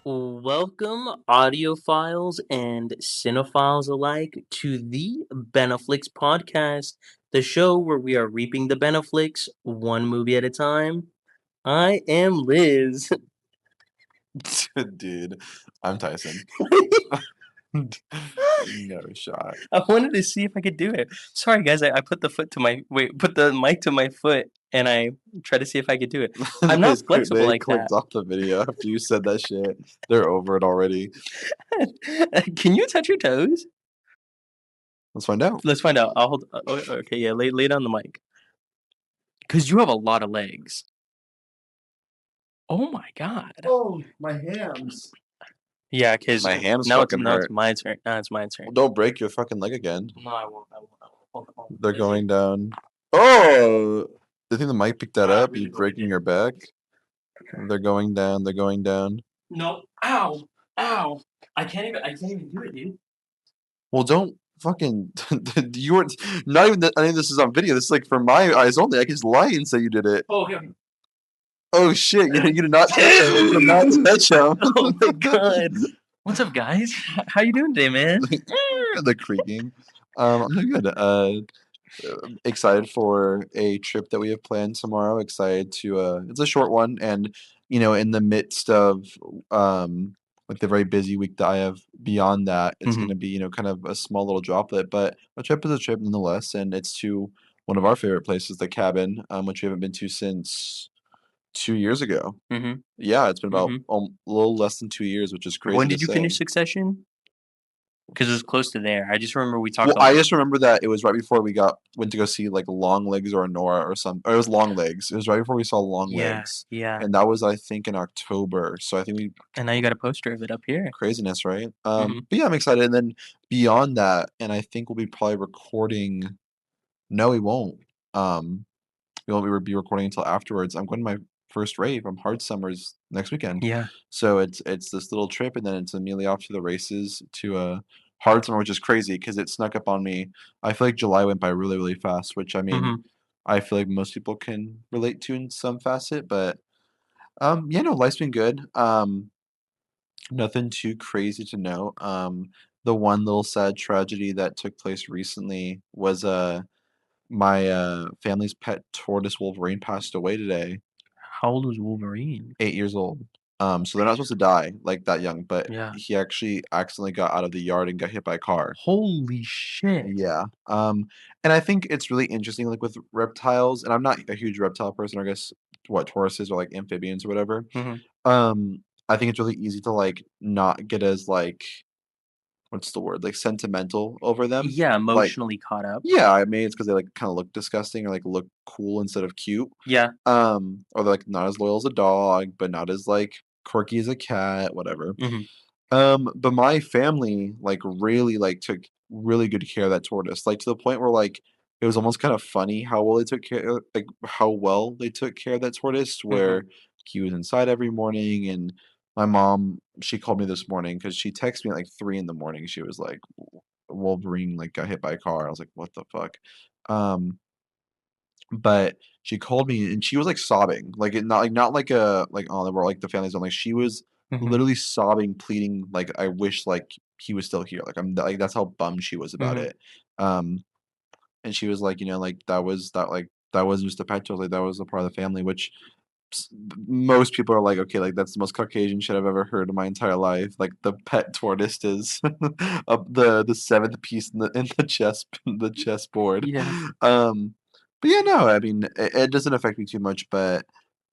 Welcome, audiophiles and cinephiles alike, to the Beneflicks podcast, the show where we are reaping the Beneflicks one movie at a time. I am Liz. Dude, I'm Tyson. No shot. I wanted to see if I could do it. Sorry, guys, I put the foot to my put the mic to my foot, and I tried to see if I could do it. I'm not flexible They like that. clicked off the video after you said that shit. They're over it already. Can you touch your toes? Let's find out. Let's find out. I'll hold. Okay, yeah, lay down the mic. Because you have a lot of legs. Oh my god. Oh, my hams. Yeah, because My hams now fucking hurt. it's my turn. Now it's my turn. Well, don't break your fucking leg again. No, I won't. I won't. Hold on. They're going down. Oh! I think the mic picked that up. You breaking your back. They're going down. They're going down. No. Ow. Ow. I can't even do it, dude. Well, don't fucking. You weren't. Not even. I think this is on video. This is like for my eyes only. I can just lie and say you did it. Oh, okay. Oh shit! You did not touch him. You did not touch him. Oh my god. What's up, guys? How you doing today, man? The creaking. I'm doing good. Excited for a trip that we have planned tomorrow. Excited to. It's a short one, and in the midst of like the very busy week that I have beyond that, it's going to be kind of a small little droplet, but a trip is a trip nonetheless, and it's to one of our favorite places, the cabin, which we haven't been to since 2 years ago. Mm-hmm. Yeah, it's been about a little less than 2 years, which is crazy. When to did you say. finish Succession? Because it was close to there. I just remember we talked. Well, I just remember that it was right before we went to go see like Longlegs or Nora or some. Or it was Longlegs. It was right before we saw Longlegs. Yeah. And that was, I think, in October. So I think we. And now you got a poster of it up here. Craziness, right? But yeah, I'm excited. And then beyond that, and I think we'll be probably recording. No, we won't. We won't be recording until afterwards. I'm going to my first rave. I'm Hard Summers next weekend. Yeah. So it's this little trip, and then it's immediately off to the races to Hard Summer, which is crazy because it snuck up on me. I feel like July went by really, really fast, which I mean, I feel like most people can relate to in some facet. But life's been good. Nothing too crazy to know. The one little sad tragedy that took place recently was my family's pet tortoise Wolverine passed away today. How old was Wolverine? 8 years old. So they're not supposed to die like that young, but Yeah. he actually accidentally got out of the yard and got hit by a car. Holy shit. Yeah. And I think it's really interesting, like with reptiles, and I'm not a huge reptile person, I guess what tortoises are like amphibians or whatever. I think it's really easy to like not get as like what's the word? Like sentimental over them. Yeah, emotionally caught up. Yeah, I mean it's because they like kind of look disgusting or like look cool instead of cute. Yeah. Or they're like not as loyal as a dog, but not as like quirky as a cat, whatever. But my family like really like took really good care of that tortoise, like to the point where like it was almost kind of funny how well they took care, like how well they took care of that tortoise, where he was inside every morning. And my mom, she called me this morning because she texted me at like 3 in the morning. She was like, Wolverine like got hit by a car. I was like, what the fuck? But she called me and she was like sobbing, like not like a like oh we're like the family's on, like she was literally sobbing, pleading like I wish like he was still here, like I'm like that's how bummed she was about it. And she was like like that wasn't just a pet tortoise, like that was a part of the family, which most people are like, okay, like that's the most Caucasian shit I've ever heard in my entire life. Like the pet tortoise is the seventh piece in the chessboard. Yeah. But yeah, no, I mean it doesn't affect me too much, but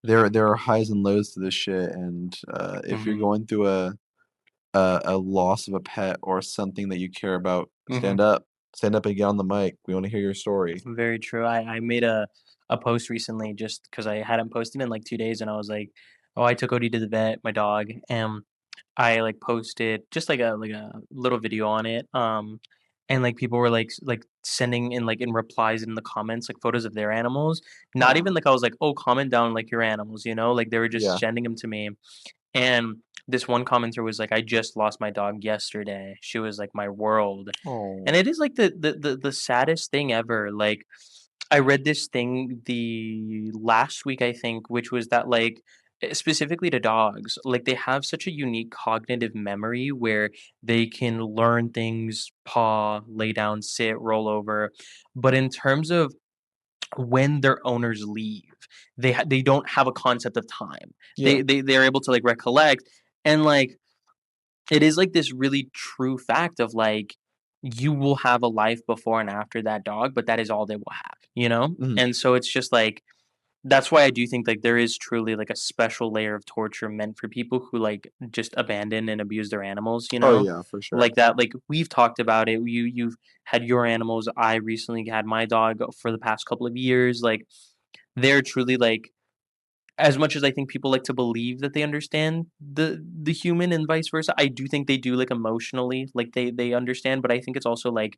there are highs and lows to this shit, and if you're going through a loss of a pet or something that you care about, stand up and get on the mic. We want to hear your story. Very true. I made a post recently just because I hadn't posted in like 2 days, and I was like, oh, I took Odie to the vet, my dog, and I like posted just like a little video on it. And like people were like sending in like in replies in the comments like photos of their animals. Not even like I was like, oh, comment down like your animals, like they were just sending them to me. And this one commenter was like, I just lost my dog yesterday. She was like my world. Oh. And it is like the saddest thing ever. Like I read this thing the last week, I think, which was that like specifically to dogs, like, they have such a unique cognitive memory where they can learn things, paw, lay down, sit, roll over, but in terms of when their owners leave, they don't have a concept of time. Yeah. They're able to, like, recollect, and, like, it is, like, this really true fact of, like, you will have a life before and after that dog, but that is all they will have, you know? Mhm. And so it's just, like, that's why I do think, like, there is truly, like, a special layer of torture meant for people who, like, just abandon and abuse their animals, you Oh, know? yeah, for sure. Like that, like, we've talked about it. You've had your animals. I recently had my dog for the past couple of years. Like, they're truly, like, as much as I think people like to believe that they understand the human and vice versa, I do think they do, like, emotionally, like, they understand, but I think it's also, like,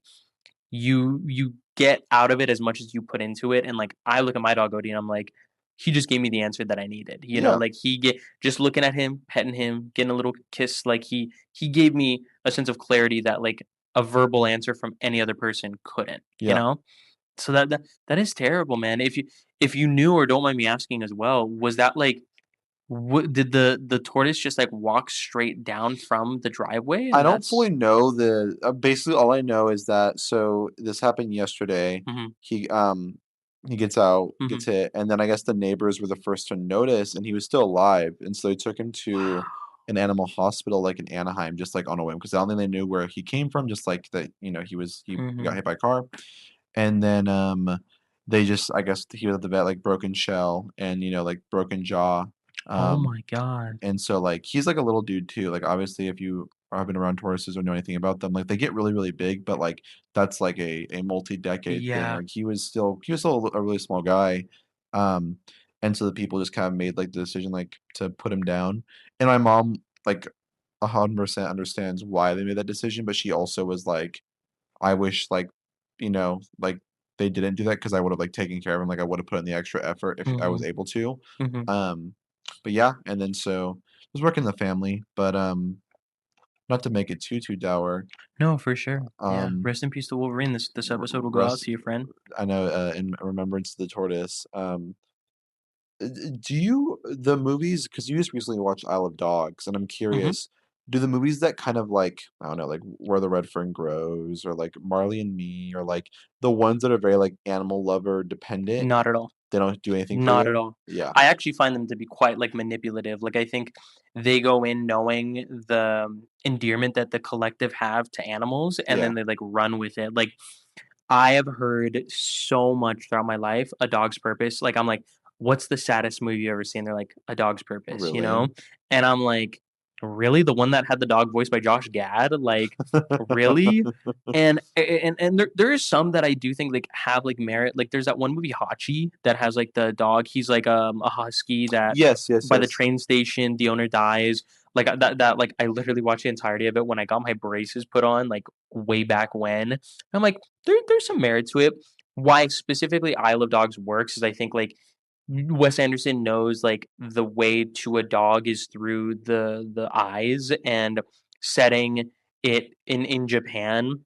you get out of it as much as you put into it, and, like, I look at my dog Odie, and I'm like, "He just gave me the answer that I needed," you know? Yeah. Like, he get just looking at him, petting him, getting a little kiss, like, he gave me a sense of clarity that, like, a verbal answer from any other person couldn't, you Yeah. know? So that is terrible, man. If you knew or don't mind me asking as well, was that, like, what did the tortoise just, like, walk straight down from the driveway, I and don't fully that's know the basically, all I know is that so this happened yesterday. Mhm, He, he gets out, gets mhm. hit, and then I guess the neighbors were the first to notice, and he was still alive, and so they took him to Wow. an animal hospital, like, in Anaheim, just, like, on a whim, because I don't think they knew where he came from, just like that, he got Mhm. hit by a car, and then, they just I guess he was at the vet, like, broken shell and, like, broken jaw, Oh um my god. and so, like, he's like a little dude too. Like, obviously, if you have been around tortoises or know anything about them, like, they get really, really big, but, like, that's like a multi-decade thing. Yeah. Like, he was still a really small guy. Um, and so the people just kind of made like the decision like to put him down. And my mom, like, 100% understands why they made that decision, but she also was like, I wish like they didn't do that because I would have like taken care of him. Like I would have put in the extra effort if I was Mhm, able to. mhm. Um, but yeah, and then so I was working in the family, but not to make it too dour. No, for sure. Yeah. Um, Rest in peace to Wolverine. This episode will go out Russ, to your friend. I know in remembrance of the tortoise. Do you the movies? Because you just recently watched Isle of Dogs, and I'm Mhm. curious, do the movies that kind of like, I don't know, like Where the Red Fern Grows or like Marley and Me or like the ones that are very like animal lover dependent, Not at all. they don't do anything for Not at you? all. Yeah. I actually find them to be quite, like, manipulative. Like, I think they go in knowing the endearment that the collective have to animals, and Yeah. then they, like, run with it. Like, I have heard so much throughout my life, A Dog's Purpose. Like, I'm like, "What's the saddest movie you ever seen?" They're like, "A Dog's Purpose," you Really? know? And I'm like, "Really? The one that had the dog voiced by Josh Gad? Like, really?" And there is some that I do think, like, have, like, merit. Like, there's that one movie, Hachi, that has, like, the dog. He's, like, a husky that Yes, yes, by the yes. train station, the owner dies. Like, like, I literally watched the entirety of it when I got my braces put on, like, way back when. I'm like, there's some merit to it. Why specifically Isle of Dogs works is I think, like, Wes Anderson knows, like, the way to a dog is through the eyes, and setting it in Japan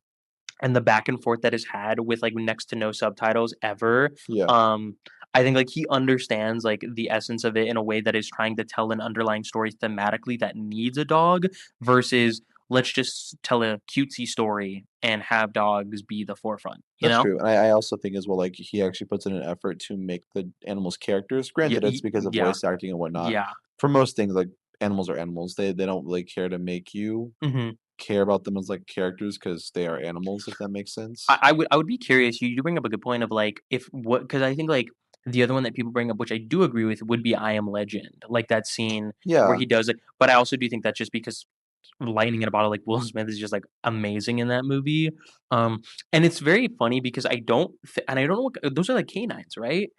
and the back and forth that is had with, like, next to no subtitles ever, Yeah, um, I think, like, he understands, like, the essence of it in a way that is trying to tell an underlying story thematically that needs a dog versus, "Let's just tell a cutesy story and have dogs be the forefront," you that's know? true, and I also think as well, like, he actually puts in an effort to make the animals characters. Yeah, Granted, it's because of yeah, voice acting and whatnot. yeah, For most things, like, animals are animals. They don't really care to make you mhm. care about them as, like, characters because they are animals, if that makes I sense. I would I would be curious, you do bring up a good point of, like, if what because I think, like, the other one that people bring up, which I do agree with, would be I Am Legend, like, that scene where Yeah, he does it, but I also do think that's just because lightning in a bottle, like, Will Smith is just, like, amazing in that movie, um, and it's very funny because I don't know what those are, like, canines, right?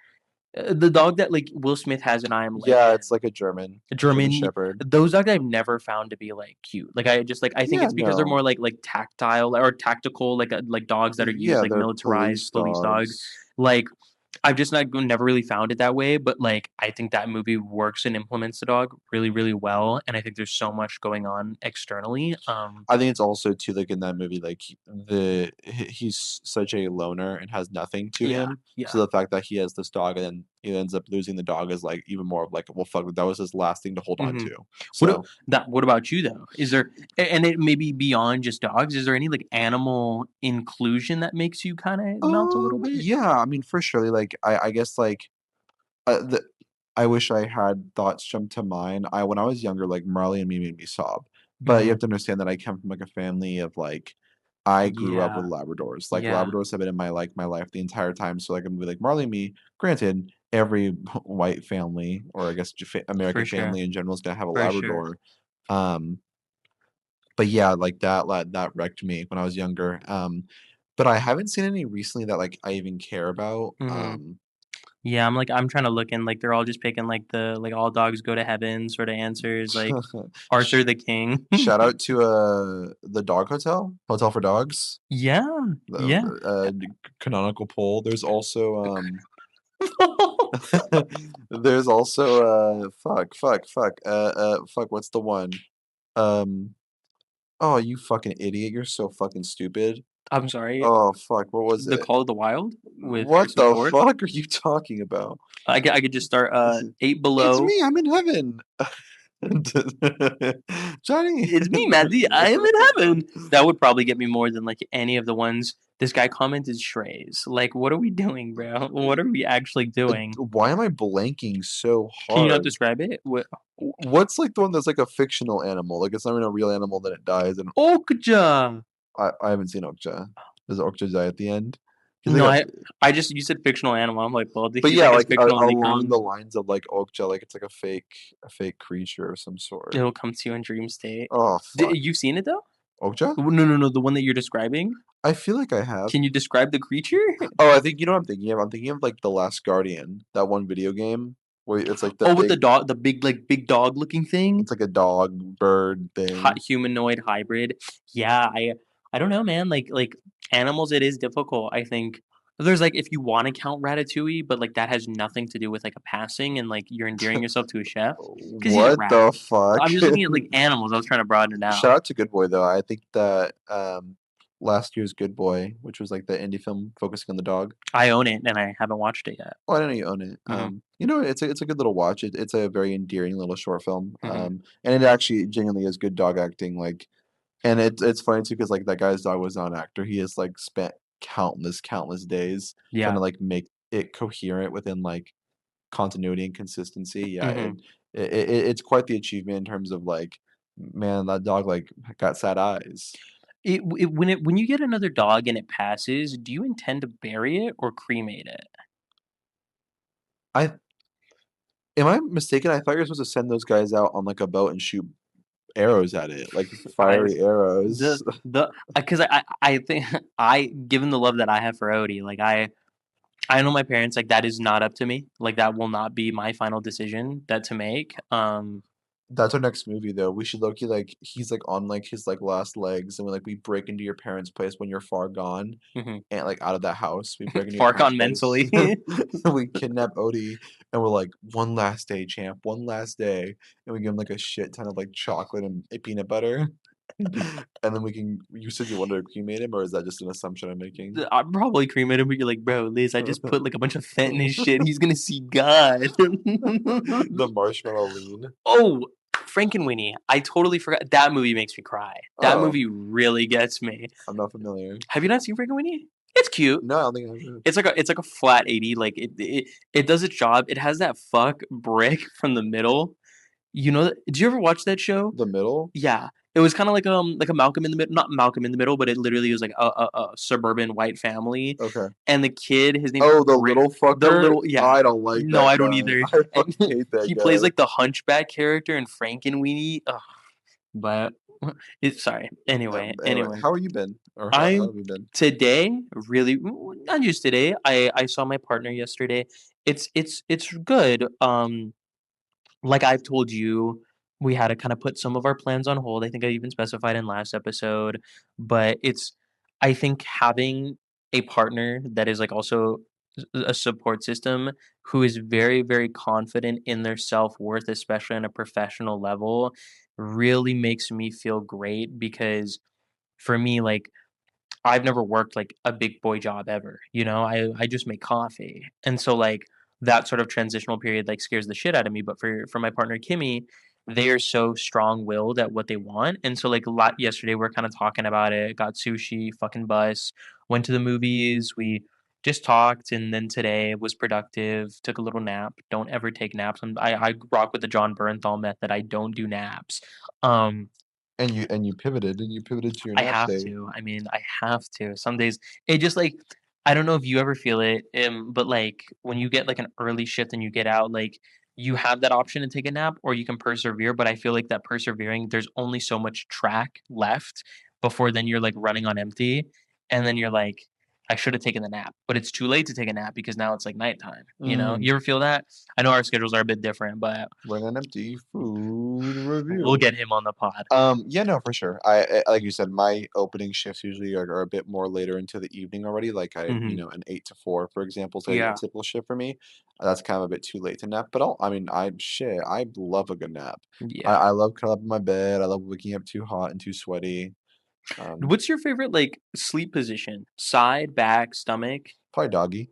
The dog that, like, Will Smith has in I Am yeah, Legend, it's like a German German, Shepherd. those dogs I've never found to be, like, cute. Like, I just, like, I think Yeah, it's because they're no. more, like, tactile or tactical, like dogs that are used, Yeah, like, they're militarized police police dogs. dogs. Like, I've just not never really found it that way, but, like, I think that movie works and implements the dog really, really well, and I think there's so much going on externally, I think it's also too, like, in that movie, like, he's such a loner and has nothing to yeah, him, so yeah. the fact that he has this dog and then he ends up losing the dog is like even more of like, well, fuck, that was his last thing to hold on Mhm. to. What a So, what about you, though? Is there and it may be beyond just dogs, is there any, like, animal inclusion that makes you kinda melt a little bit? yeah, I mean, for sure, like I guess like the I wish I had thoughts jump to mind. I When I was younger, like, Marley and Me made me sob, but you Mhm. have to understand that I come from, like, a family of, like I grew up with Yeah. Labradors. Like, Yeah. Labradors have been in my life the entire time, so, like, a movie like Marley and Me, granted, every white family, or I guess For American sure. family in general is gonna have a For sure. Labrador, um, but yeah, like, that wrecked me when I was younger, but I haven't seen any recently that, like, I even care about, Mhm. Yeah, I'm trying to look and, like, they're all just picking, like, the, like, all dogs go to heaven sorta answers, like, Arthur Sh the King. Shout out to, the dog hotel, Hotel for Dogs, Yeah. Yeah. canonical poll. There's also, there's also, fuck, what's the one? Um, oh, you fucking idiot, you're so fucking stupid. I'm sorry, Oh, fuck, what was The it? Call of the Wild with What Harrison the Ford? fuck are you talking about? I could just start, 8 It's Below. me, I'm in heaven. Johnny. It's me, Matty, I am in heaven. That would probably get me more than, like, any of the ones this guy commented strays. Like, what are we doing, bro? What are we actually doing? Why am I blanking so Can you not hard? describe it? What What's, like, the one that's, like, a fictional animal? Like, it's not even a real animal, then it dies, and Okja! I haven't seen Okja. Does Okja die at the end? He's like No, a I just you said fictional animal, I'm like, well, But he's yeah, like a like, a fictional along icon. the lines of, like, Okja, like, it's like a fake creature of some sort. It'll come to you in dream state. Oh, fuck. You've seen it, though? Okja? No, no, no, the one that you're describing? I feel like I have. Can you describe the creature? Oh, I think you know what I'm thinking of? I'm thinking of, like, The Last Guardian, that one video game where it's, like, the Oh, with big the dog, the big, like, big dog looking thing? it's like a dog, bird thing. Humanoid hybrid. Yeah, I don't know, man. Like animals, it is difficult. I think there's like if you want to count Ratatouille, but like that has nothing to do with like a passing and like you're endearing yourself to a chef because he's a What rat. the fuck? I'm just looking at like animals. I was trying to broaden it Shout out. out to Good Boy, though. I think that, last year's Good Boy, which was, like, the indie film focusing on the dog. I own it and I haven't watched it yet. Oh, I didn't know you own it. Hmm. It's a good little watch. It's a very endearing little short film, Hmm. and it actually genuinely is good dog acting, like and it's funny too because like, that guy's dog was not an actor. He has, like, spent countless days trying Yeah. to, like, make it coherent within, like, continuity and consistency. Yeah, Hmm. it's quite the achievement in terms of, like, man, that dog, like, got sad eyes. When you get another dog and it passes, do you intend to bury it or cremate it? I Am I mistaken? I thought you were supposed to send those guys out on, like, a boat and shoot arrows at it, like I fiery arrows. the because I think I given the love that I have for Odie, like I know my parents, like, that is not up to me, like, that will not be my final decision that to make, That's our next movie, though. We should low-key, like he's, like, on, like, his, like, last legs, and we break into your parents' place when you're far gone, mhm. and, like, out of that house. We break into your Far parents' gone place. mentally. We kidnap Odie, and we're like, "One last day, champ, one last day," and we give him, like, a shit ton of, like, chocolate and peanut butter, and then we can you said you wanted to cremate him, or is that just an assumption I'm making? I'd probably cremate him, but you're like, "Bro, Liz, I just put, like, a bunch of fent in his shit, he's gonna see God." The marshmallow lean. Oh, Frankenweenie, I totally forgot that movie makes me cry. That Oh, movie really gets me. I'm not familiar. Have you not seen Frankenweenie? It's cute. No, I don't think I have. It's like a flat 80, like, it does its job. It has that fuck brick from the middle. You know that did you ever watch that show? The middle? Yeah. It was kinda like a Malcolm in the Middle, not Malcolm in the Middle, but it literally was like a suburban white family, Okay. and the kid, his name is Oh, the Rick. little The fucker? little yeah. I don't like No, that I don't guy. either, I and fucking hate that he plays, guy. like, the hunchback character in Frankenweenie. Ugh, but it's sorry. Anyway, Anyway. how have you been? Or how I have you been? today really not just today, I saw my partner yesterday. It's good, like I've told you, we had to kind of put some of our plans on hold. I think I even specified in last episode, but I think having a partner that is like also a support system who is very, very confident in their self worth, especially on a professional level, really makes me feel great because for me, like, I've never worked like a big boy job ever, you know? I just make coffee. And so like that sort of transitional period like scares the shit out of me. But for my partner Kimmy, they are so strong-willed at what they want, and so like a lot yesterday we're kind of talking about it. Got sushi, fucking bus, went to the movies. We just talked, and then today was productive. Took a little nap. Don't ever take naps. I rock with the John Bernthal method. I don't do naps. Um, And you pivoted to your I nap have day. to. I mean, I have to. Some days it just like I don't know if you ever feel it, but like when you get like an early shift and you get out, like you have that option to take a nap or you can persevere. But I feel like that persevering, there's only so much track left before then you're like running on empty. And then you're like, I should have taken the nap, but it's too late to take a nap because now it's like nighttime. You know, Mm. you ever feel that? I know our schedules are a bit different, but Run an empty food we'll review. get him on the pod. Yeah, no, for sure. Like you said, my opening shifts usually are a bit more later into the evening already. Like Hmm. an 8 to 4, for example, is like a Yeah. typical shift for me. That's kind of a bit too late to nap. But I mean, I love a good nap. Yeah. I love curling up in my bed. I love waking up too hot and too sweaty. Um, What's your favorite, like, sleep position? Side, back, stomach? Probably doggy.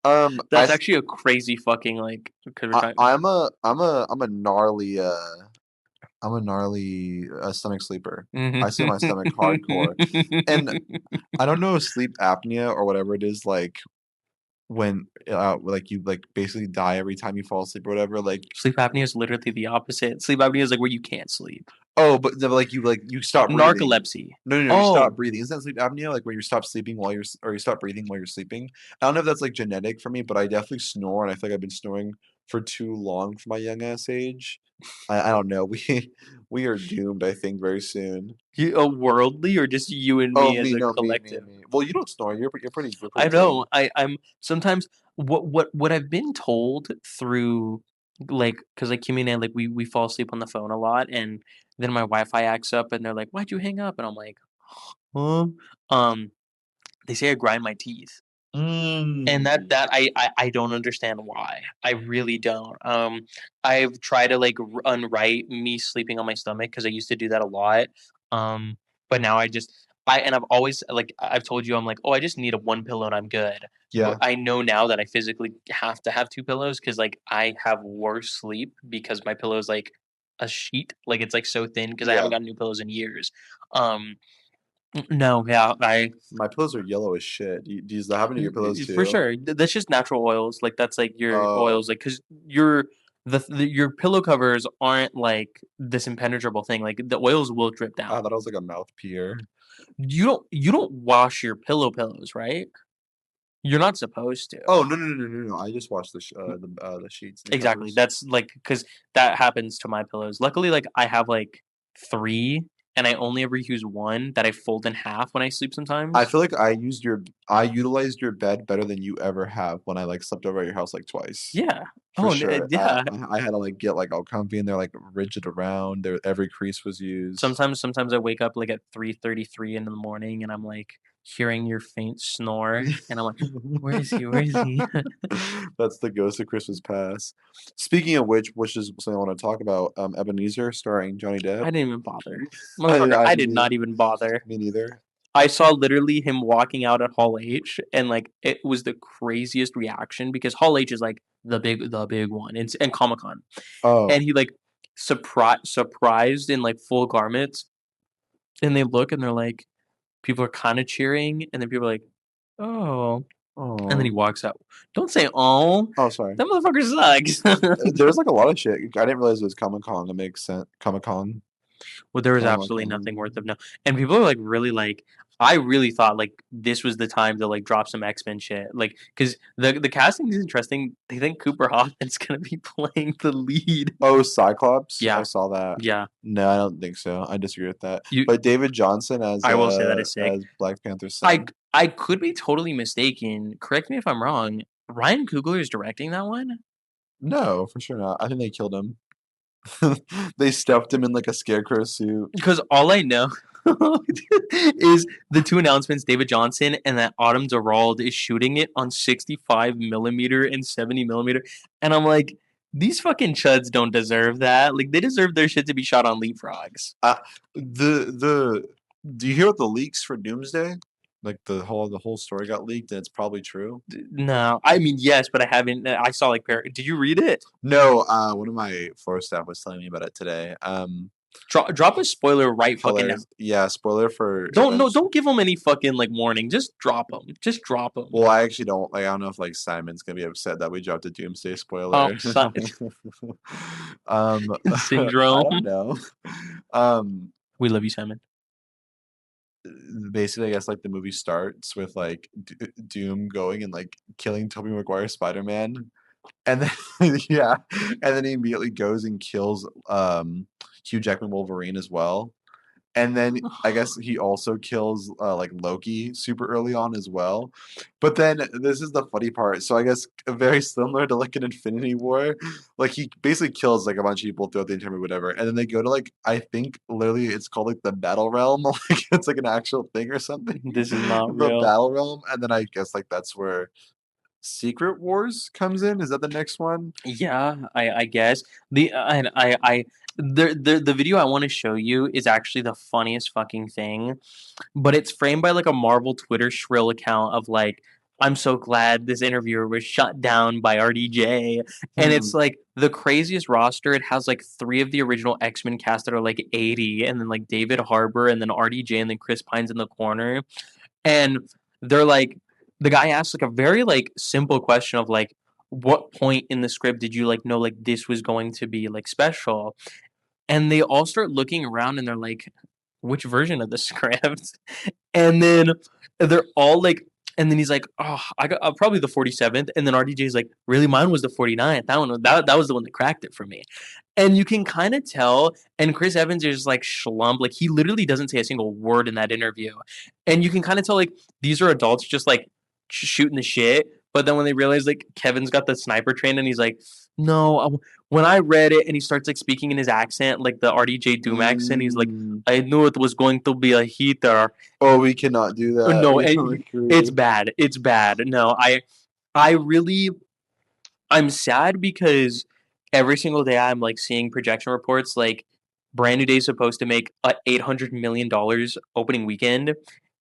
I That's actually a crazy fucking, like, because we're I talking. I'm a gnarly stomach sleeper. I sleep on my stomach hardcore. And I don't know if sleep apnea or whatever it is, like when like you like basically die every time you fall asleep or whatever. Like Sleep apnea is literally the opposite. Sleep apnea is like where you can't sleep. oh, but like you stop breathing. Narcolepsy. No, you stop Oh, breathing. Isn't that sleep apnea? Like where you stop sleeping while or you stop breathing while you're sleeping. I don't know if that's like genetic for me, but I definitely snore, and I feel like I've been snoring for too long for my young ass age. I don't know. We are doomed, I think, very soon. you a worldly or just you and Oh, me as me, a no, collective? me. Well, you don't snore. You're I pretty know. clean. I'm sometimes what I've been told through like because like Kimmy and I like we fall asleep on the phone a lot and then my Wi-Fi acts up and they're like, "Why'd you hang up?" And I'm like, "Huh?" Um, they say I grind my teeth. And Mm. I don't understand why. I really don't. I've tried to like unwrite me sleeping on my stomach because I used to do that a lot. But now and I've always like I've told you I'm like, oh, I just need a one pillow and I'm good. But Yeah, I know now that I physically have to have two pillows because like I have worse sleep because my pillow is like a sheet, like it's like so thin because I haven't yeah. gotten new pillows in years. Um, no, yeah, I My pillows are yellow as shit. Does that happen to your pillows For too? sure. That's just natural oils. Like that's like your Oh, oils, like because your pillow covers aren't like this impenetrable thing. Like the oils will drip I down. thought I was like a mouth peer. You don't wash your pillows, right? You're not supposed to. Oh no! I just watched the sheets and the Exactly. covers. That's like because that happens to my pillows. Luckily, like I have like three, and I only ever use one that I fold in half when I sleep I sometimes. feel like I utilized your bed better than you ever have when I like slept over at your house like twice. Yeah. For Oh, sure. yeah. I had to like get like all comfy and they're like rigid around. There every crease was used. Sometimes I wake up, like, at 3:33 in the morning, and I'm, like, hearing your faint snore, and I'm like, "Where is he? Where is he?" That's the ghost of Christmas Past. Speaking of which is something I want to talk about. Ebenezer starring Johnny Depp. I didn't even bother. Motherfucker, I I me did not neither. even bother. Me neither. I saw literally him walking out at Hall H, and, like, it was the craziest reaction because Hall H is, like, the big one, and Comic-Con, Oh, and he, like, surprised in, like, full garments, and they look, and they're like people are kinda cheering, and then people are like, "Oh." And then he oh, walks out. Don't say, "Oh, oh. Sorry. that motherfucker sucks." There's like a lot of shit. I didn't realize it was Comic Con. That makes sense. Comic Con. Well, there was Comic absolutely nothing worth of Con. no and people are, like, really, like I really thought, like, this was the time to, like, drop some X-Men shit, like, because the casting is interesting. They think Cooper Hoffman's gonna be playing the lead. Oh, Cyclops. I Yeah, saw that. yeah. No, I don't think so. I disagree with that. You But David Johnson I will say that is sick. as Black Panther's I son. I could be totally mistaken, correct me if I'm wrong, Ryan Coogler is directing that one? No, for sure not. I think they killed him. They stuffed him in like a scarecrow suit. Because all I know is the two announcements, David Johnson and that Autumn Gerald is shooting it on 65 millimeter and 70 millimeter. And I'm like, these fucking chuds don't deserve that. Like, they deserve their shit to be shot on leapfrogs. Uh, the Do you hear about the leaks for Doomsday? Like the whole story got leaked, and it's probably true. No, I mean yes, but I haven't. I saw like, did you read it? No, one of my floor staff was telling me about it today. Drop a spoiler right fucking now. Hilarious. Yeah, spoiler for Don't no, eventually. don't give them any fucking like warning. Just drop them. Just drop them. Well, I actually don't like. I don't know if like Simon's gonna be upset that we dropped a Doomsday Oh, spoiler. I don't syndrome. know. Um, We love you, Simon. basically, I guess like the movie starts with like Doom going and like killing Tobey Maguire's Spider-Man, and then yeah, and then he immediately goes and kills Hugh Jackman Wolverine as well. And then I guess he also kills like Loki super early on as well. But then this is the funny part. So I guess very similar to like an Infinity War, like he basically kills like a bunch of people throughout the entire movie, whatever. And then they go to like I think literally it's called like the Battle Realm, like it's like an actual thing or something, This is not the real. Battle Realm. And then I guess like that's where Secret Wars comes in. Is that the next one? Yeah, I guess the and I the video I want to show you is actually the funniest fucking thing, but it's framed by like a Marvel Twitter shrill account of like, I'm so glad this interviewer was shut down by RDJ. And it's Hmm. like the craziest roster. It has like three of the original X-Men cast that are like 80, and then like David Harbour, and then RDJ, and then Chris Pine's in the corner. And they're like, the guy asks like a very like simple question of like, what point in the script did you like know like this was going to be like special? And they all start looking around and they're like, which version of the script? And then they're all like, and then he's like, oh, I got probably the 47th. And then RDJ's like, really? Mine was the 49th. That was the one that cracked it for me. And you can kind of tell. And Chris Evans is like schlump. Like he literally doesn't say a single word in that interview. And you can kind of tell like these are adults just like shooting the shit. But then when they realize like Kevin's got the sniper train and he's like, no, when I read it and he starts like speaking in his accent, like the RDJ Doom accent, he's like, Mm. I knew it was going to be a heater. Oh, we cannot do that. No, We don't it's agree. bad. It's bad. No, I really, I'm sad because every single day I'm like seeing projection reports like Brand New Day is supposed to make $800 million opening weekend,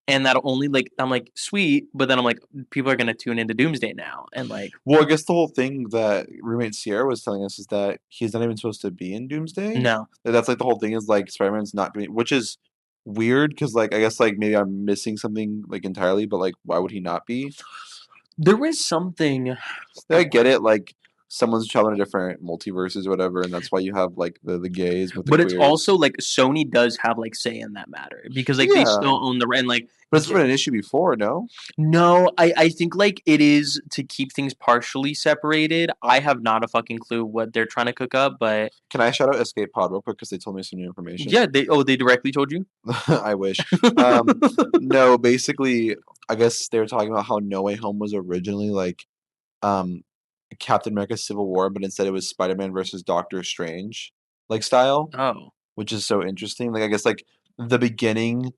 and that only like I'm like sweet, but then I'm like people are gonna tune into Doomsday now, and like Well, I guess the whole thing that roommate Sierra was telling us is that he's not even supposed to be in Doomsday. no, That's like the whole thing is like Spider-Man's not doing, which is weird because like I guess like maybe I'm missing something like entirely, but like why would he not be? there was something. I get it, like someone's traveling to different multiverses or whatever, and that's why you have like the gays with the But it's also queers. like Sony does have like say in that matter because like they Yeah, still own the and like but it's been an issue before, no? no, I think like it is to keep things partially separated. I have not a fucking clue what they're trying to cook up, but Can I shout out Escape Pod real quick because they told me some new information? yeah, they directly told you. I wish. Um, no, basically, I guess they were talking about how No Way Home was originally like um Captain America Civil War, but instead it was Spider-Man versus Doctor Strange like style, Oh, which is so interesting. Like I guess like the beginning,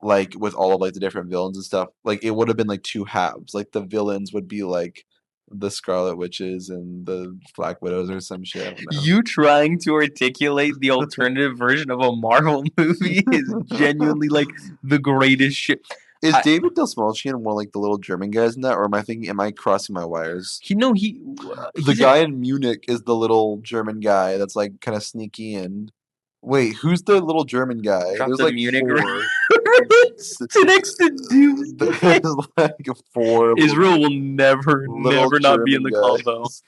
like with all of like the different villains and stuff, like it would have been like two halves. Like the villains would be like the Scarlet Witches and the Black Widows or some shit. I don't know. you trying to articulate the alternative version of a Marvel movie is genuinely like the greatest shit. Is I David Dastmalchian one of like the little German guys in that, or am I thinking? Am I crossing my wires? he no The he's in guy in Munich is the little German guy that's like kind of sneaky and wait, who's the little German guy? drop There's the like Munich four. to next to Doomsday. There's like four Israel will never little never not be in German the combo. guys.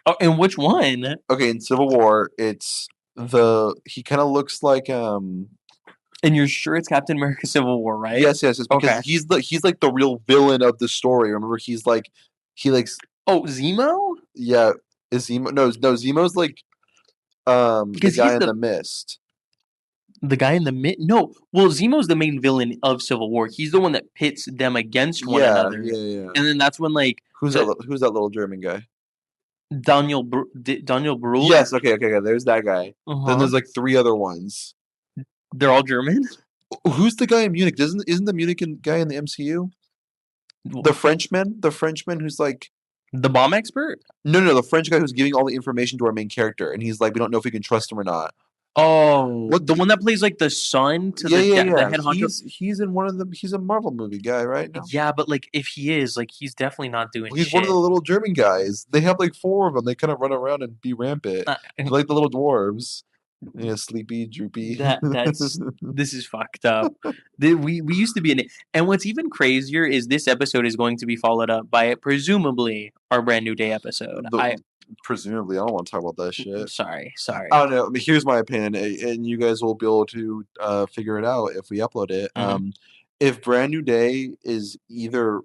Oh, and which one? Okay, in Civil War, it's the he kind of looks like And you're sure it's Captain America Civil War, right? yes, it's because Okay. he's like the real villain of the story. Remember, he's like he like Oh, Zemo? yeah, is Zemo no Zemo's like the Because guy he's in the mist. the guy in the mid. No, well, Zemo's the main villain of Civil War. He's the one that pits them against one Yeah, another, yeah. and then that's when like the Who's that little German guy? Daniel Brühl. Yes, okay. There's that guy. Uh Then huh. there's like three other ones. They're all German. Who's the guy in Munich? Doesn't isn't the Munich guy in the MCU? The Frenchman who's like The bomb expert. no, the French guy who's giving all the information to our main character, and he's like, we don't know if we can trust him or not. Oh, What? the one that plays like the son to Yeah, yeah, the yeah. head honcho. He's in one of the. He's a Marvel movie guy, right? No, Yeah, but like if he is, like he's definitely not doing well, he's one of the shit. little German guys. They have like four of them. They kind of run around and be rampant. Uh, They're like the little dwarves. Yeah, sleepy, droopy. that's this is fucked up. We used to be in it, and what's even crazier is this episode is going to be followed up by presumably our brand new day episode. the, presumably, I don't want to talk about that shit. Sorry, I sorry. don't know. I mean, here's my opinion, and you guys will be able to figure it out if we upload it. Hmm. If Brand New Day is either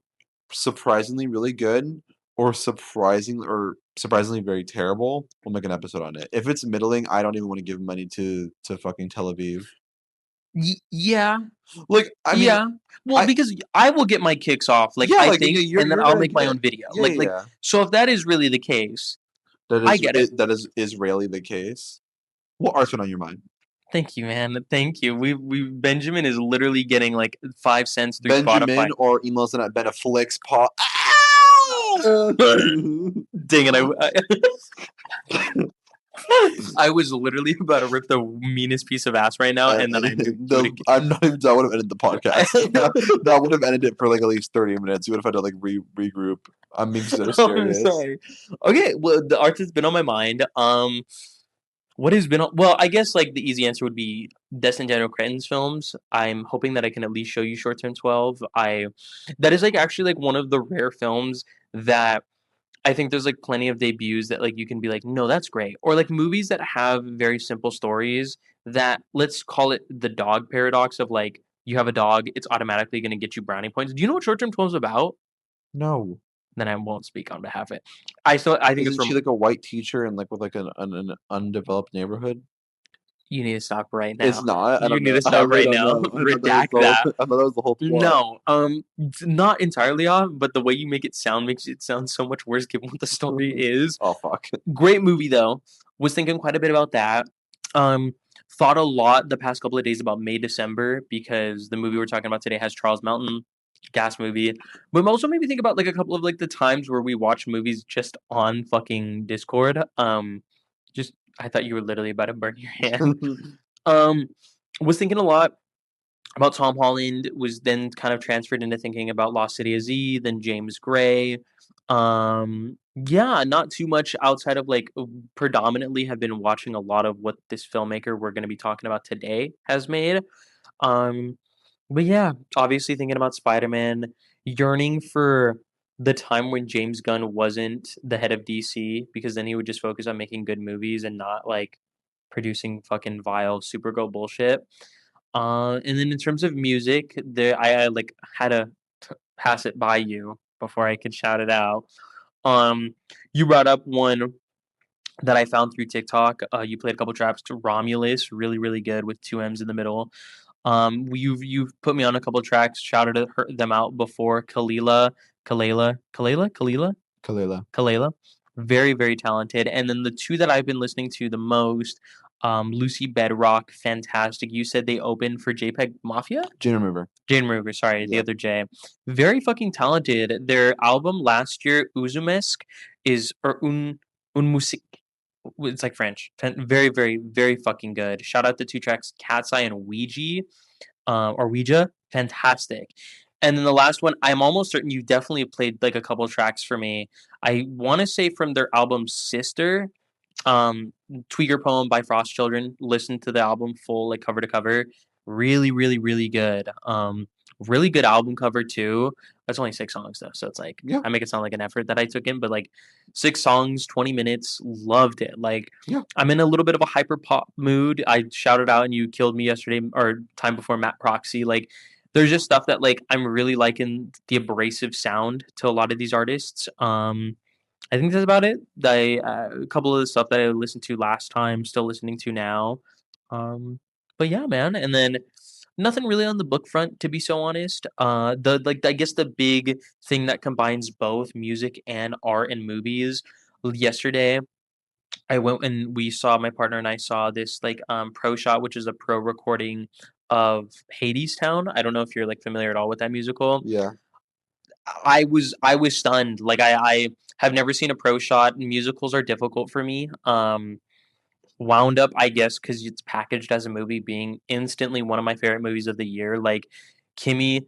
surprisingly really good or surprisingly very terrible, we'll make an episode on it. If it's middling, I don't even want to give money to fucking Tel Aviv. Yeah, Like, I mean, yeah. Well, I because I will get my kicks off, like yeah, I like yeah, think, you're and then you're I'll gonna make my get own video. yeah, yeah, yeah. So if that is really the case, That I is get it. that is Israeli the case. What art's been on your mind? Thank you, man. Thank you. We Benjamin is literally getting like 5 cents through Benjamin Spotify. or emails in at Beneflicks Paul. Dang it! I was literally about to rip the meanest piece of ass right now, and then I knew you would. I'm not even. I would have ended the podcast. That would have ended it for like at least 30 minutes. You would have had to like regroup. I'm being so I'm serious. sorry. Okay, well, the art has been on my mind. What has been on? Well, I guess like the easy answer would be Destin Daniel Cretton's films. I'm hoping that I can at least show you Short Term 12. That is like actually like one of the rare films that I think there's like plenty of debuts that like you can be like, no, that's great. Or like movies that have very simple stories that let's call it the dog paradox of like you have a dog, it's automatically going to get you brownie points. Do you know what Short Term 12 is about? No, Then I won't speak on behalf of it. I think it's isn't she from like a white teacher in like with like an undeveloped neighborhood? you need to stop right It's now. not. I You don't need know. to I stop really right don't now. know. Redact that. I thought that was the whole plot. No, not entirely off, but the way you make it sound makes it sound so much worse given what the story is. Oh fuck. Great movie though. Was thinking quite a bit about that. Um, thought a lot the past couple of days about May December because the movie we're talking about today has Charles Melton, gas movie. But it also made me think about like a couple of like the times where we watch movies just on fucking Discord. Just I thought you were literally about to burn your hand. Um, was thinking a lot about Tom Holland, was then kind of transferred into thinking about Lost City of Z, then James Gray. Yeah, not too much outside of like predominantly have been watching a lot of what this filmmaker we're going to be talking about today has made. Um, but yeah, obviously thinking about Spider-Man, yearning for the time when James Gunn wasn't the head of DC because then he would just focus on making good movies and not like producing fucking vile Supergirl bullshit. And then in terms of music, I like had to pass it by you before I could shout it out. You brought up one that I found through TikTok. You played a couple tracks to Romulus, really really good with two M's in the middle. You've put me on a couple tracks, shouted them out before. Kalela, Kalila. Kalela, very very talented. And then the two that I've been listening to the most, Lucy Bedrock, fantastic. You said they opened for JPEG Mafia. Jane Remover. Jane Ruger, sorry, the Yeah. other J. Very fucking talented. Their album last year, Uzumesk, is or un musique. It's like French. Very, very, very fucking good. Shout out the two tracks, Cat's Eye and Ouija, or Ouija. Fantastic. And then the last one, I'm almost certain you definitely played like a couple tracks for me. I want to say from their album Sister, Tweaker Poem by Frost Children. Listen to the album full, like cover to cover. Really, really, really good. Really good album cover too. That's only 6 songs though, so it's like Yeah. I make it sound like an effort that I took in, but like 6 songs, 20 minutes, loved it. Like Yeah. I'm in a little bit of a hyper pop mood. I shouted out and you killed me yesterday or time before Matt Proxy. Like there's just stuff that like I'm really liking the abrasive sound to a lot of these artists. I think that's about it. A couple of the stuff that I listened to last time, still listening to now. Um, but yeah, man. And then nothing really on the book front, to be so honest. The like I guess the big thing that combines both music and art and movies. Yesterday, I went and we saw my partner and I saw this like pro shot, which is a pro recording of Hades Town. I don't know if you're like familiar at all with that musical. Yeah. I was stunned. Like I have never seen a pro shot. Musicals are difficult for me. wound up, I guess, because it's packaged as a movie, being instantly one of my favorite movies of the year. Like Kimmy,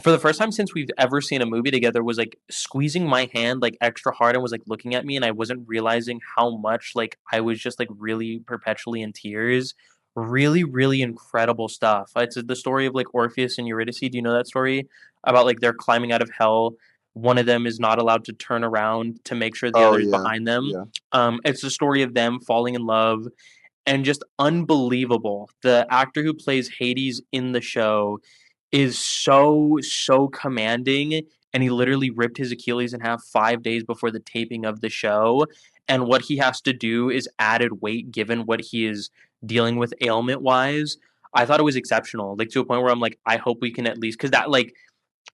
for the first time since we've ever seen a movie together, was like squeezing my hand like extra hard and was like looking at me, and I wasn't realizing how much like I was just like really perpetually in tears. Really, really incredible stuff. It's the story of like Orpheus and Eurydice. Do you know that story about like they're climbing out of hell? One of them is not allowed to turn around to make sure the Oh other's yeah, behind them. yeah. It's the story of them falling in love and just unbelievable. The actor who plays Hades in the show is so commanding, and he literally ripped his Achilles in half 5 days before the taping of the show. And what he has to do is added weight given what he is dealing with ailment wise. I thought it was exceptional, like to a point where I'm like, I hope we can at least because that like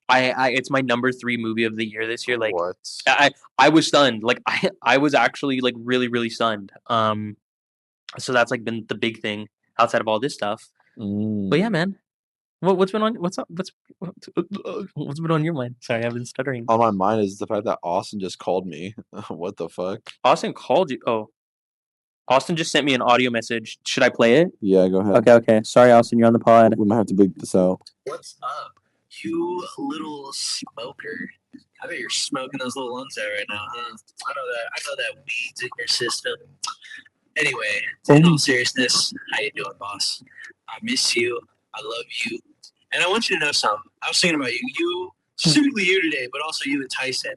I it's my number three movie of the year this year. Like What? I was stunned. Like I was actually like really really stunned. So that's like been the big thing outside of all this stuff. But yeah, Mm. man, what's been on? What's up? What's been on your mind? Sorry, I've been stuttering. On my mind is the fact that Austin just called me. What the fuck? Austin called you. Oh, Austin just sent me an audio message. Should I play it? Yeah, go ahead. Okay, okay. Sorry, Austin, you're on the pod. We might have to bleep this out. What's up, you little smoker? I bet you're smoking those little lungs out right now, huh? I know that weed's in your system. Anyway, in all seriousness, how you doing, boss? I miss you. I love you. And I want you to know something. I was thinking about you. You, specifically you today, but also you and Tyson.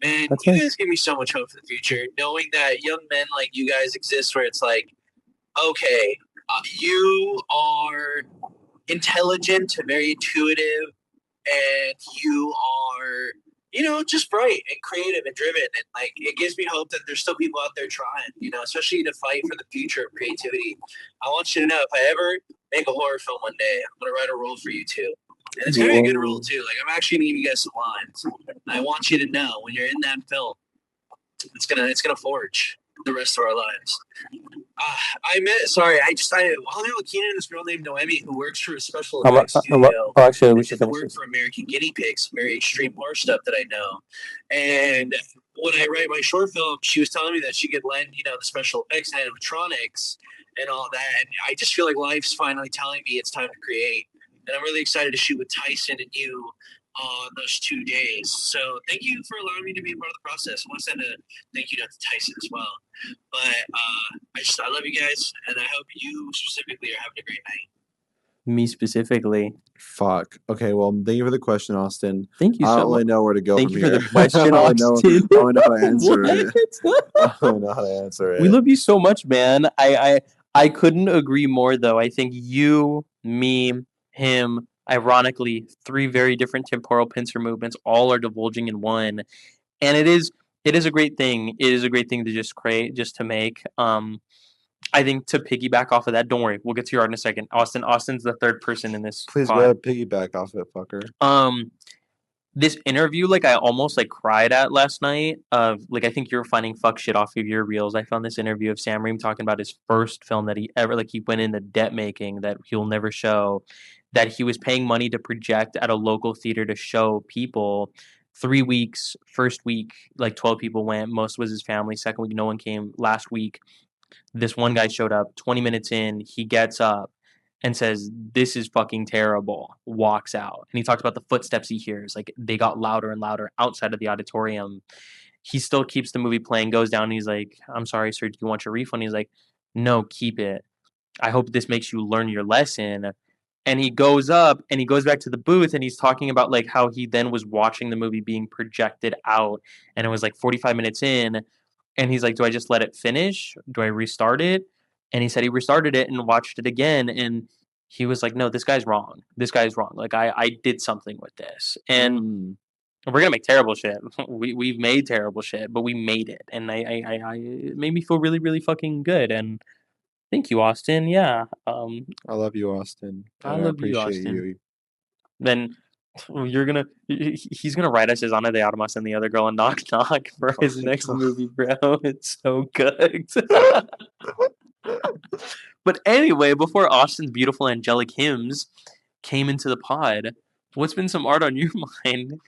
Man, That's you right. guys give me so much hope for the future, knowing that young men like you guys exist where it's like, okay, you are intelligent, very intuitive, and you are, just bright and creative and driven. And like, it gives me hope that there's still people out there trying, especially to fight for the future of creativity. I want you to know if I ever make a horror film one day, I'm going to write a role for you too. And it's going to be a good role too. Like, I'm actually going to give you guys some lines. I want you to know when you're in that film, it's gonna forge the rest of our lives. I met. Sorry, I hung out with Keenan and this girl named Noemi who works for a special effects studio. Actually, we That should did the finish work this. for American Guinea Pigs, very extreme horror stuff that I know. And when I write my short film, she was telling me that she could lend, the special effects and animatronics and all that. And I just feel like life's finally telling me it's time to create. And I'm really excited to shoot with Tyson and you on those 2 days. So thank you for allowing me to be a part of the process. I want to send a thank you to Tyson as well. But I love you guys, and I hope you specifically are having a great night. Me specifically. Fuck. Okay, well, thank you for the question, Austin. Thank you I so don't really much. know where to go Thank from you for here. the question, I don't Austin. know how to answer it. What? I don't know how to answer We it. love you so much, man. I couldn't agree more though. I think you, me, him, ironically, three very different temporal pincer movements all are divulging in one. And it is a great thing. It is a great thing to just create, just to make. I think to piggyback off of that, don't worry, we'll get to your art in a second. Austin's the third person in this Please go pod. ahead, piggyback off it, fucker. This interview, like I almost like cried at last night. Of like I think you're finding fuck shit off of your reels. I found this interview of Sam Ream talking about his first film that he ever like he went into debt making that he'll never show. That he was paying money to project at a local theater to show people. 3 weeks, first week, like 12 people went. Most was his family. Second week, no one came. Last week, this one guy showed up 20 minutes in, he gets up and says, "This is fucking terrible," walks out. And he talks about the footsteps he hears, like they got louder and louder outside of the auditorium. He still keeps the movie playing, goes down, and he's like, "I'm sorry, sir, do you want your refund?" He's like, "No, keep it. I hope this makes you learn your lesson." And he goes up and he goes back to the booth and he's talking about like how he then was watching the movie being projected out, and it was like 45 minutes in, and he's like, "Do I just let it finish? Do I restart it?" And he said he restarted it and watched it again. And he was like, "No, this guy's wrong. This guy's wrong. Like, I did something with this. And we're going to make terrible shit. We've made terrible shit, but we made it. And it made me feel really, really fucking good. And thank you, Austin. Yeah. I love you, Austin. I I love you, appreciate Austin. you. Then he's gonna write us his Ana de Armas and the other girl and Knock Knock for his next movie, bro. It's so good. But anyway, before Austin's beautiful angelic hymns came into the pod, what's been some art on your mind?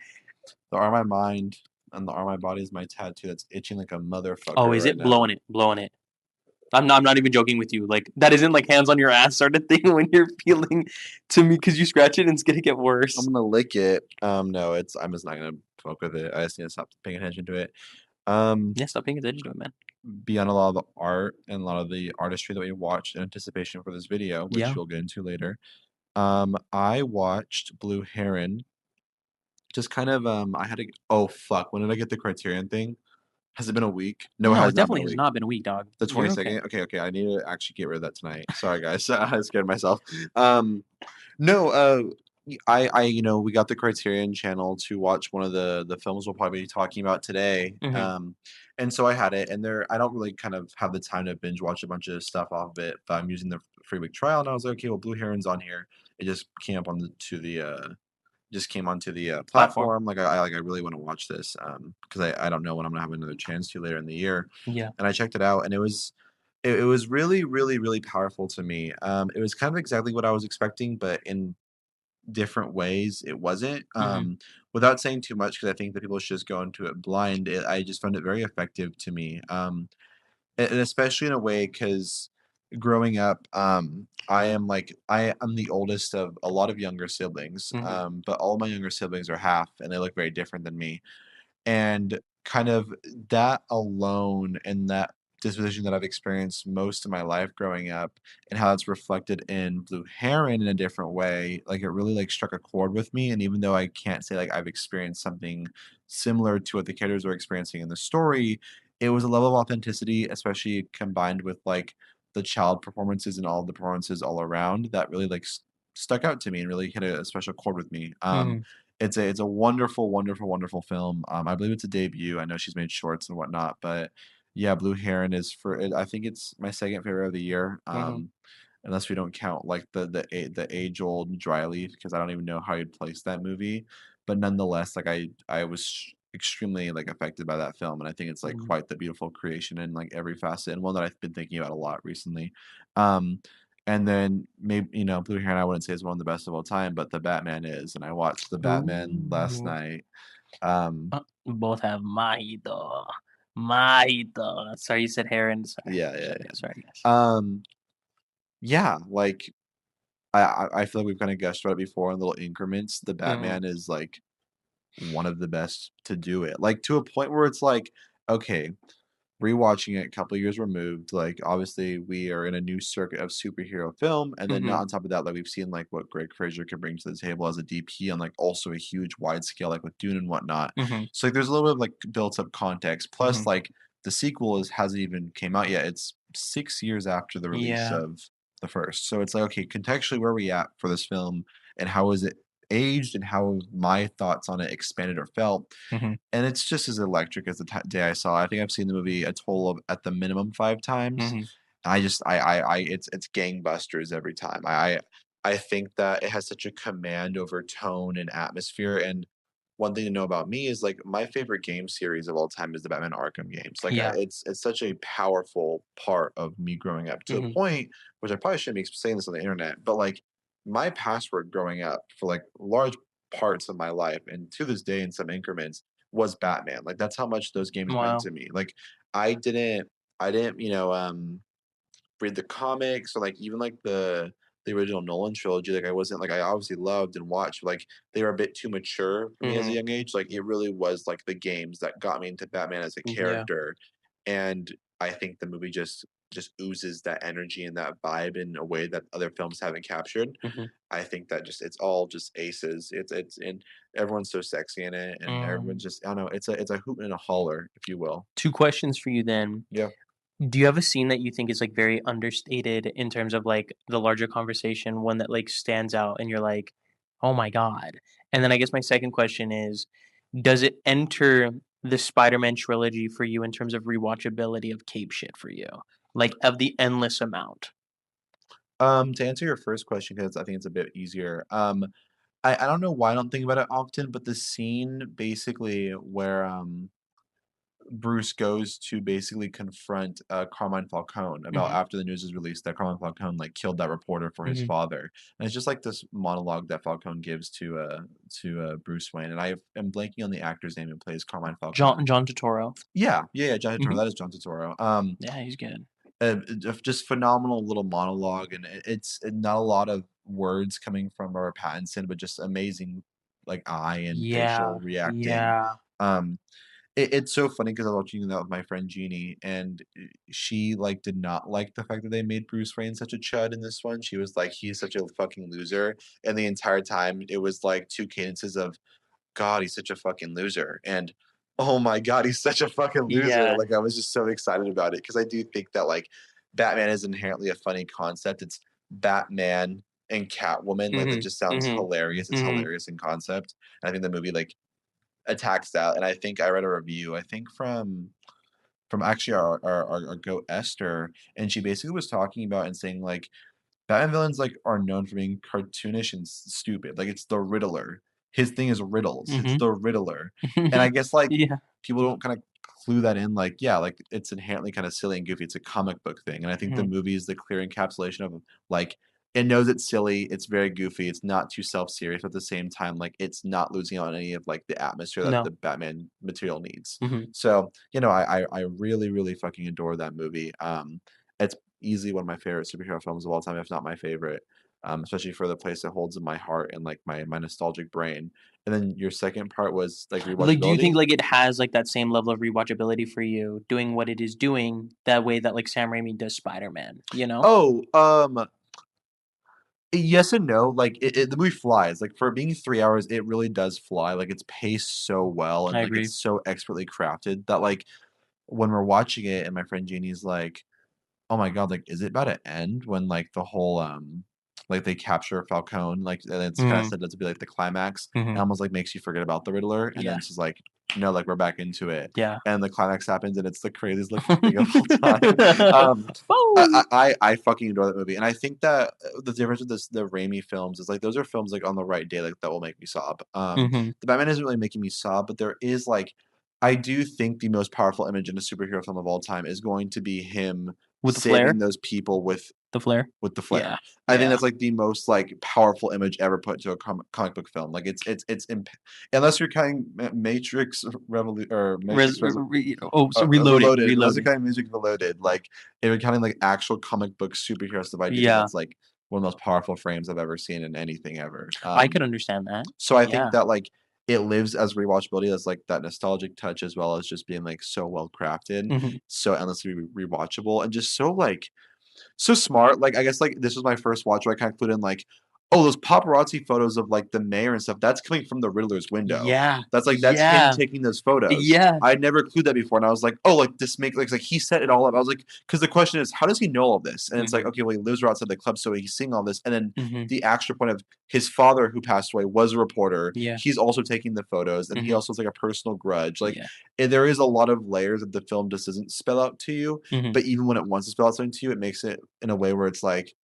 The Are My Mind and the Are My Body is my tattoo that's itching like a motherfucker Oh, is right it now. blowing it? Blowing it. I'm not even joking with you. Like that isn't like hands on your ass sort of thing when you're peeling to me because you scratch it and it's gonna get I'm worse. gonna lick it. No, I'm just not gonna fuck with it. I just need to stop paying attention to it. Yeah, stop paying attention to it, man. Beyond a lot of the art and a lot of the artistry that we watched in anticipation for this video, which Yeah. we'll get into later. I watched Blue Heron. Just kind of I had to oh fuck, when did I get the Criterion thing? Has it been a week? No, it No, has it not been definitely a has week. not been a week, dog. The You're okay. 22nd? Okay, okay. I need to actually get rid of that tonight. Sorry guys. I scared myself. Um no, we got the Criterion channel to watch one of the films we'll probably be talking about today. Hmm. And so I had it, and there I don't really kind of have the time to binge watch a bunch of stuff off of it, but I'm using the free week trial, and I was like, okay, well, Blue Heron's on here. It just came up on the just came onto the Platform. platform. Like I really want to watch this because I don't know when I'm gonna have another chance to later in the year. Yeah. And I checked it out, and it was really really really powerful to me. It was kind of exactly what I was expecting, but in different ways it wasn't. Hmm. Without saying too much, because I think that people should just go into it blind. I just found it very effective to me. And especially in a way because growing up, I am the oldest of a lot of younger siblings, Hmm. but all my younger siblings are half, and they look very different than me. And kind of that alone and that disposition that I've experienced most of my life growing up and how it's reflected in Blue Heron in a different way, like it really like struck a chord with me. And even though I can't say like I've experienced something similar to what the characters were experiencing in the story, it was a level of authenticity, especially combined with like the child performances and all the performances all around that really like stuck out to me and really hit a special chord with me. Hmm. It's a wonderful, wonderful, wonderful film. I believe it's a debut. I know she's made shorts and whatnot, but yeah, Blue Heron is I think it's my second favorite of the year. Hmm. Unless we don't count like the age old Dry Leaf because I don't even know how you'd place that movie. But nonetheless, like I was extremely like affected by that film, and I think it's like Hmm. quite the beautiful creation in like every facet, and one that I've been thinking about a lot recently. Um, and then maybe Blue Heron I wouldn't say is one of the best of all time, but the Batman is, and I watched the Batman last Ooh. night. Um, We both have Mahito. Mahito. Sorry, you said Heron. Sorry. yeah, yeah, Sorry. yeah. Sorry, guys. Yeah, like I feel like we've kind of gushed about it before in little increments. The Hmm. Batman is like one of the best to do it. Like to a point where it's like, okay, rewatching it a couple years removed, like obviously we are in a new circuit of superhero film, and then Hmm. on top of that, like we've seen like what Greg Fraser could bring to the table as a DP on like also a huge wide scale, like with Dune and whatnot. Hmm. So like there's a little bit of like built up context. Plus, Hmm. like the sequel hasn't even came out yet. It's 6 years after the release Yeah. of the first. So it's like, okay, contextually where are we at for this film and how is it aged and how have my thoughts on it expanded or felt? Hmm. And it's just as electric as the day I saw it. I think I've seen the movie a total of at the minimum 5 times. Hmm. I just I it's gangbusters every time. I think that it has such a command over tone and atmosphere, and one thing to know about me is, like, my favorite game series of all time is the Batman Arkham games. Like, Yeah. it's such a powerful part of me growing up to a Hmm. point, which I probably shouldn't be saying this on the internet, but, like, my password growing up for, like, large parts of my life, and to this day in some increments, was Batman. Like, that's how much those games meant Wow. to me. Like, I didn't I didn't, read the comics or, like, even, like, the original Nolan trilogy, like, I wasn't like, I obviously loved and watched, but, like, they were a bit too mature for me as a Hmm. young age, like, it really was, like, the games that got me into Batman as a Yeah. character, and I think the movie just oozes that energy and that vibe in a way that other films haven't captured. Hmm. I think that just it's all just aces. It's and everyone's so sexy in it, and everyone's just I don't know, it's a hoot and a holler, if you will. Two questions for you then. Yeah. Do you have a scene that you think is like very understated in terms of like the larger conversation, one that like stands out and you're like, oh my God? And then I guess my second question is, does it enter the Spider-Man trilogy for you in terms of rewatchability of Cape shit for you? Like of the endless amount? To answer your first question, because I think it's a bit easier. I don't know why I don't think about it often, but the scene basically where Bruce goes to basically confront Carmine Falcone about Mhm. after the news is released that Carmine Falcone like killed that reporter for his Mhm. father, and it's just like this monologue that Falcone gives to Bruce Wayne, and I am blanking on the actor's name who plays Carmine Falcone. John Turturro. Yeah, yeah, yeah, John Turturro. Mhm. That is John Turturro. Yeah, he's good. just phenomenal little monologue, and it's not a lot of words coming from Robert Pattinson, but just amazing like eye and Yeah, facial reacting. yeah. Um, it's so funny because I was watching that with my friend Jeannie, and she like did not like the fact that they made Bruce Wayne such a chud in this one. She was like, he's such a fucking loser, and the entire time it was like two cadences of God, he's such a fucking loser. And oh my God, he's such a fucking loser. Yeah. Like I was just so excited about it because I do think that like Batman is inherently a funny concept. It's Batman and Catwoman. Like that Mhm, just sounds mhm, hilarious. It's mhm. hilarious in concept. And I think the movie like attacks that. And I think I read a review, I think from actually our goat Esther, and she basically was talking about and saying like Batman villains like are known for being cartoonish and stupid. Like it's the Riddler. His thing is riddles. It's Mhm. the Riddler. And I guess like Yeah. people don't kind of clue that in. Like yeah, like it's inherently kind of silly and goofy. It's a comic book thing, and I think the Mhm. movie is the clear encapsulation of like it knows it's silly. It's very goofy. It's not too self serious, but at the same time, like it's not losing out on any of like the atmosphere that the No. Batman material needs. Mhm. So you know, I really really fucking adore that movie. It's easily one of my favorite superhero films of all time, if not my favorite. Especially for the place it holds in my heart and like my nostalgic brain. And then your second part was like Like, do you think, rewatchability. like, it has, like, that same level of rewatchability for you, doing what it is doing that way that, like, Sam Raimi does Spider-Man, you know? Oh, yes and no. Like the movie flies. Like for being 3 hours, it really does fly. Like it's paced so well and I like agree. it's so expertly crafted that like when we're watching it and my friend Jeannie's like, oh my god, like, is it about to end when, like, the whole, like, they capture Falcone, like, and it's kinda Mhm, said that to be, like, the climax, and mhm. almost, like, makes you forget about the Riddler, and Yeah, then she's like, "No, like, we're back into it," yeah. and the climax happens, and it's the craziest looking thing of all time. Um, Woo! I fucking adore that movie, and I think that, the difference with the Raimi films is, like, those are films, like, on the right day, like, that will make me sob. Mhm. The Batman isn't really making me sob, but there is, like I do think the most powerful image in a superhero film of all time is going to be him With the saving flare? those people The flare? with the Yeah, flare. I think yeah. that's, like, the most, like, powerful image ever put to a comic book film. Like, it's imp unless you're counting Matrix Res Matrix re oh, so Reloaded, Reloaded, unless you're Reloaded. counting Matrix Reloaded, like, if you're counting, like, actual comic book superhero stuff, I do think Yeah, that's, like, one of the most powerful frames I've ever seen in anything ever. I could understand that. So I think Yeah. that, like, it lives as rewatchability as, like, that nostalgic touch as well as just being, like, so well crafted, Mhm. so endlessly rewatchable, and just so, like so smart. Like, I guess, like, this was my first watch where I kinda clued in, like, "Oh, those paparazzi photos of, like, the mayor and stuff, that's coming from the Riddler's window. Yeah, That's him yeah, taking those photos." yeah. I had never clued that before, and I was like, "Oh, like, this make" like, he set it all up. I was like, because the question is, how does he know all this? And it's like, Mhm, okay, well, he lives right outside the club, so he's seeing all this, and then mhm. the extra point of his father who passed away was a reporter. Yeah, He's also taking the photos, and he mhm. also has, like, a personal grudge. Like, Yeah. there is a lot of layers that the film just doesn't spell out to you, Mhm. but even when it wants to spell out something to you, it makes it in a way where it's like,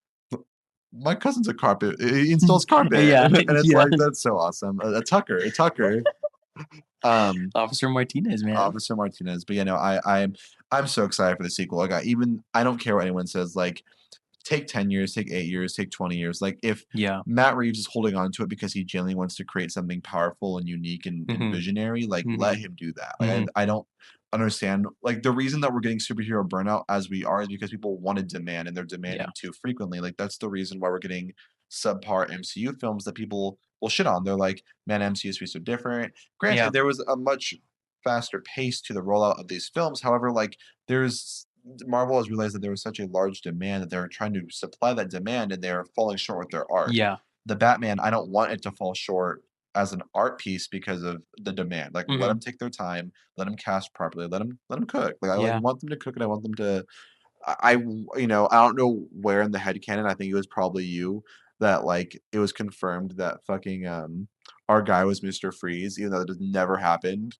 my cousin's a carpet. He installs carpet, Yeah, and it's yeah. like that's so awesome. A Tucker. Um, Officer Martinez, man. Officer Martinez. But you know, I'm so excited for the sequel. Like I don't care what anyone says. Like take 10 years, take 8 years, take 20 years. Like if Yeah. Matt Reeves is holding on to it because he genuinely wants to create something powerful and unique and Mhm, visionary, like let mhm, him do that. Like mhm. I don't understand like the reason that we're getting superhero burnout as we are is because people want to demand and they're Yeah, demanding too frequently. Like that's the reason why we're getting subpar MCU films that people will shit on. They're like, man, MCU is so different. yeah, Granted, there was a much faster pace to the rollout of these films. However, like there's Marvel has realized that there was such a large demand that they're trying to supply that demand and they're falling short with their art. yeah. The Batman, I don't want it to fall short as an art piece because of the demand. Like let them Mhm. take their time, let them cast properly, let them cook. Like I like Yeah. want them to cook and I want them to you know, I don't know where in the headcanon, I think it was probably you that like it was confirmed that fucking our guy was Mr. Freeze, even though that has never happened.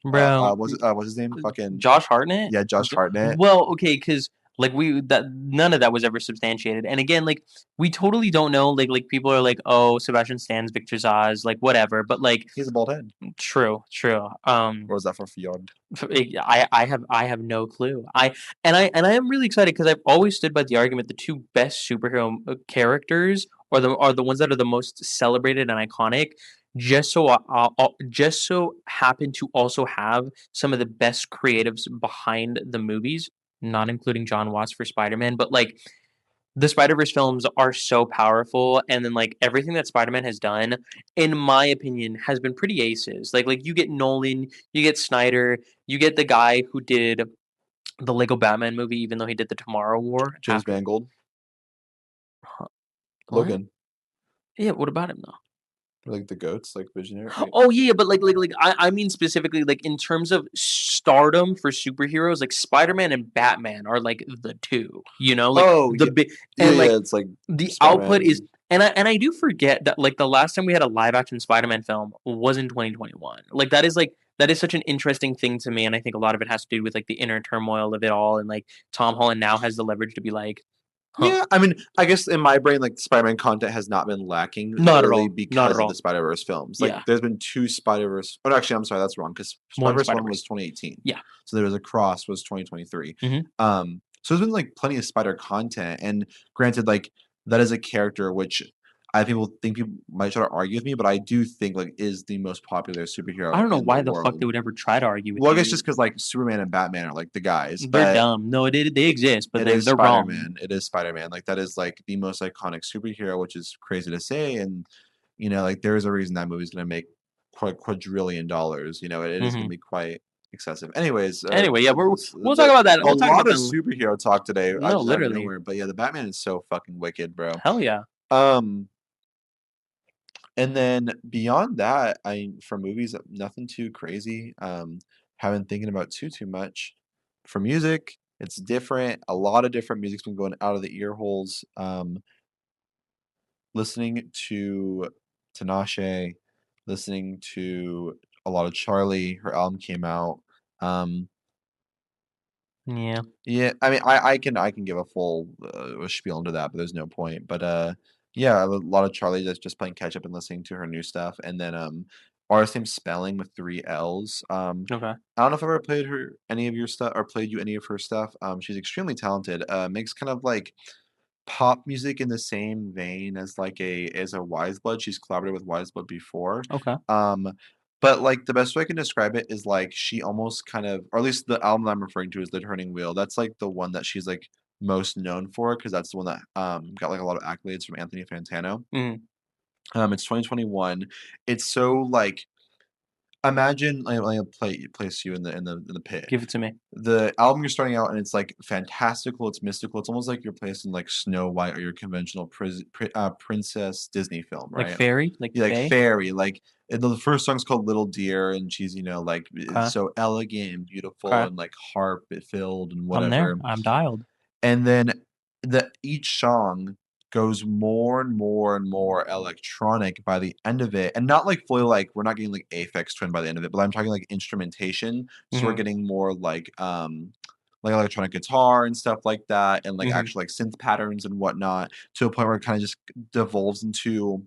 Bro, What's his name? Fucking Josh Hartnett? yeah, Josh J Hartnett. Well, okay, because like, we that none of that was ever substantiated, and again, like, we totally don't know, like, people are like, "Oh, Sebastian Stan's Victor Zsasz," like, whatever, but, like, He has a bald head. true, true, Or was that for Fjord? I have no clue. I am really excited because 'cause I've always stood by the argument the 2 best superhero, characters are the ones that are the most celebrated and iconic, just so happen to also have some of the best creatives behind the movies. not including John Watts for Spider-Man, but like the Spider-Verse films are so powerful, and then like everything that Spider-Man has done, in my opinion, has been pretty aces. Like you get Nolan, you get Snyder, you get the guy who did the Lego Batman movie, even though he did the Tomorrow War James after. Mangold, Huh, what? Logan, Yeah, what about him though? like the goats, like Visionary. Wait, Oh yeah, but like I mean specifically like in terms of stardom for superheroes, like Spider-Man and Batman are like the two, like oh the yeah, big yeah, and yeah. like It's like the output is Spider-Man. and I do forget that like the last time we had a live action Spider-Man film was in 2021. Like that is such an interesting thing to me, and I think a lot of it has to do with like the inner turmoil of it all, and like Tom Holland now has the leverage to be like, huh, Yeah, I mean, I guess in my brain, like Spider-Man content has not been lacking not at literally all, not at because of the all. Spider-Verse films. Like, Yeah, there's been two Spider-Verse. Oh, no, actually, I'm sorry, that's wrong because one Spider-Verse one was Spider-Verse. 2018, Yeah. so there was Across was 2023. Hmm. So there's been like plenty of Spider content, and granted, like that is a character which I think people might try to argue with me, but I do think like is the most popular I superhero don't know in the why the fuck world. they would ever try to argue with Well, I guess just you. because like Superman and Batman are like the guys, They're but dumb. No, they exist, but it is they're wrong. Spider-Man. It is Spider-Man. Like that is like the most iconic superhero, which is crazy to say. And like there is a reason that movie's gonna make quadrillion dollars. It is gonna Hmm. be quite excessive. Anyways, Anyway, yeah, we'll talk the about that. a We'll talk lot about of the superhero talk today. I no, just out of literally. nowhere, but yeah, the Batman is so fucking wicked, bro. Hell yeah. Um, and then beyond that, for movies, nothing too crazy. Haven't thinking about too much. For music, it's different. A lot of different music's been going out of the ear holes. Listening to Tinashe, listening to a lot of Charlie. Her album came out. Um, Yeah. yeah, I mean, I can give a full spiel into that, but there's no point. But yeah, a lot of Charlie just playing catch up and listening to her new stuff, and then artist name Spelling with three L's. Okay. I don't know if I've ever played her any of your stuff or played you any of her stuff. She's extremely talented. Makes kind of like pop music in the same vein as a Wise Blood. She's collaborated with Wise Blood before. Okay. Um, but like the best way I can describe it is like she almost kind of, or at least the album I'm referring to is The Turning Wheel. That's like the one that she's like most known for because that's the one that got like a lot of accolades from Anthony Fantano. Hmm. It's 2021. It's so like imagine I'll place you in the pit. Give it to me. The album you're starting out and it's like fantastical, it's mystical. It's almost like you're placed in like Snow White or your conventional princess Disney film, Like right? fairy? Like Yeah, like fae? fairy. Like the first song's called Little Deer, and she's like Okay. so elegant and beautiful Okay. and like harp filled and I'm there. whatever. I'm dialed. And then each song goes more and more and more electronic by the end of it. And not like fully like we're not getting like Aphex Twin by the end of it, but I'm talking like instrumentation. So we're Hmm. getting more like electronic guitar and stuff like that, and like Hmm. actual like synth patterns and whatnot, to a point where it kind of just devolves into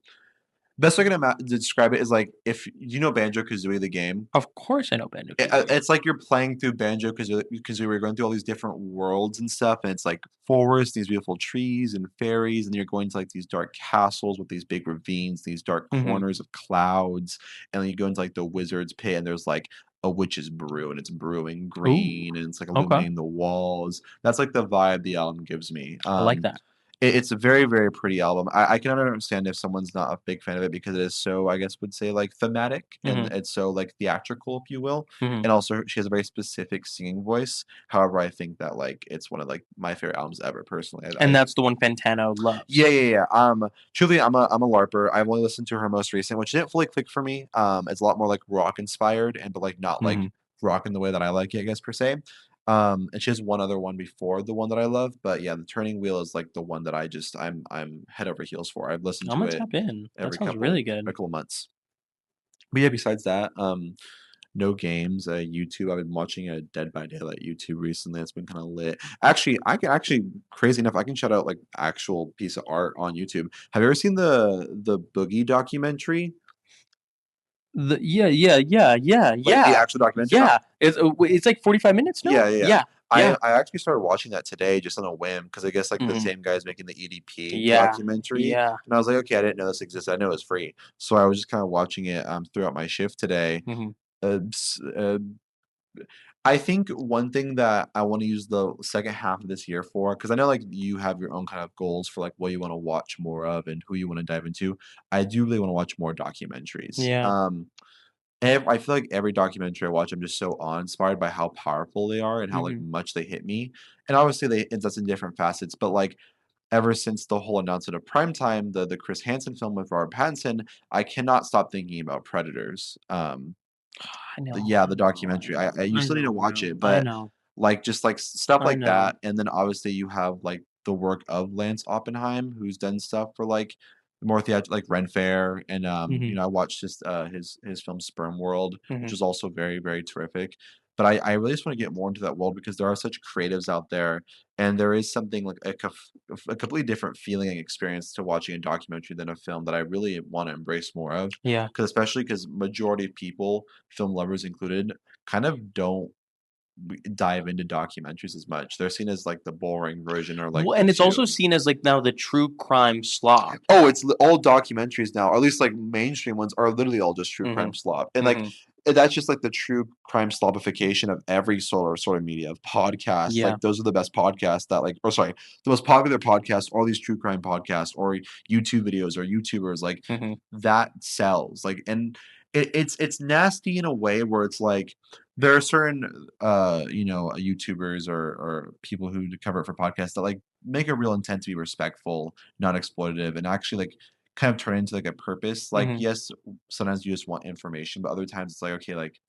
best way I can describe it is like if you know Banjo Kazooie the game. Of course I know Banjo-Kazooie. It's like you're playing through Banjo because we were going through all these different worlds and stuff, and it's like forests, these beautiful trees and fairies, and you're going to like these dark castles with these big ravines, these dark Hmm. corners of clouds, and then you go into like the wizard's pit, and there's like a witch's brew, and it's brewing Ooh. green, and it's like Okay. illuminating the walls. That's like the vibe the album gives me. I like that. It's a very, very pretty album. I can understand if someone's not a big fan of it because it is so, I guess, would say like thematic and Hmm. it's so like theatrical, if you will. Hmm. And also, she has a very specific singing voice. However, I think that like it's one of like my favorite albums ever, personally. And that's the one Fantano loves. Yeah, yeah, yeah. Truly, I'm a LARPer. I've only listened to her most recent, which didn't fully click for me. It's a lot more like rock inspired and but like not like Hmm. rock in the way that I like it, I guess per se. And she has one other one before the one that I love, but yeah, the Turning Wheel is like the one that I'm head over heels for. I've listened I'm to gonna it tap in. That every sounds really a good. couple months. But yeah, besides that, no games. YouTube. I've been watching a Dead by Daylight YouTube recently. It's been kind of lit. Actually, I can actually crazy enough, I can shout out like actual piece of art on YouTube. Have you ever seen the Boogie documentary? Like the Yeah. actual documentary? Yeah. It's like 45 minutes. No. Yeah, yeah, yeah. Yeah. Yeah. I actually started watching that today just on a whim because I guess like the Hmm. same guy's making the EDP Yeah. documentary, Yeah. and I was like, okay, I didn't know this existed. I know it's free, so I was just kind of watching it throughout my shift today. Hmm. Uh, I think one thing that I want to use the second half of this year for, because I know like you have your own kind of goals for like what you want to watch more of and who you want to dive into. I do really want to watch more documentaries. Yeah. I feel like every documentary I watch, I'm just so awe-inspired by how powerful they are and how like Mhm. much they hit me. And obviously that's in different facets, but like ever since the whole announcement of Primetime, the Chris Hansen film with Robert Pattinson, I cannot stop thinking about Predators. I know, Yeah, I the know, I documentary. know, You I still need to know, watch bro. it, I but know, like just like stuff I like know. that, and then obviously you have like the work of Lance Oppenheim, who's done stuff for like more like Ren Fair, and Mhm, I watched just his film Sperm World, which mhm. is also very very terrific. But I really just want to get more into that world because there are such creatives out there, and there is something like a completely different feeling and experience to watching a documentary than a film that I really want to embrace more of. Yeah. Because especially because majority of people, film lovers included, kind of don't dive into documentaries as much. They're seen as like the boring version or like Well, the and it's also two. seen as, like, now the true crime slop. Oh, it's all documentaries now, or at least like mainstream ones are literally all just true crime Mhm, slop, and like mhm. that's just like the true crime slopification of every sort of media of podcasts. Yeah. Like those are the best podcasts that like, or sorry, the most popular podcasts, all these true crime podcasts or YouTube videos or YouTubers like Mhm. that sells. Like, and it's nasty in a way where it's like there are certain YouTubers or people who cover it for podcasts that like make a real intent to be respectful, not exploitative, and actually like kind of turn into like a purpose. Like, Mhm. yes, sometimes you just want information, but other times it's like, okay, like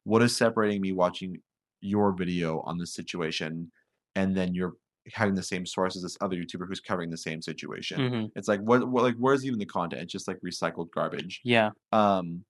what is separating me watching your video on this situation and then you're having the same source as this other YouTuber who's covering the same situation? Mhm. It's like what like where's even the content? It's just like recycled garbage. Yeah. Um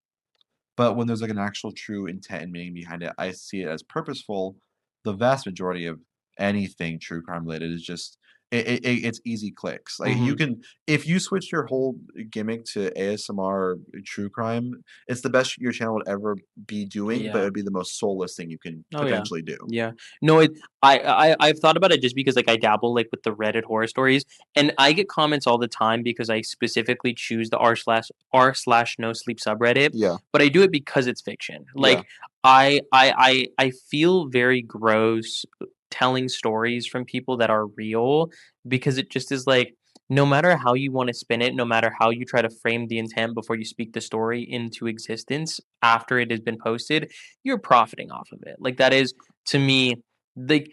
but when there's, like, an actual true intent and meaning behind it, I see it as purposeful. The vast majority of anything true crime related is just it's easy clicks. Like, you Mhm. can if you switch your whole gimmick to ASMR true crime, it's the best your channel would ever be doing, but it Yeah. would be the most soulless thing you can Oh, yeah. potentially do. Yeah. No, I've thought about it just because, like, I dabble, like, with the Reddit horror stories, and I get comments all the time because I specifically choose the r/r/no sleep subreddit, Yeah, but I do it because it's fiction. yeah. Like, I feel very gross telling stories from people that are real because it just is like, no matter how you wanna spin it, no matter how you try to frame the intent before you speak the story into existence after it has been posted, you're profiting off of it. Like that is to me, like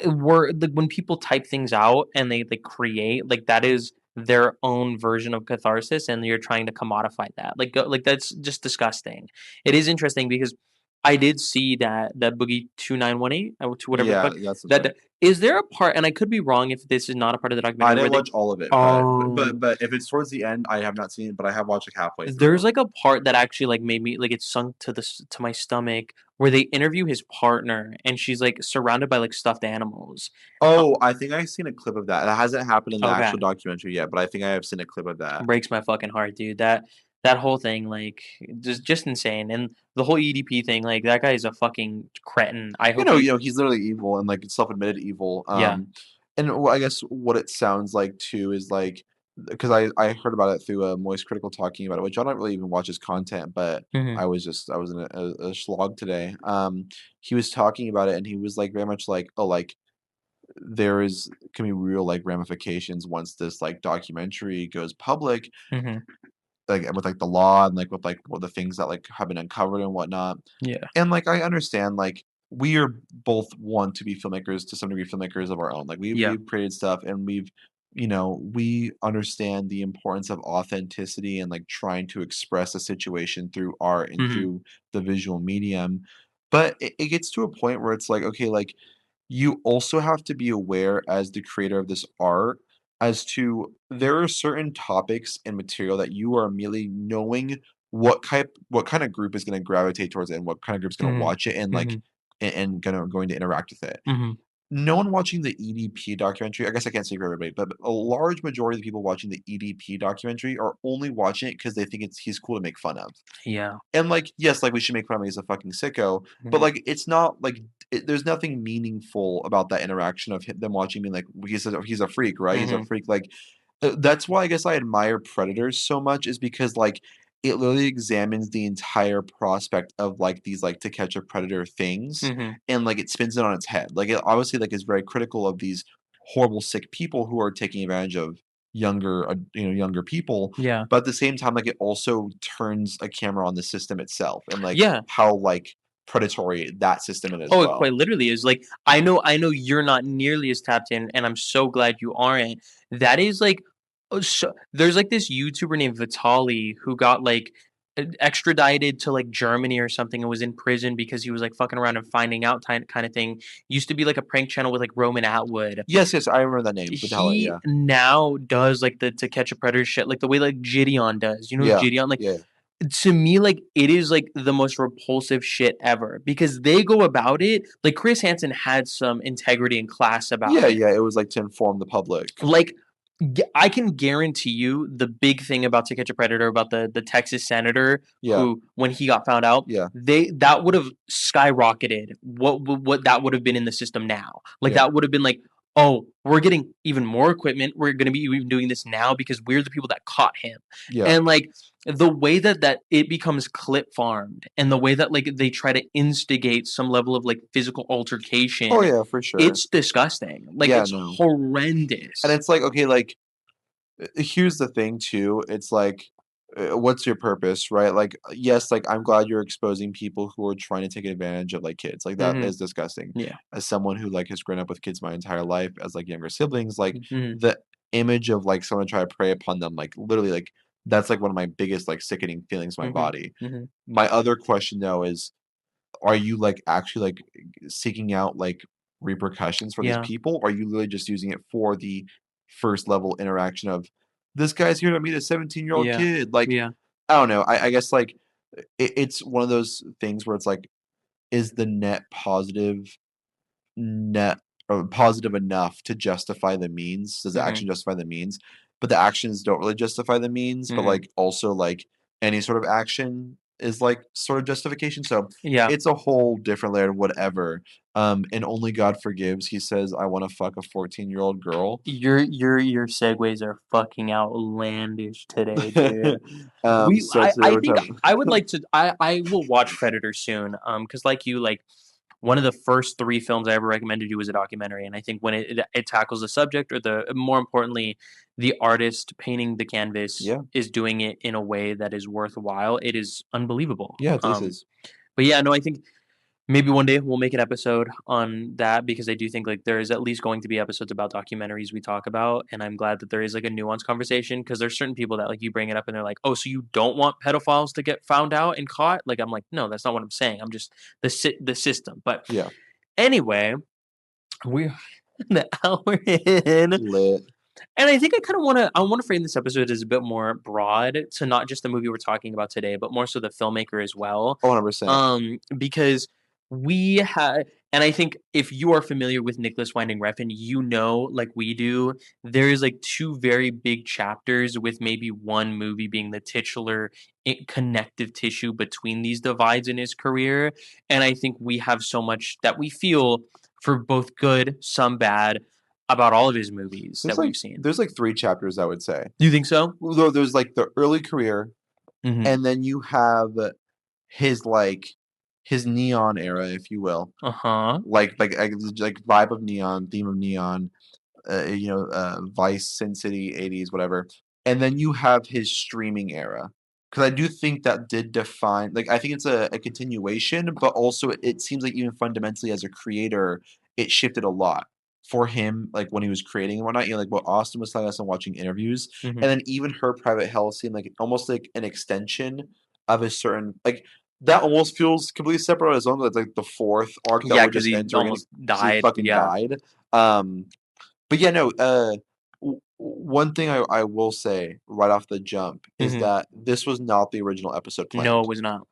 we're like when people type things out and they create like that is their own version of catharsis, and you're trying to commodify that. Like that's just disgusting. It is interesting because I did see that Boogie 2918 to whatever the Yeah, fuck that's his that name. is there a part, and I could be wrong if this is not a part of the I documentary where didn't they watch all of it, but oh if it's towards the end, I have not seen it, but I have watched, like, halfway there's, through. like, a part that actually, like, made me like, it sunk to to my stomach where they interview his partner, and she's, like, surrounded by, like, stuffed animals. Uh Oh, I think I've seen a clip of that. That hasn't happened in the okay. actual documentary yet, but I think I have seen a clip of that. Breaks my fucking heart, dude. That whole thing, like, just insane, and the whole EDP thing, like, that guy is a fucking cretin. I hope he He's literally evil and like self-admitted evil. yeah. And I guess what it sounds like too is like because I heard about it through Moist Critical talking about it, which I don't really even watch his content, but Mhm, I was in a slog today. He was talking about it and he was like very much like, oh, like there is can be real like ramifications once this like documentary goes public mhm. like with like the law and like with like what the things that like have been uncovered and whatnot. Yeah. And like I understand like we are both want to be filmmakers to some degree filmmakers of our own. Like Yeah. we've created stuff and we understand the importance of authenticity and like trying to express a situation through art and Mhm, through the visual medium. But it gets to a point where it's like, okay, like you also have to be aware as the creator of this art as to there are certain topics and material that you are immediately knowing what kind of group is going to gravitate towards it and what kind of group's going to mhm, watch it and like mhm, and going to interact with it. mhm. No one watching the EDP documentary, I guess I can't speak for everybody, but a large majority of the people watching the EDP documentary are only watching it because they think he's cool to make fun of. Yeah. And, like, yes, like, we should make fun of him, he's a fucking sicko, but, Mhm, like, it's not, like there's nothing meaningful about that interaction of them watching me, like, he's a freak, right? He's a mhm. freak, like, that's why I guess I admire Predators so much is because, like, it literally examines the entire prospect of like these like To Catch a Predator things, Mhm. and like it spins it on its head. Like it obviously like is very critical of these horrible sick people who are taking advantage of younger people, Yeah. but at the same time like it also turns a camera on the system itself and like Yeah. how like predatory that system is as Oh, it well. quite literally is. Like, I know you're not nearly as tapped in, and I'm so glad you aren't. That is like, there's like this YouTuber named Vitali who got like extradited to like Germany or something and was in prison because he was like fucking around and finding out kind of thing. Used to be like a prank channel with like Roman Atwood. Yes, yes, I remember that name, Vitaly, He yeah. now does like the To Catch a Predator shit, like the way like Gideon does. You know Yeah, Gideon, like yeah. to me, like it is like the most repulsive shit ever because they go about it like Chris Hansen had some integrity and class about Yeah, it. yeah, it was like to inform the public. Like I can guarantee you the big thing about To Catch a Predator about the Texas senator Yeah, who when he got found out yeah, they that would have skyrocketed what that would have been in the system now. Like yeah, that would have been like, oh, we're getting even more equipment, we're going to be even doing this now because we're the people that caught him. yeah. And like the way that it becomes clip farmed and the way that like they try to instigate some level of like physical Oh, altercation, yeah, for sure. it's disgusting. Like Yeah, it's no. And horrendous. it's like, okay, like, here's the thing too, it's like, what's your purpose, right? Like, yes, like, I'm glad you're exposing people who are trying to take advantage of, like, kids, like, that Mhm. is disgusting. Yeah. As someone who, like, has grown up with kids my entire life as, like, younger siblings, like, Mhm. the image of, like, someone trying to prey upon them, like, literally, like, that's, like, one of my biggest, like, sickening feelings in my Mhm. body. Mhm. My other question, though, is are you, like, actually, like, seeking out, like, repercussions for these Yeah. people? Or are you literally just using it for the first level interaction of, "This guy's here to meet a 17-year-old Yeah. kid?" Like, Yeah. I don't know, I guess, like, it's one of those things where it's like, is the net positive enough to justify the means? Does the Mhm. action justify the means? But the actions don't really justify the means, but, Mhm. like, also, like, any sort of action is, like, sort of justification, so Yeah. it's a whole different layer of whatever, and only God forgives, he says, "I wanna fuck a 14-year-old girl." Your segues are fucking outlandish today, dude. So today I we're think talking I would like to I will watch Predator soon. Because like you, like one of the first 3 films I ever recommended you was a documentary, and I think when it tackles the subject or the more importantly, the artist painting the canvas Yeah, is doing it in a way that is worthwhile, it is unbelievable. yeah, this is But yeah, no, I think maybe one day we'll make an episode on that because I do think like there is at least going to be episodes about documentaries we talk about, and I'm glad that there is like a nuanced conversation because there's certain people that like you bring it up and they're like, "Oh, so you don't want pedophiles to get found out and caught?" Like I'm like, "No, that's not what I'm saying. I'm just the system." But yeah, anyway, we're an hour in, lit. and I think I want to frame this episode as a bit more broad to not just the movie we're talking about today, but more so the filmmaker as well. 100%. Because we had, and I think if you are familiar with Nicolas Winding Refn, you know, like we do, there is like 2 very big chapters with maybe one movie being the titular connective tissue between these divides in his career. And I think we have so much that we feel for both good, some bad, about all of his movies that we've seen. There's, like, 3 chapters, I would say. Do you think so? Well, there's, like, the early career, Mhm. and then you have his, like his neon era, if you will. Uh-huh. Like, vibe of neon, theme of neon, Vice, Sin City, 80s, whatever. And then you have his streaming era. Because I do think that did define, like, I think it's a continuation, but also it seems like even fundamentally as a creator, it shifted a lot for him, like when he was creating and whatnot. Like what Austin was telling us and watching interviews. Mhm. And then even her private hell seemed like almost like an extension of a certain, like, that almost feels completely separate on its own. That's like the fourth arc that Yeah, we're because just he entering in almost because he died. fucking Yeah. died. But yeah, no. One thing I will say right off the jump is Mhm. that this was not the original episode No, it planned. was not.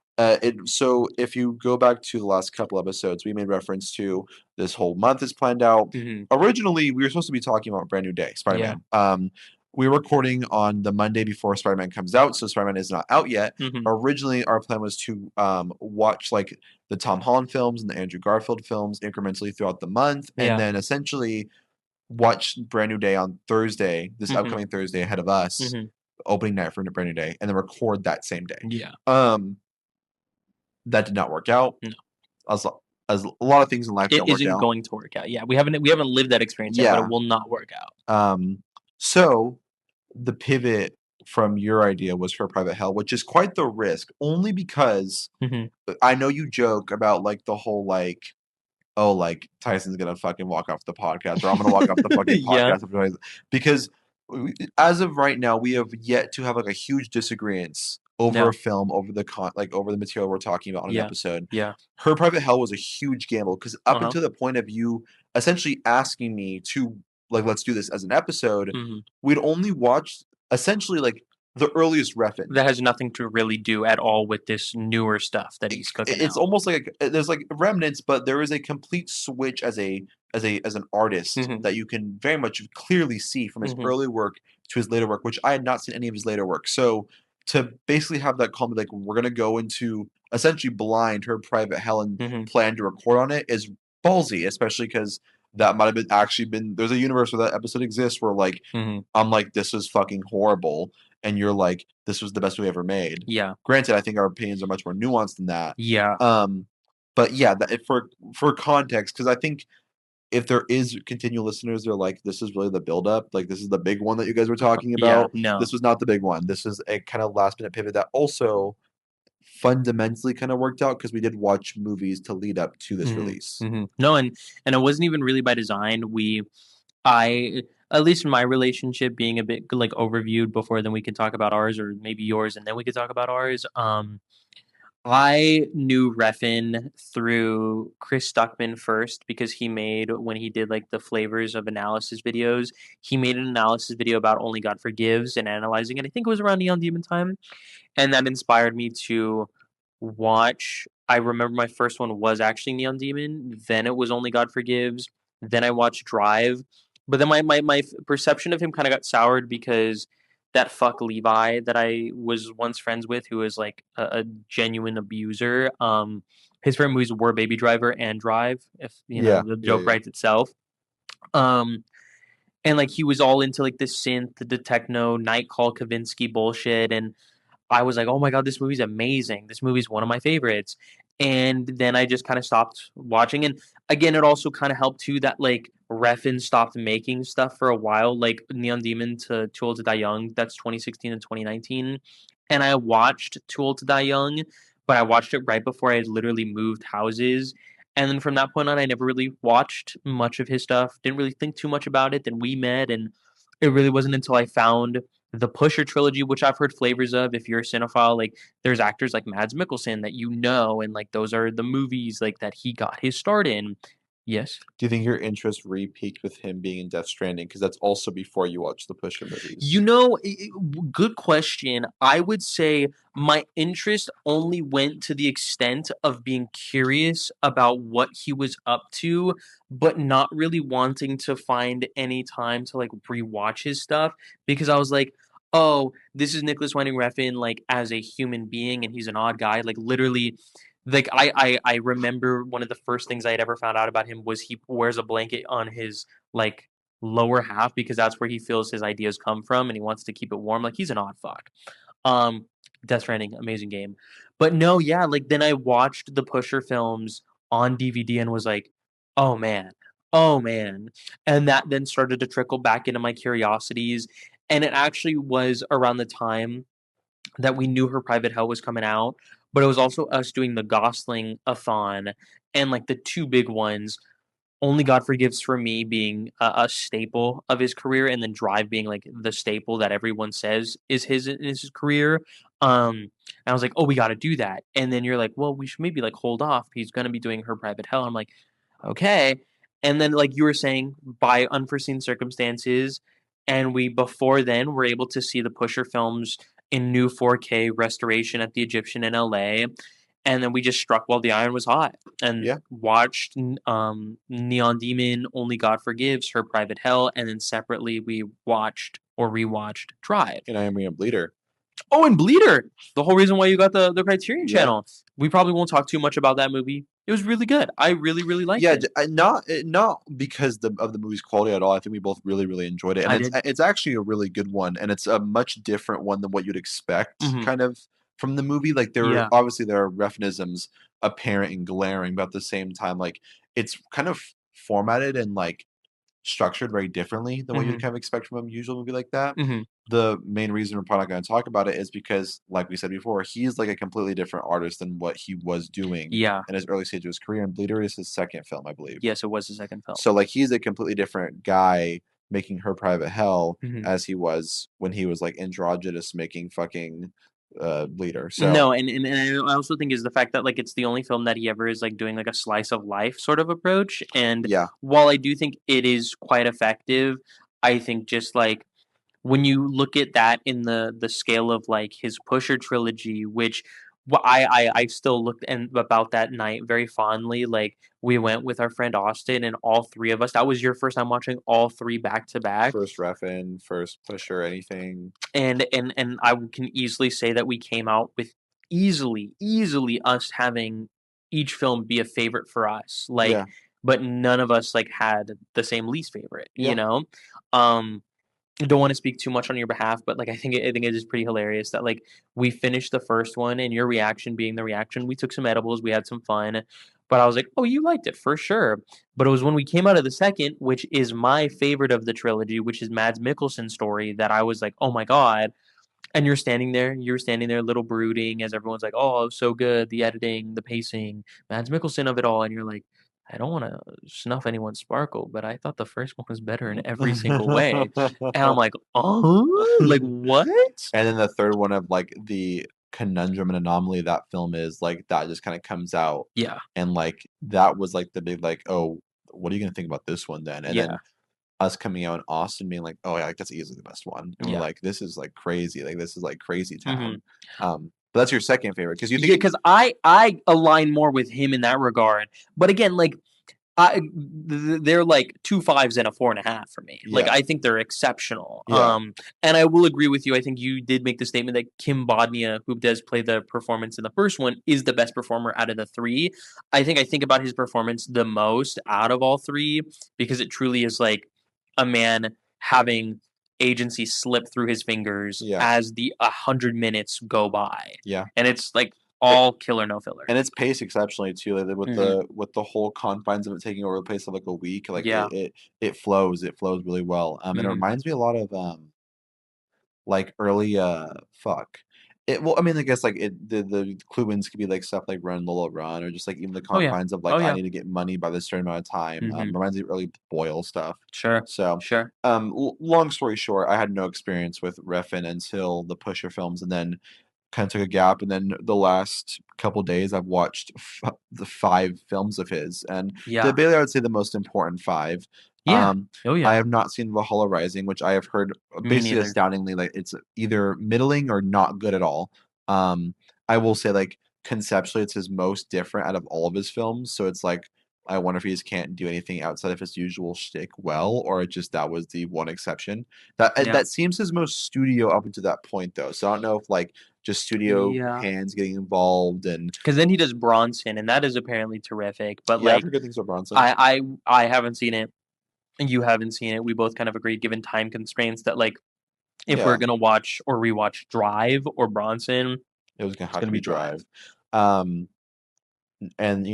So if you go back to the last couple episodes, we made reference to this whole month is planned out. Mhm. Originally, we were supposed to be talking about Brand New Day, Yeah. Spider-Man. We're recording on the Monday before Spider-Man comes out, so Spider-Man is not out yet. Mhm. Originally, our plan was to watch like the Tom Holland films and the Andrew Garfield films incrementally throughout the month, and Yeah. then essentially watch Brand New Day on Thursday, this Mhm. upcoming Thursday ahead of us, Mhm. opening night for Brand New Day and then record that same day. Yeah. That did not work out. No. As a lot of things in life It don't work isn't out. going to work out. Yeah, we haven't lived that experience yet, but it will not work out. So the pivot from your idea was for Private Hell, which is quite the risk, only because I know you joke about like the whole like, oh, like Tyson's gonna fucking walk off the podcast, or I'm gonna walk off the fucking Yeah. podcast, because as of right now, we have yet to have like a huge disagreement over a film, over the over the material we're talking about on an episode. Yeah. Her Private Hell was a huge gamble because up Uh-huh. until the point of you essentially asking me to like, let's do this as an episode, we'd only watched essentially like the earliest Refn. That has nothing to really do at all with this newer stuff that he's cooking It's out. almost like there's like remnants, but there is a complete switch as an artist that you can very much clearly see from his early work to his later work, which I had not seen any of his later work. So to basically have that call me like we're gonna go into essentially blind Her Private Hell and plan to record on it is ballsy, especially because that might have been there's a universe where that episode exists where like I'm like, this is fucking horrible, and you're like, this was the best we ever made. Yeah. Granted, I think our opinions are much more nuanced than that. Yeah. But yeah, for context, because I think if there is continual listeners, they're like, this is really the buildup. Like, this is the big one that you guys were talking about. Yeah, no. This was not the big one. This is a kind of last minute pivot that also fundamentally kind of worked out because we did watch movies to lead up to this release. No, and it wasn't even really by design. I at least in my relationship being a bit like overviewed before, then we could talk about ours, or maybe yours, and then we could talk about ours. I knew Refn through Chris Stuckman first because he made, when he did like the flavors of analysis videos, he made an analysis video about Only God Forgives and analyzing it. I think it was around Neon Demon time. And that inspired me to watch. I remember my first one was actually Neon Demon. Then it was Only God Forgives. Then I watched Drive. But then my perception of him kind of got soured because that fuck Levi that I was once friends with, who was like a genuine abuser. His favorite movies were Baby Driver and Drive, if you know the joke writes itself. And like he was all into like the synth, the techno, Night Call Kavinsky bullshit, and I was like, oh my God, this movie's amazing. This movie's one of my favorites. And then I just kind of stopped watching. And again, it also kind of helped too that like Refn stopped making stuff for a while, like Neon Demon to Too Old to Die Young. That's 2016 and 2019. And I watched Too Old to Die Young, but I watched it right before I had literally moved houses. And then from that point on, I never really watched much of his stuff. Didn't really think too much about it. Then we met, and it really wasn't until I found the Pusher trilogy, which I've heard flavors of. If you're a cinephile, like there's actors like Mads Mikkelsen that you know, and like those are the movies like that he got his start in. Yes. Do you think your interest re-peaked with him being in Death Stranding? Because that's also before you watched the Pusher movies. You know, good question. I would say my interest only went to the extent of being curious about what he was up to, but not really wanting to find any time to like rewatch his stuff because I was like, oh, this is Nicolas Winding Refn like as a human being, and he's an odd guy. Like literally, like I remember one of the first things I had ever found out about him was he wears a blanket on his like lower half because that's where he feels his ideas come from and he wants to keep it warm. Like he's an odd fuck. Um Death Stranding, amazing game. But no, yeah, like then I watched the Pusher films on DVD and was like, oh man, oh man. And that then started to trickle back into my curiosities. And it actually was around the time that we knew Her Private Hell was coming out, but it was also us doing the Gosling-a-thon, and like the two big ones, Only God Forgives for me being a staple of his career, and then Drive being like the staple that everyone says is his career. And I was like, oh, we got to do that. And then you're like, well, we should maybe like hold off. He's gonna be doing Her Private Hell. I'm like, okay. And then like you were saying, by unforeseen circumstances, and we before then were able to see the Pusher films in new 4K restoration at the Egyptian in LA. And then we just struck while the iron was hot and watched Neon Demon, Only God Forgives, Her Private Hell, and then separately we watched or rewatched Drive. And I Am a Bleeder. Oh, and Bleeder! The whole reason why you got the Criterion channel. We probably won't talk too much about that movie It was really good. I really, really liked Yeah, it. not because of the movie's quality at all. I think we both really really enjoyed it, and I did. it's actually a really good one, and it's a much different one than what you'd expect, Hmm. kind of from the movie. Like Yeah. there are Refnisms apparent and glaring, but at the same time, like it's kind of formatted and like structured very differently than what you'd Hmm. kind of expect from a usual movie like that. Hmm. The main reason we're probably not going to talk about it is because, like we said before, he's like a completely different artist than what he was doing Yeah. in his early stage of his career. And Bleeder is his second film, I believe. Yes, it was the second film. So like he's a completely different guy making Her Private Hell Hmm. as he was when he was like androgynous making fucking Bleeder. So No, and I also think is the fact that like it's the only film that he ever is like doing like a slice of life sort of approach. And yeah, while I do think it is quite effective, I think just like when you look at that in the scale of like his Pusher trilogy, which I still looked and about that night very fondly. Like we went with our friend Austin, and all three of us. That was your first time watching all three back to back, first Refn, first Pusher, anything. and I can easily say that we came out with easily us having each film be a favorite for us. Like, Yeah, but none of us like had the same least favorite. yeah. Um, don't want to speak too much on your behalf, but like I think it is pretty hilarious that like we finished the first one and your reaction being the reaction. We took some edibles, we had some fun, but I was like, "Oh, you liked it for sure." But it was when we came out of the second, which is my favorite of the trilogy, which is Mads Mikkelsen's story, that I was like, "Oh my god." And you're standing there a little brooding as everyone's like, "Oh, so good, the editing, the pacing, Mads Mikkelsen of it all." And you're like, "I don't want to snuff anyone's sparkle, but I thought the first one was better in every single way." And I'm like, "Oh, like what?" And then the third one of like the conundrum and anomaly that film is like that just kind of comes out, Yeah. and like that was like the big like, oh, what are you gonna think about this one then? And Yeah. then us coming out in Austin being like, oh yeah, like that's easily the best one, and we're Yeah. like, this is like crazy, like this is like crazy Mhm. town. But that's your second favorite because you Yeah, think, because I align more with him in that regard. But again, like they're like 2 5s and a 4.5 for me. Like yeah, I think they're exceptional. yeah, And I will agree with you. I think you did make the statement that Kim Bodnia, who does play the performance in the first one, is the best performer out of the three. I think about his performance the most out of all three because it truly is like a man having agency slip through his fingers yeah, as the 100 minutes go by, yeah. and it's like all killer, no filler. And it's paced exceptionally too, like, Hmm. with the whole confines of it taking over the place of like a week, like Yeah. it flows really well. And it Hmm. reminds me a lot of like early fuck. It well, I mean, I guess like the clue wins could be like stuff like Run Lola Run, or just like even the Oh yeah. confines of Oh like I yeah. need to get money by this certain amount of time. Hmm. Reminds me of early Boyle stuff. Sure. So, Sure. long story short, I had no experience with Refn until the Pusher films, and then kind of took a gap, and then the last couple days I've watched the 5 films of his, and Yeah. debatably I would say the most important 5. Yeah. Oh, I yeah. have not seen Valhalla Rising, which I have heard Me basically neither. astoundingly like it's either middling or not good at all. Um, I will say like conceptually it's his most different out of all of his films, so it's like I wonder if he just can't do anything outside of his usual shtick well, or it just that was the one exception. Yeah. That seems his most studio up until that point though. So I don't know if like just studio Yeah. hands getting involved, and Because then he does Bronson, and that is apparently terrific. But yeah, I've like, heard good things about Bronson. I haven't seen it. And you haven't seen it. We both kind of agreed, given time constraints, that like if we're Yeah, gonna watch or rewatch Drive or Bronson, it was gonna it's have to gonna be be Drive. Drive. Um, and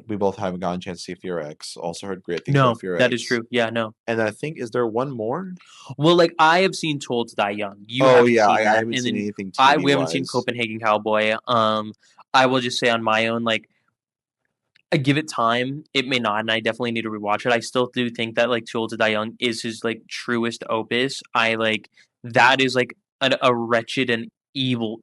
we both haven't gotten a chance to see Fear X. Also heard great things about No, Fear that is X. true. Yeah, no. And I think is there one more? Well, like I have seen Told to Die Young. You Oh haven't yeah, seen I that, haven't and seen then anything I TV we haven't seen wise. Copenhagen Cowboy. I will just say on my own, like I give it time. It may not, and I definitely need to rewatch it. I still do think that like Tools to Die Young is his like truest opus. I like that is like a wretched and evil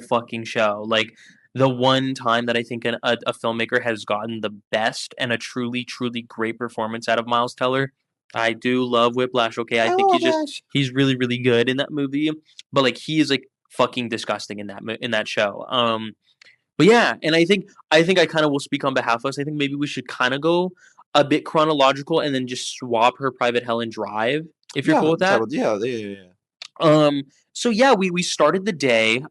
fucking show. Like the one time that I think a filmmaker has gotten the best and a truly great performance out of Miles Teller. I do love Whiplash. Okay, I I think love it. he's really good in that movie, but like he is like fucking disgusting in in that show. But yeah, and I think I kind of will speak on behalf of us. I think maybe we should kind of go a bit chronological and then just swap Her Private Hell and Drive if you're Yeah, cool with I'm sorry, that. but yeah, yeah, yeah, yeah. Um, so yeah, we started the day.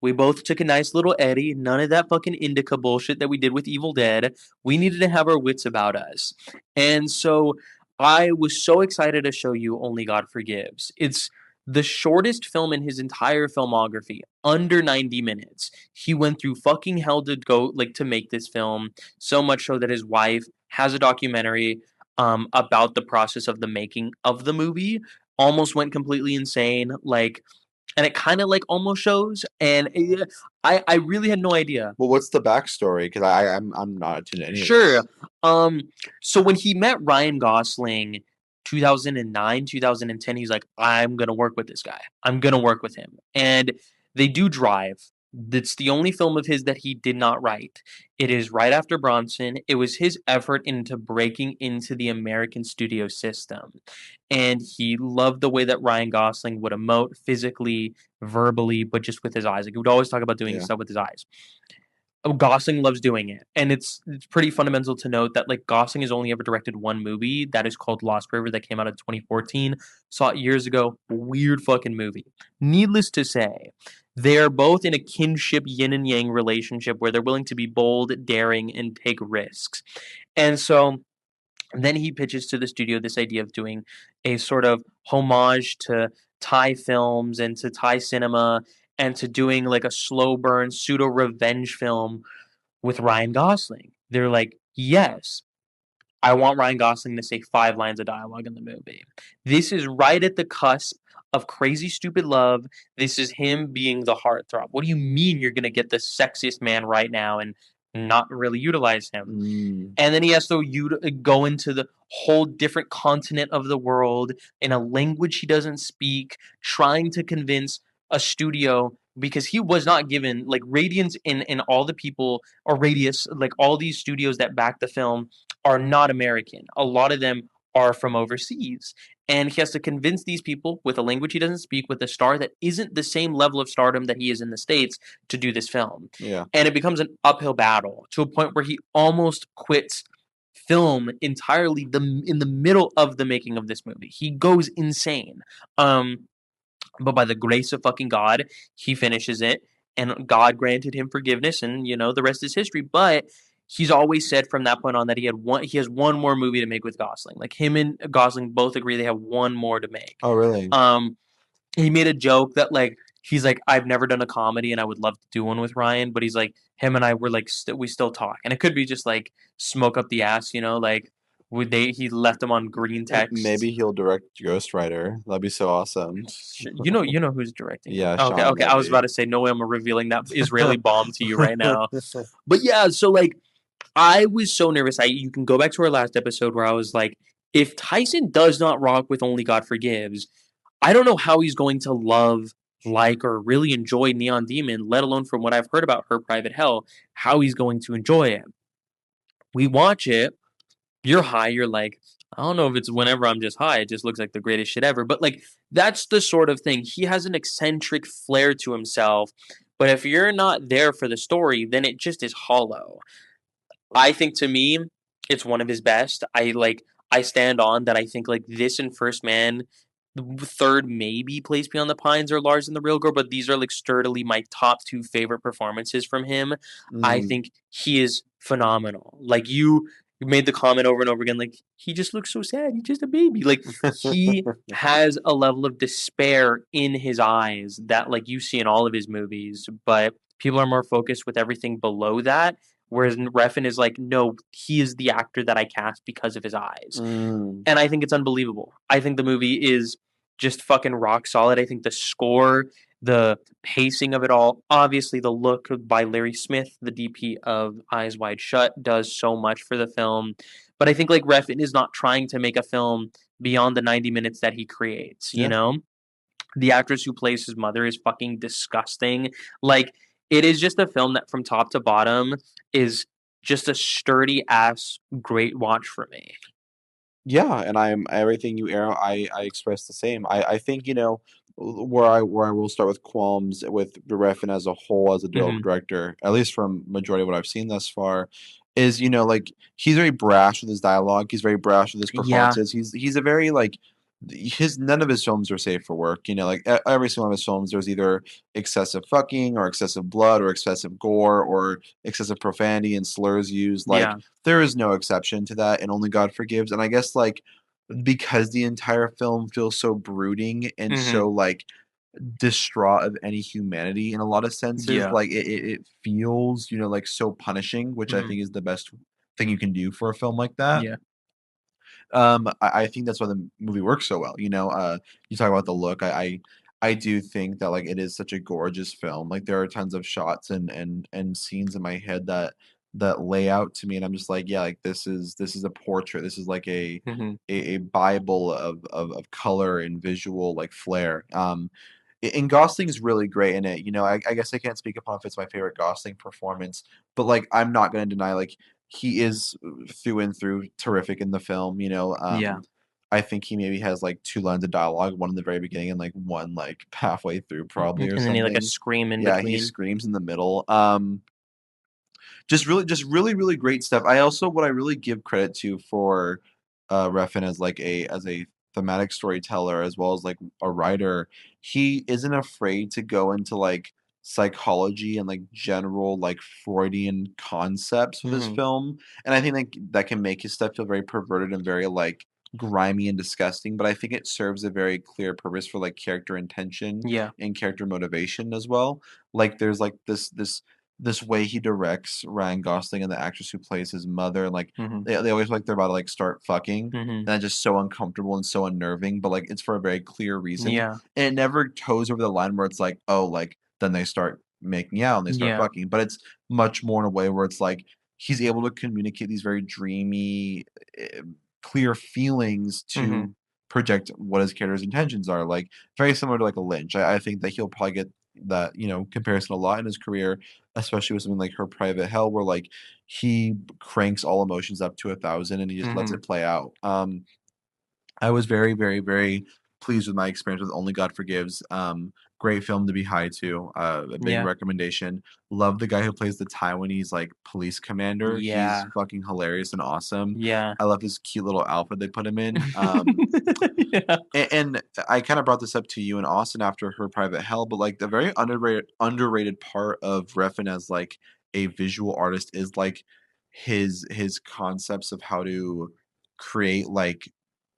We both took a nice little Eddie. None of that fucking indica bullshit that we did with Evil Dead. We needed to have our wits about us. And so I was so excited to show you Only God Forgives. It's the shortest film in his entire filmography, under 90 minutes. He went through fucking hell to go like to make this film, so much so that his wife has a documentary about the process of the making of the movie, almost went completely insane, like, and it kind of like almost shows. And I really had no idea. Well, what's the backstory? Because I'm not attuned to any of Sure. this. Um, so when he met Ryan Gosling, 2009, 2010, he's like, I'm gonna work with this guy. I'm gonna work with him. And they do Drive. That's the only film of his that he did not write. It is right after Bronson. It was his effort into breaking into the American studio system. And he loved the way that Ryan Gosling would emote physically, verbally, but just with his eyes. Like he would always talk about doing Yeah. stuff with his eyes. Oh, Gosling loves doing it, and it's pretty fundamental to note that like Gosling has only ever directed one movie that is called Lost River that came out in 2014. Saw it years ago. Weird fucking movie. Needless to say, they are both in a kinship yin and yang relationship where they're willing to be bold, daring, and take risks. And so then he pitches to the studio this idea of doing a sort of homage to Thai films and to Thai cinema and to doing like a slow burn pseudo revenge film with Ryan Gosling. They're like, yes, I want Ryan Gosling to say 5 lines of dialogue in the movie. This is right at the cusp of Crazy Stupid Love. This is him being the heartthrob. What do you mean you're going to get the sexiest man right now and not really utilize him? Mm. And then he has to go into the whole different continent of the world in a language he doesn't speak, trying to convince a studio because he was not given like Radiance and all the people or Radius, like all these studios that back the film are not American. A lot of them are from overseas. And he has to convince these people with a language he doesn't speak, with a star that isn't the same level of stardom that he is in the States, to do this film. Yeah. And it becomes an uphill battle to a point where he almost quits film entirely in the middle of the making of this movie. He goes insane. Um, but by the grace of fucking God, he finishes it, and God granted him forgiveness, and the rest is history. But he's always said from that point on that he has one more movie to make with Gosling. Like him and Gosling both agree they have one more to make. Oh, really? Um, he made a joke that like he's like, I've never done a comedy and I would love to do one with Ryan, but he's like, him and I were like we still talk, and it could be just like smoke up the ass, like would they he left him on green text. Maybe he'll direct Ghost Rider. That'd be so awesome. You know who's directing it. Yeah, Okay, Sean okay. I was about Levy. to say no way I'm revealing that Israeli bomb to you right now. But yeah, so like I was so nervous. You can go back to our last episode where I was like, if Tyson does not rock with Only God Forgives, I don't know how he's going to love, like, or really enjoy Neon Demon, let alone from what I've heard about Her Private Hell, how he's going to enjoy it. We watch it, you're high, you're like, I don't know if it's whenever I'm just high, it just looks like the greatest shit ever. But like that's the sort of thing. He has an eccentric flair to himself, but if you're not there for the story, then it just is hollow. I think to me, it's one of his best. I stand on that. I think like this and First Man, the third maybe Place Beyond the Pines or Lars and the Real Girl, but these are like sturdily my top two favorite performances from him. I Mm. think he is phenomenal. Like you made the comment over and over again, like he just looks so sad. He's just a baby. Like he has a level of despair in his eyes that like you see in all of his movies, but people are more focused with everything below that. Whereas Refn is like, no, he is the actor that I cast because of his eyes. Mm. And I think it's unbelievable. I think the movie is just fucking rock solid. I think the score, the pacing of it all, obviously the look by Larry Smith, the DP of Eyes Wide Shut, does so much for the film. But I think like Refn is not trying to make a film beyond the 90 minutes that he creates, Yeah. The actress who plays his mother is fucking disgusting. Like, it is just a film that from top to bottom is just a sturdy ass great watch for me. Yeah, and I'm everything you air. I express the same. I think where I will start with qualms with the Refn as a whole as a Mhm. director, at least from majority of what I've seen thus far, is like he's very brash with his dialogue. He's very brash with his Yeah. performances. He's a very like his none of his films are safe for work. You know, like every single one of his films, there's either excessive fucking or excessive blood or excessive gore or excessive profanity and slurs used. Like Yeah. there is no exception to that, and only God forgives. And I guess like because the entire film feels so brooding and Mhm. so like distraught of any humanity in a lot of senses, Yeah. like it feels, you know, like so punishing, which I Mhm. think is the best thing you can do for a film like that. Yeah. I think that's why the movie works so well. You know, you talk about the look. I do think that like it is such a gorgeous film. Like there are tons of shots and scenes in my head that lay out to me, and I'm just like, yeah, like this is a portrait. This is like Mhm. a bible of color and visual like flair. And Gosling is really great in it. You know, I guess I can't speak upon if it's my favorite Gosling performance, but like I'm not going to deny like he is through and through terrific in the film. You know, Yeah. I think he maybe has like two lines of dialogue, one in the very beginning and like one like halfway through probably or And then he like a something. scream in Yeah, he between. screams in the middle. Just really, really great stuff. I also what I really give credit to for Refn as like a thematic storyteller as well as like a writer, he isn't afraid to go into like psychology and like general like Freudian concepts with his Mhm. film. And I think like that can make his stuff feel very perverted and very like grimy and disgusting, but I think it serves a very clear purpose for like character intention Yeah. and character motivation as well. Like there's like this way he directs Ryan Gosling and the actress who plays his mother, and like Mhm. they always like they're about to like start fucking, and Mhm. that's just so uncomfortable and so unnerving. But like it's for a very clear reason, Yeah. and it never toes over the line where it's like, oh, like then they start making out and they start Yeah. fucking. But it's much more in a way where it's like he's able to communicate these very dreamy, eh, clear feelings to Mhm. project what his character's intentions are. Like very similar to like a Lynch. I think that he'll probably get that comparison a lot in his career, especially with something like Her Private Hell, where like he cranks all emotions up to 1,000 and he just lets Mhm. it play out. I was very, very, very pleased with my experience with Only God Forgives. Great film to be high to. A big Yeah. recommendation. Love the guy who plays the Taiwanese like police commander. He's Yeah. fucking hilarious and awesome. Yeah. I love this cute little outfit they put him in. Yeah. And I kind of brought this up to you in Austin after Her Private Hell, but like the very underrated part of Refn as like a visual artist is like his concepts of how to create like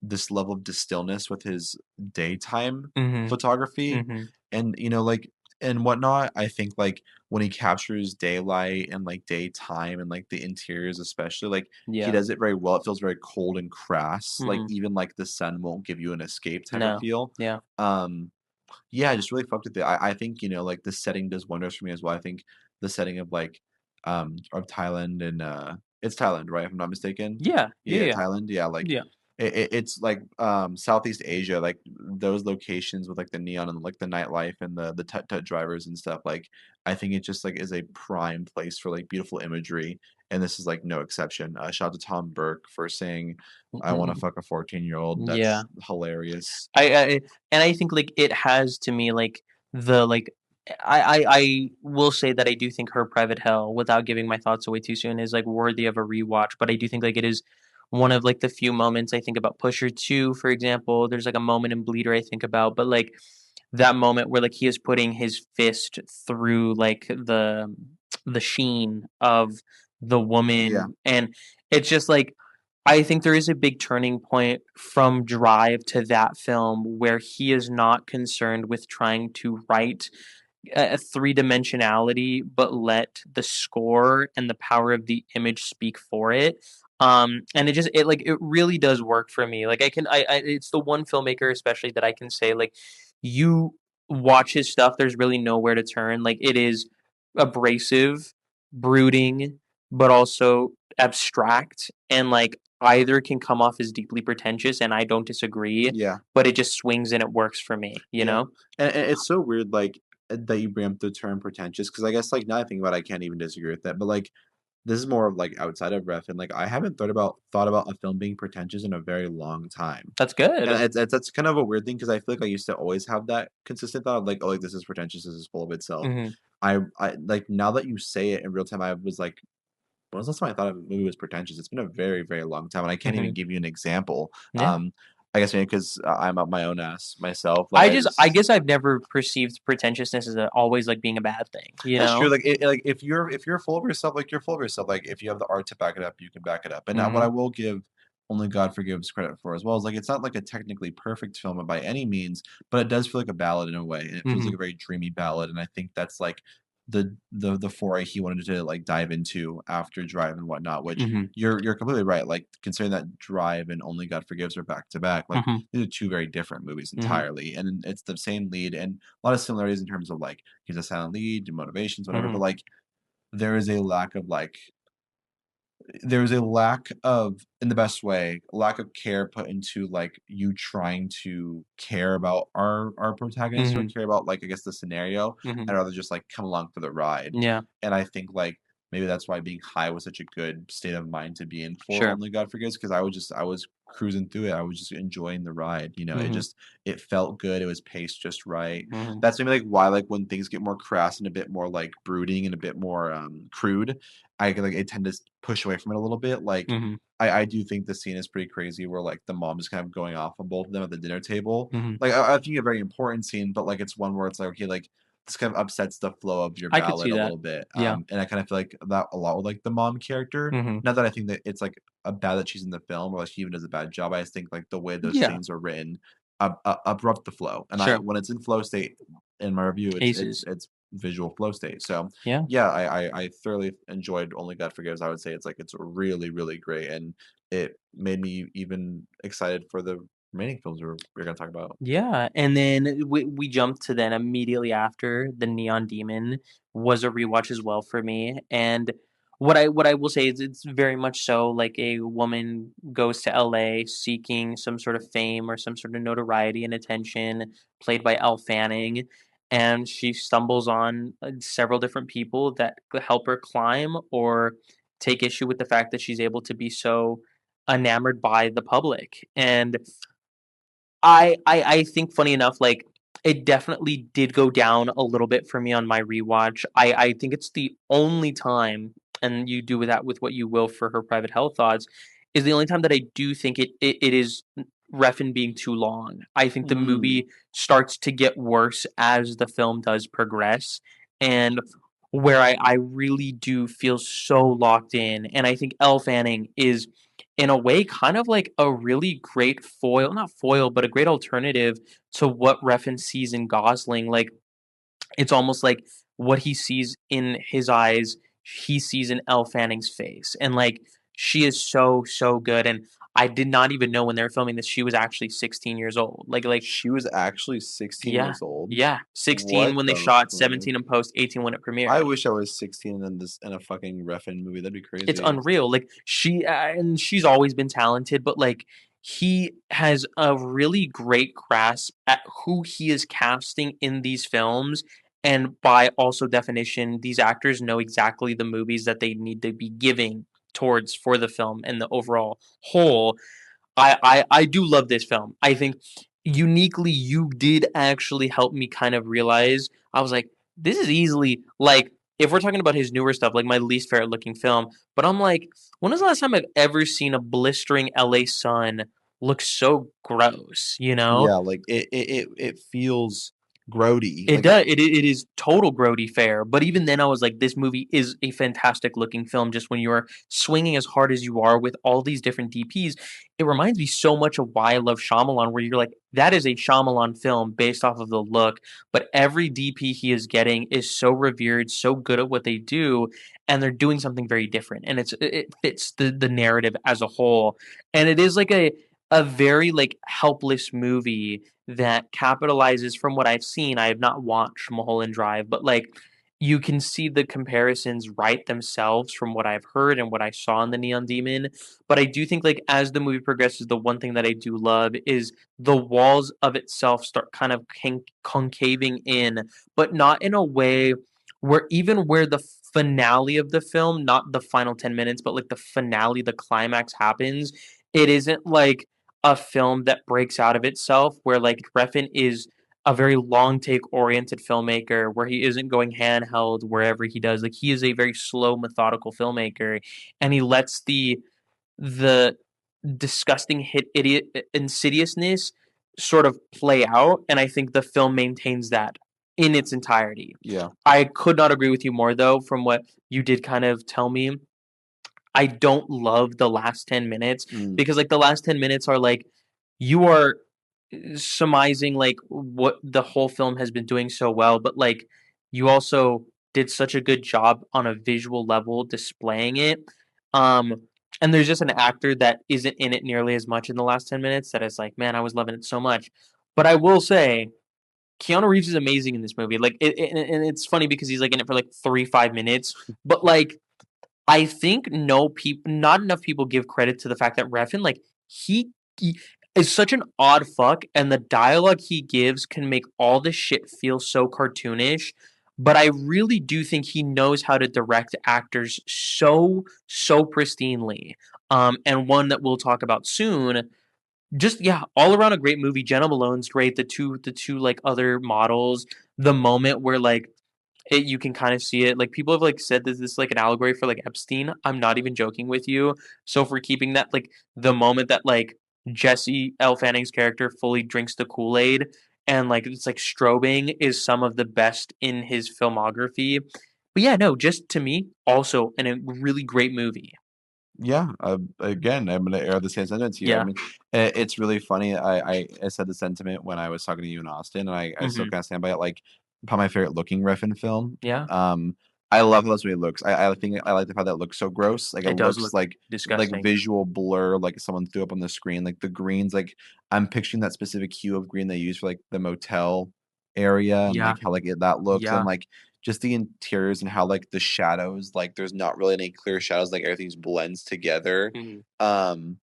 this level of distillness with his daytime Mhm. photography Mhm. and like and whatnot. I think like when he captures daylight and like daytime and like the interiors especially, like he Yeah. does it very well. It feels very cold and crass. Like Mhm. even like the sun won't give you an escape type of No. feel. Yeah. Um yeah, I just really fucked with it. I think, like the setting does wonders for me as well. I think the setting of like of Thailand and it's Thailand, right? If I'm not mistaken. Yeah. Yeah. Yeah, Yeah. Thailand. Yeah, like Yeah. it's like Southeast Asia, like those locations with like the neon and like the nightlife and the tut-tut drivers and stuff. Like I think it just like is a prime place for like beautiful imagery, and this is like no exception. Shout out to Tom Burke for saying I want to fuck a 14-year-old. Yeah. That's hilarious. I and I think like it has to me like the like I will say that I do think Her Private Hell, without giving my thoughts away too soon, is like worthy of a rewatch. But I do think like it is one of like the few moments I think about Pusher 2, for example. There's like a moment in Bleeder I think about, but like that moment where like he is putting his fist through like the sheen of the Yeah, woman, and it's just like I think there is a big turning point from Drive to that film where he is not concerned with trying to write a three-dimensionality, but let the score and the power of the image speak for it. And it like it really does work for me. Like I it's the one filmmaker especially that I can say like you watch his stuff, there's really nowhere to turn. Like it is abrasive, brooding, but also abstract, and like either can come off as deeply pretentious, and I don't disagree, yeah, but it just swings and it works for me, you yeah. know? And it's so weird, like that you bring up the term pretentious, because I guess like now I think about it, I can't even disagree with that. But like this is more of like outside of ref, and like I haven't thought about a film being pretentious in a very long time. That's And good. that's kind of a weird thing because I feel like I used to always have that consistent thought of like, oh, like this is pretentious, this is full of itself. Mhm. I like now that you say it in real time, I was like, when was the last time I thought a movie was pretentious? It's been a very, very long time, and I can't even Mhm. give you an example. Yeah. I guess maybe because I'm up my own ass myself. Like I I just I just guess I've never perceived pretentiousness as always like being a bad thing, you That's true. know? Like, like if you're full of yourself, like you're full of yourself. Like if you have the art to back it up, you can back it up. And what I Mhm. will give Only God Forgives credit for as well is like it's not like a technically perfect film by any means, but it does feel like a ballad in a way, and it feels like Mhm. a very dreamy ballad. And I think that's like the foray he wanted to like dive into after Drive and whatnot. Which Mhm. you're completely right. Like considering that Drive and Only God Forgives are back to back, like Mhm. these are two very different movies Mhm. entirely, and it's the same lead and a lot of similarities in terms of like he's a silent lead, motivations, whatever. But Mhm. like there is a lack of like there's a lack of in the best way, lack of care put into like you trying to care about our protagonist or Mhm. care about like I guess the scenario. Mhm. I'd rather just like come along for the ride. Yeah. And I think like maybe that's why being high was such a good state of mind to be in for Sure. Only God Forgives because I was cruising through it. I was just enjoying the ride. You know, Mhm. it felt good. It was paced just right. Mhm. That's maybe like why like when things get more crass and a bit more like brooding and a bit more crude, I tend to push away from it a little bit. Like Mhm. I do think the scene is pretty crazy where like the mom is kind of going off on both of them at the dinner table. Mhm. Like I think a very important scene, but like it's one where it's like okay, like this kind of upsets the flow of your I could ballad see a that. little bit. Yeah. And I kind of feel like that a lot with like the mom character. Mhm. Not that I think that it's like a bad that she's in the film or like she even does a bad job. I just think like the way those Yeah. scenes are written abrupt the flow. And I Sure. when it's in flow state in my review, Aces. it's visual flow state. So Yeah. yeah, I thoroughly enjoyed Only God Forgives. I would say it's like it's really, really great, and it made me even excited for the remaining films we're gonna talk about. Yeah, and then we jumped to then immediately after the Neon Demon was a rewatch as well for me. And what I will say is it's very much so like a woman goes to LA seeking some sort of fame or some sort of notoriety and attention, played by Elle Fanning, and she stumbles on several different people that could help her climb or take issue with the fact that she's able to be so enamored by the public. And I think funny enough, like, it definitely did go down a little bit for me on my rewatch. I think it's the only time, and you do with that with what you will for her private health thoughts, is the only time that I do think it is Refn being too long. I think the Mm. movie starts to get worse as the film does progress, and where I really do feel so locked in, and I think Elle Fanning is in a way kind of like a really great foil, not foil, but a great alternative to what Refn sees in Gosling. Like it's almost like what he sees in his eyes, he sees in Elle Fanning's face. And like she is so, so good. And I did not even know when they were filming this, she was actually 16 years old. Like She was actually 16 yeah. years old. Yeah. 16 What when they the shot, fuck? 17 in post, 18 when it I premiered. wish I was 16 in this in a fucking Refn movie. That'd be It's crazy. unreal. Like and she's always been talented, but like he has a really great grasp at who he is casting in these films. And by also definition, these actors know exactly the movies that they need to be giving towards for the film and the overall whole. I do love this film. I think uniquely you did actually help me kind of realize I was like, this is easily like if we're talking about his newer stuff, like my least favorite looking film, but I'm like, when was the last time I've ever seen a blistering LA sun look so gross, you know? Yeah, like it feels grody. It Like does. It is total grody fare. But even then, I was like, this movie is a fantastic looking film. Just when you are swinging as hard as you are with all these different DPs, it reminds me so much of why I love Shyamalan. Where you're like, that is a Shyamalan film based off of the look, but every DP he is getting is so revered, so good at what they do, and they're doing something very different, and it fits the narrative as a whole, and it is like a very like helpless movie that capitalizes from what I've seen. I have not watched Mulholland Drive, but like you can see the comparisons right themselves from what I've heard and what I saw in the Neon Demon. But I do think like as the movie progresses, the one thing that I do love is the walls of itself start kind of concaving in, but not in a way where even where the finale of the film, not the final 10 minutes, but like the finale, the climax happens, it isn't like a film that breaks out of itself where like Refn is a very long take oriented filmmaker where he isn't going handheld wherever he does. Like he is a very slow, methodical filmmaker and he lets the disgusting idiot insidiousness sort of play out, and I think the film maintains that in its entirety. Yeah. I could not agree with you more though from what you did kind of tell me. I don't love the last 10 minutes Mm. because like the last 10 minutes are like you are surmising like what the whole film has been doing so well, but like you also did such a good job on a visual level displaying it. Um and there's just an actor that isn't in it nearly as much in the last 10 minutes that is like, man, I was loving it so much. But I will say Keanu Reeves is amazing in this movie. Like and it's funny because he's like in it for like 3 5 minutes, but like I think not enough people give credit to the fact that Refn, like, he is such an odd fuck, and the dialogue he gives can make all this shit feel so cartoonish, but I really do think he knows how to direct actors so pristinely. And one that we'll talk about soon. Just yeah, all around a great movie. Jenna Malone's great. The two like other models. The moment where like you can kind of see it. Like people have like said that this is like an allegory for like Epstein. I'm not even joking with you. So for keeping that like the moment that like Jesse L. Fanning's character fully drinks the Kool-Aid and like it's like strobing is some of the best in his filmography. But yeah, no, just to me, also a really great movie. Yeah, again, I'm gonna air the same sentence here. I Yeah. mean, it's really funny. I said the sentiment when I was talking to you in Austin, and I still Hmm. kind of stand by it. Like, probably my favorite looking Refn film. Yeah. I love how this movie looks. I think I like the fact that it looks so gross. Like, it It does looks look like disgusting. visual blur, like someone threw up on the screen. Like the greens, like I'm picturing that specific hue of green they use for like the motel area and Yeah. like how that looks and Yeah. like just the interiors and how like the shadows, like there's not really any clear shadows, like everything's blends together. Hmm. Um,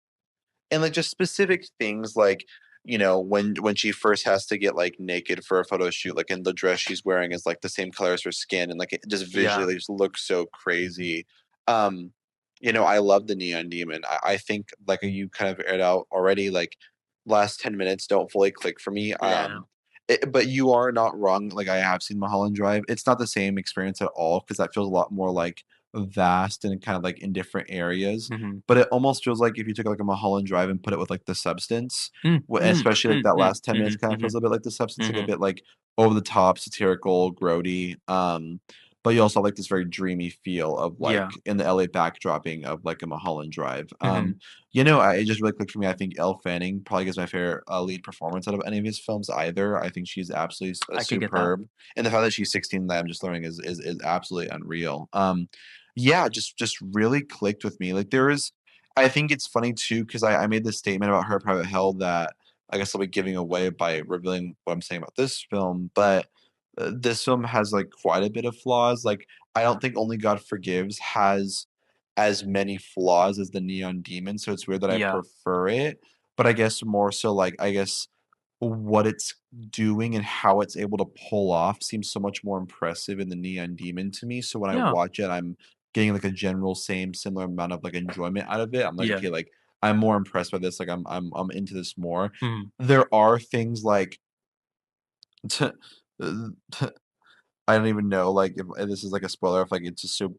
and like just specific things like when she first has to get like naked for a photo shoot, like in the dress she's wearing is like the same color as her skin, and like it just Yeah. visually just looks so crazy. Um, I love the Neon Demon. I think like you kind of aired out already, like last 10 minutes don't fully click for me. Yeah. But you are not wrong. Like I have seen Mulholland Drive. It's not the same experience at all because that feels a lot more like vast and kind of like in different areas. Hmm. But it almost feels like if you took like a Mulholland Drive and put it with like the substance, Mm, mm, especially like mm, that mm, last 10 minutes hmm. kind of Hmm. feels a bit like the substance, like a Hmm. bit like over the top, satirical, grody. But you also have, like this very dreamy feel of Yeah. like in the LA backdropping of like a Mulholland Drive. Hmm. It just really clicked for me. I think Elle Fanning probably gives my favorite lead performance out of any of his films either. I think she's absolutely I could get that. superb, and the fact that she's 16 that I'm just learning is absolutely unreal. Yeah, just really clicked with me. Like there is, I think it's funny too because I made this statement about Her Private Hell that I guess I'll be giving away by revealing what I'm saying about this film, but this film has like quite a bit of flaws. Like I don't think Only God Forgives has as many flaws as the Neon Demon, so it's weird that I Yeah. prefer it. But I guess more so like I guess what it's doing and how it's able to pull off seems so much more impressive in the Neon Demon to me. So when I Yeah. watch it, I'm getting like a general same similar amount of like enjoyment out of it. I'm like, Yeah. okay, like I'm more impressed by this. Like I'm into this more. Mhm. There are things like I don't even know, like, if this is, like, a spoiler, if, like, it's just so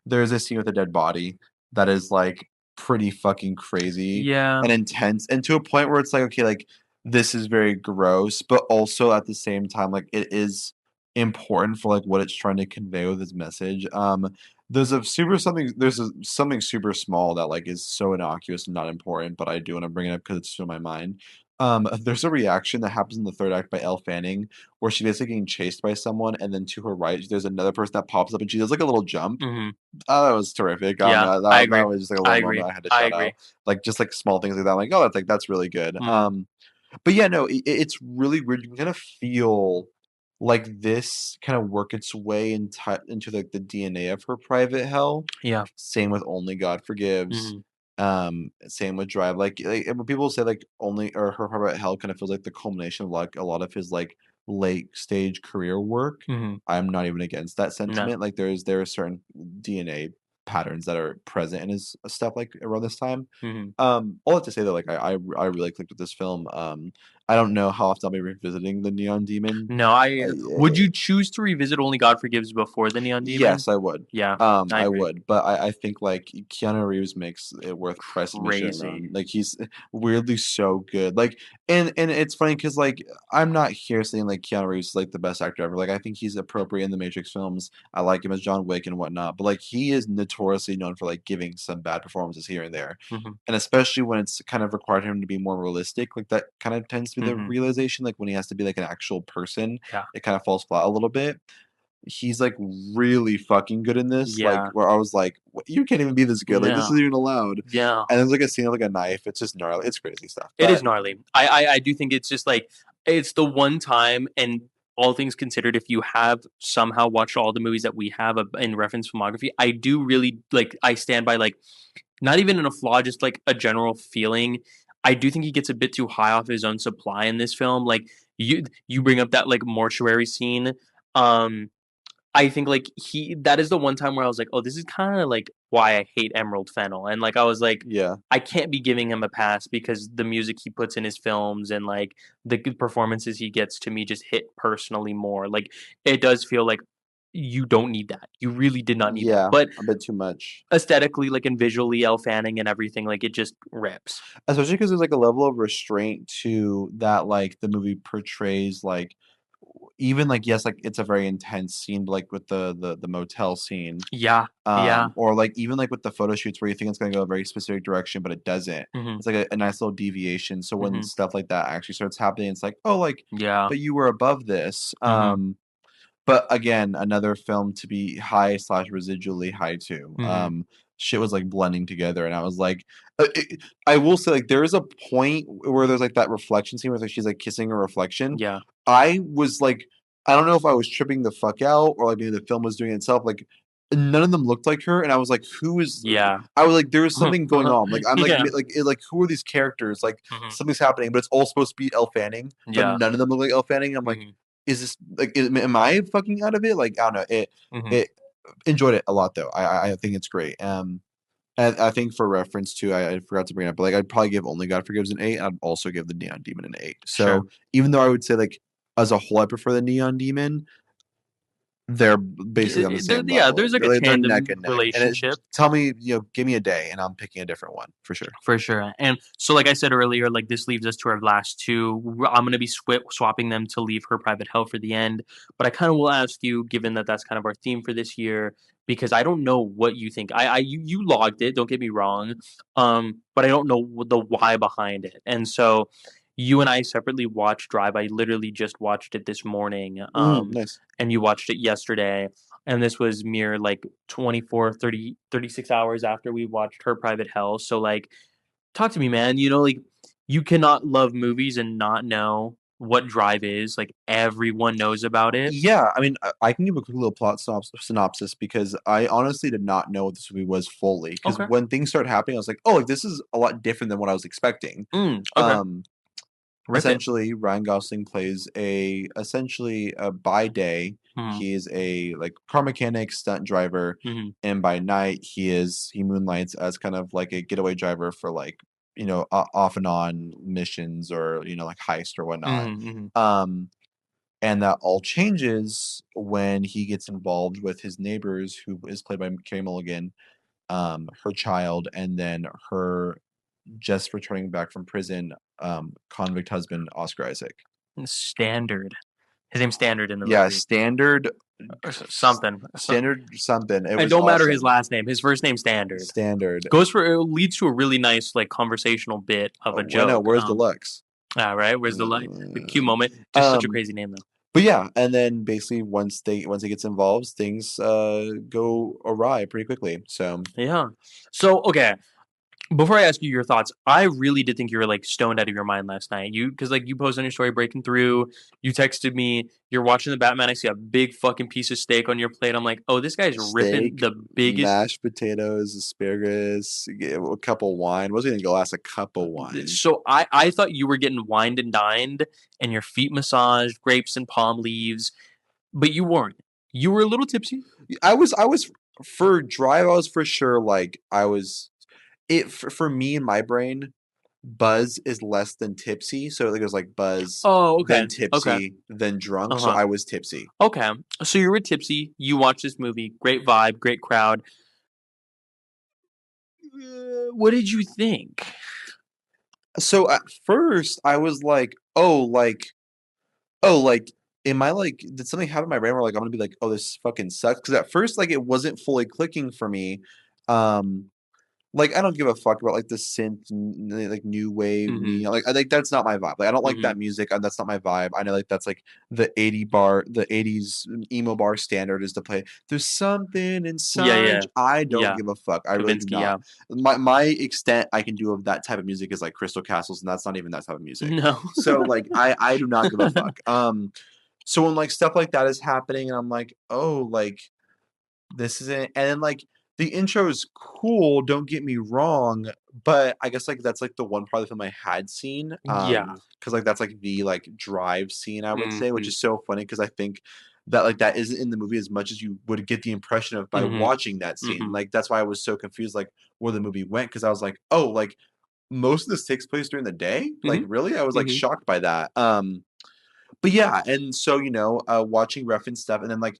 there's a scene with a dead body that is, like, pretty fucking crazy Yeah. and intense, and to a point where it's like, okay, like, this is very gross, but also at the same time, like, it is important for, like, what it's trying to convey with its message. There's something super small that, like, is so innocuous and not important, but I do wanna bring it up because it's still in my mind. There's a reaction that happens in the 3rd act by Elle Fanning where she's basically getting chased by someone, and then to her right, there's another person that pops up, and she does like a little jump. Mhm. Oh, that was terrific. Yeah. I That agree. was just like a I little agree. moment I had to I shout agree. out. Like just like small things like that. I'm like, oh, that's really good. Mhm. But yeah, no, it's really weird. You can kind of feel like this kind of work its way into like the DNA of her private hell. Yeah. Same with Only God Forgives. Mhm. Same with Drive. Like when people say like only or her private hell kind of feels like the culmination of like a lot of his like late stage career work. Mhm. I'm not even against that No. sentiment. Like there are certain DNA patterns that are present in his stuff like around this time. Mhm. All that to say that like I really clicked with this film. I don't know how often I'll be revisiting the Neon Demon. No, I would I, you choose to revisit Only God Forgives before the Neon Demon? Yes, I would. Yeah, I I agree. would, but I think like Keanu Reeves makes it worth price admission Crazy. alone. Like he's weirdly so good. Like, and it's funny because like I'm not here saying like Keanu Reeves is like the best actor ever. Like I think he's appropriate in the Matrix films. I like him as John Wick and whatnot. But like he is notoriously known for like giving some bad performances here and there, Hmm. and especially when it's kind of required him to be more realistic. Like that kind of tends to be the Hmm. realization. Like when he has to be like an actual person, Yeah, it kind of falls flat a little bit. He's like really fucking good in this. Like yeah, where I was like, you can't even be this good. Like this yeah, isn't even allowed. yeah. And there's like a scene of like a knife. It's just gnarly. It's crazy stuff. It is But gnarly. I do think it's just like it's the one time, and all things considered, if you have somehow watched all the movies that we have in reference filmography, I do really like. I stand by like not even in a flaw, just like a general feeling. I do think he gets a bit too high off his own supply in this film. Like you bring up that like mortuary scene. Um, I think like he that is the one time where I was like, "Oh, this is kinda like why I hate Emerald Fennel," and, like, I was like, yeah, "I can't be giving him a pass because the music he puts in his films and, like, the good performances he gets to me just hit personally more." Like, it does feel like you don't need that. You really did not need that. yeah, But a bit too much. aesthetically, like, and visually, Elle Fanning and everything, like, it just rips. Especially because there's like a level of restraint to that like the movie portrays like even like yes, like it's a very intense scene like with the motel scene. Yeah. Yeah. Or like even like with the photo shoots where you think it's gonna go a very specific direction, but it doesn't. Mhm. It's like a nice little deviation. So when Mhm. stuff like that actually starts happening, it's like, oh, like, Yeah. but you were above this. Mhm. But again, another film to be high slash residually high to. Mhm. Shit was like blending together, and I was like, I will say like there is a point where there's like that reflection scene where like, she's like kissing her reflection. Yeah. I was like, I don't know if I was tripping the fuck out or like maybe the film was doing it itself. Like none of them looked like her, and I was like, who is? Yeah. I was like, there is something going on. Like I'm like Yeah. like who are these characters? Like Mhm. something's happening, but it's all supposed to be Elle Fanning, but Yeah. none of them look like Elle Fanning. I'm like, Mhm. is this like am I fucking out of it? Like I don't know. Mhm. It enjoyed it a lot though. I think it's great. And I think for reference too, I forgot to bring it up, but like I'd probably give Only God Forgives an 8. I'd also give the Neon Demon an 8. Sure. So even though I would say like as a whole I prefer the Neon Demon, they're basically on the There, same yeah, level. there's like a They're neck tandem and neck. And relationship tell me, give me a day, and I'm picking a different one for sure. for sure. And so, like I said earlier, like this leaves us to our last two. I'm gonna be swapping them to leave Her Private Hell for the end. But I kind of will ask you, given that that's kind of our theme for this year, because I don't know what you think. You logged it. Don't get me wrong. But I don't know the why behind it. And so, you and I separately watched Drive. I literally just watched it this morning. Nice. And you watched it yesterday. And this was mere like 24, 30, 36 hours after we watched Her Private Hell. So like talk to me, man. Like you cannot love movies and not know what Drive is. Like everyone knows about it. Yeah, I mean, I can give a quick little plot synopsis because I honestly did not know what this movie was fully. Because Okay. when things started happening, I was like, oh, like this is a lot different than what I was expecting. Okay. Um, Rip it. Essentially, Ryan Gosling plays essentially a by day Hmm. he is a like car mechanic, stunt driver, Hmm. and by night he moonlights as kind of like a getaway driver for like off and on missions or like heist or whatnot. Hmm. Hmm. Um, and that all changes when he gets involved with his neighbors, who is played by Carey Mulligan, her child, and then her just returning back from prison, convict husband Oscar Isaac. Standard. His name's Standard in the Yeah, movie. standard, Or something. standard something. It And was don't matter his awesome. last name. His first name's Standard. Standard. Goes for it leads to a really nice like conversational bit of a Oh, I know. joke. Where's Deluxe? Right. Where's the cute moment? Just such a Um, crazy name though. but yeah, and then basically once he gets involved, things go awry pretty quickly. So Yeah. So okay, before I ask you your thoughts, I really did think you were like stoned out of your mind last night. Because like you posted on your story breaking through, you texted me, you're watching the Batman. I see a big fucking piece of steak on your plate. I'm like, oh, this guy's ripping steak, the biggest. mashed potatoes, asparagus, a cup of wine. Wasn't even gonna last a cup of wine. So I thought you were getting wined and dined and your feet massaged, grapes and palm leaves, but you weren't. You were a little tipsy. I was for drive. I was for sure like I was it for me in my brain. Buzz is less than tipsy. So it goes like Buzz, Oh, okay. then Okay. tipsy, then drunk. So Uh-huh. I was tipsy. Okay. So you were tipsy, you watched this movie, great vibe, great crowd. What did you think? So at first I was like, oh, like, am I like, did something happen in my brain where like I'm gonna be like, oh, this fucking sucks? Because at first, like, it wasn't fully clicking for me. Um, Like, I don't give a fuck about, like, the synth, like, new wave, Mhm. like, I think that's not my vibe, like, I don't like that Mhm. music, that's not my vibe, I know, like, that's, like, the '80s emo bar standard is to play, "There's something Yeah, inside yeah. you." I don't Yeah. give a fuck, I really do Kavinsky, not. yeah. My extent I can do of that type of music is, like, Crystal Castles, and that's not even that type of music. No. So, like, I do not give a fuck, so when, like, stuff like that is happening and I'm like, "Oh, like, this isn't," and then, like, the intro is cool, don't get me wrong, but I guess, like, that's, like, the one part of the film I had seen, Yeah. because like, that's, like, the, like, drive scene, I would say, which Mhm. is so funny because I think that, like, that isn't in the movie as much as you would get the impression of by Mhm. watching that scene, Mhm. like, that's why I was so confused, like, where the movie went because I was like, "Oh, like, most of this takes place during the day? Like, Mhm. really?" I was, like, Mhm. shocked by that, but yeah, and so, watching reference stuff and then, like,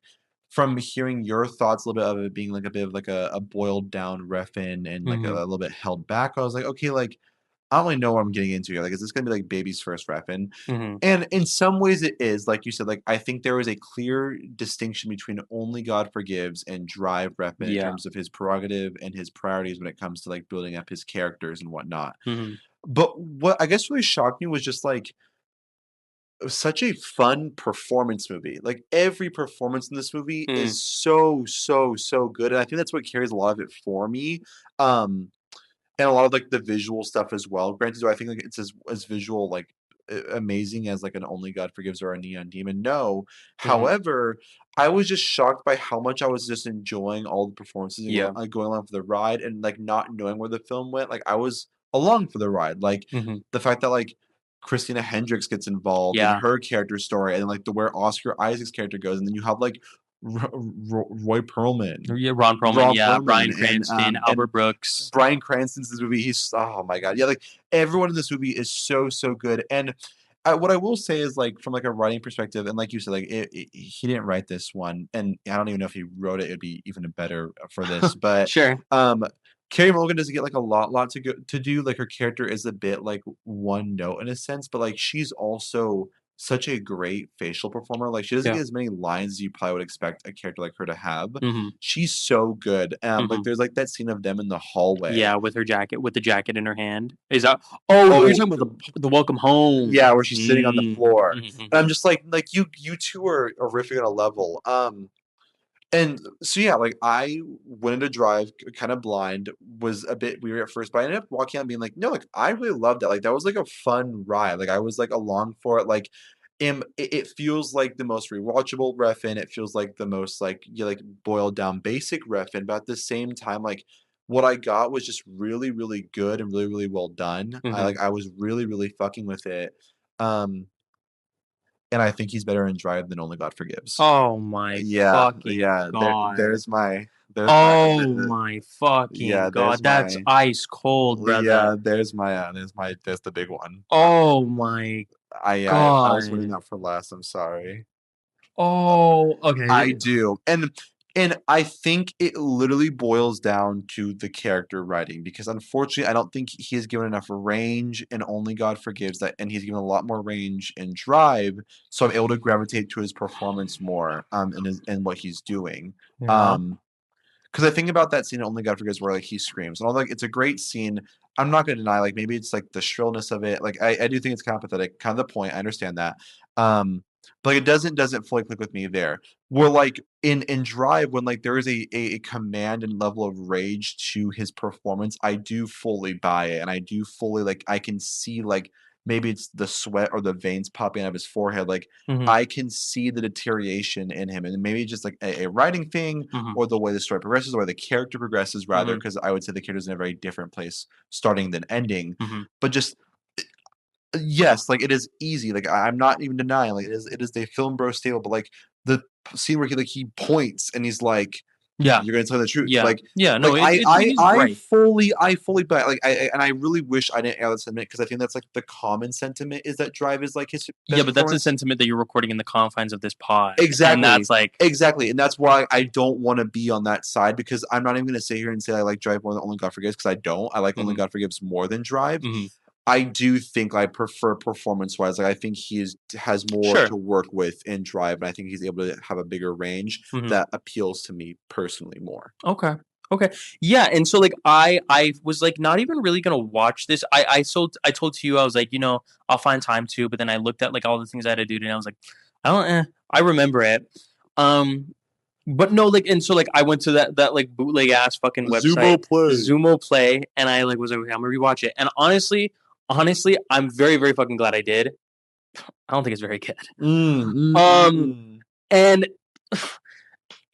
from hearing your thoughts a little bit of it being, like, a bit of, like, a boiled down Refn and, like, a Mhm. little bit held back, I was like, "Okay, like, I don't really know what I'm getting into here, like, is this gonna be, like, baby's first Refn?" Mhm. And in some ways it is, like you said, like, I think there is a clear distinction between Only God Forgives and Drive Refn in Yeah. terms of his prerogative and his priorities when it comes to, like, building up his characters and whatnot. Mhm. But what I guess really shocked me was just, like, it was such a fun performance movie. Like, every performance in this movie Mm. is so, so, so good, and I think that's what carries a lot of it for me, and a lot of, like, the visual stuff as well. Granted, do I think, like, it's as visual, like, amazing as, like, an Only God Forgives or a Neon Demon? No. Mhm. However, I was just shocked by how much I was just enjoying all the performances and Yeah. going along for the ride and, like, not knowing where the film went. Like, I was along for the ride. Like, Mhm. the fact that, like, Christina Hendricks gets involved in Yeah. her character story and, like, the where Oscar Isaac's character goes, and then you have, like, Roy Perlman, Yeah, Ron Perlman, Ron yeah, Perlman, Bryan Cranston, and Albert Brooks. Bryan Cranston's this movie. He's oh my god, yeah, like everyone in this movie is so so good. And what I will say is like from like a writing perspective, and like you said, like he didn't write this one, and I don't even know if he wrote it. It'd be even better for this, but Sure. um. Carrie Mulligan doesn't get like a lot to do. Like her character is a bit like one note in a sense, but like she's also such a great facial performer. Like she doesn't Yeah. get as many lines as you probably would expect a character like her to have. Mhm. She's so good. Like Mhm. there's like that scene of them in the hallway. Yeah, with the jacket in her hand. Is that oh, you're Oh, talking about the welcome home. yeah, where she's sitting on the Mm. floor. Mhm, And I'm mhm. just like you two are riffing on a level. And so yeah, like I went into Drive kind of blind, was a bit weird at first, but I ended up walking out and being like, no, like I really loved it. Like that was like a fun ride. Like I was like along for it. Like it feels like the most rewatchable Refn. It feels like the most like you like boiled down basic Refn, but at the same time, like what I got was just really, really good and really, really well done. Mhm. I was really, really fucking with it. Um, and I think he's better in Drive than Only God Forgives. Oh my Yeah, fucking yeah, god. there's my Oh my fucking yeah, god. That's ice cold, yeah, brother. there's the big one. Oh my I was winning god. that for last, I'm sorry. Oh, I okay. do, and I think it literally boils down to the character writing because unfortunately, I don't think he has given enough range in Only God Forgives that, and he's given a lot more range in Drive, so I'm able to gravitate to his performance more, and what he's doing. Yeah. Um, Because I think about that scene in Only God Forgives where like he screams and all like it's a great scene. I'm not gonna deny like maybe it's like the shrillness of it. Like I do think it's kind of pathetic, kind of the point. I understand that. But like it doesn't fully click with me there. Where like in Drive when like there is a command and level of rage to his performance, I do fully buy it and I do fully like I can see like maybe it's the sweat or the veins popping out of his forehead. Like Mhm. I can see the deterioration in him and maybe just like a writing thing Mhm. or the way the story progresses, or the character progresses rather, Mhm. because I would say the character's in a very different place starting than ending. Mhm. But just yes, like it is easy. Like I'm not even denying like it is a film bro staple, but like the scene where he points and he's like Yeah. You're gonna tell the truth. Yeah. Like, Yeah. No, he's I right. fully bet. Like, and I really wish I didn't air that sentiment because I think that's like the common sentiment is that Drive is like his Yeah, best but that's a performance. sentiment that you're recording in the confines of this pod. Exactly. And that's like, Exactly. And that's why I don't want to be on that side because I'm not even going to sit here and say I like Drive more than Only God Forgives because I don't. I like Only God Forgives more than Drive. I do think I prefer performance-wise. Like I think has more Sure. to work with in Drive, and I think he's able to have a bigger range that appeals to me personally more. Okay. Okay. Yeah, and so like I was like not even really gonna watch this. I told to you I was like, I'll find time to, but then I looked at like all the things I had to do and I was like, I remember it. But no, like, and so like I went to that like bootleg ass fucking website, Zumo Play, and I like was like, okay, I'm gonna rewatch it. And honestly, I'm very, very fucking glad I did. I don't think it's very good. And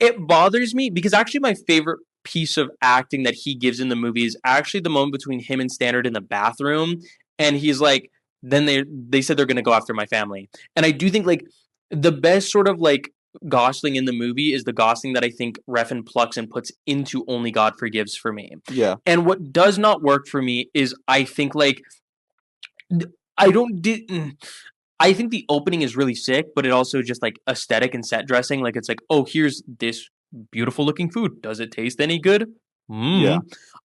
it bothers me because actually my favorite piece of acting that he gives in the movie is actually the moment between him and Standard in the bathroom, and he's like, then they said they're gonna go after my family, and I do think like the best sort of like Gosling in the movie is the Gosling that I think Refn plucks and puts into Only God Forgives for me. Yeah. And what does not work for me is I think like I don't did. I think the opening is really sick, but it also just like aesthetic and set dressing. Like it's like, oh, here's this beautiful looking food. Does it taste any good? Yeah.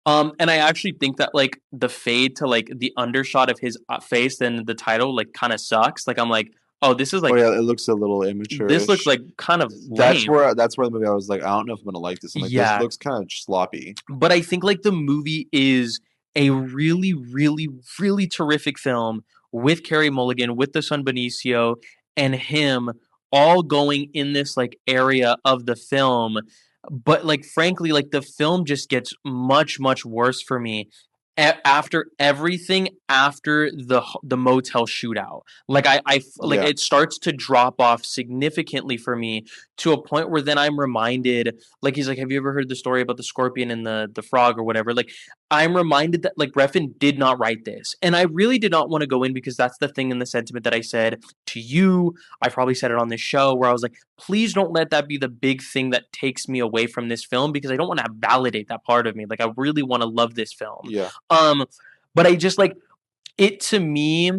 And I actually think that like the fade to like the undershot of his face, then the title like kind of sucks. Like I'm like, oh, this is like, oh yeah, it looks a little immature. this looks like kind of that's lame. where the movie I was like, I don't know if I'm gonna like this. I'm like, this looks kind of sloppy. But I think like the movie is a really, really, really terrific film with Carey Mulligan, with the son Benicio, and him all going in this like area of the film. But like frankly, like the film just gets much, much worse for me after everything after the motel shootout. Like like it starts to drop off significantly for me to a point where then I'm reminded, like he's like, have you ever heard the story about the scorpion and the frog or whatever? Like I'm reminded that like Refn did not write this, and I really did not want to go in because that's the thing in the sentiment that I said to you. I probably said it on this show where I was like, please don't let that be the big thing that takes me away from this film because I don't want to validate that part of me. Like I really want to love this film. Yeah. But I just like it to me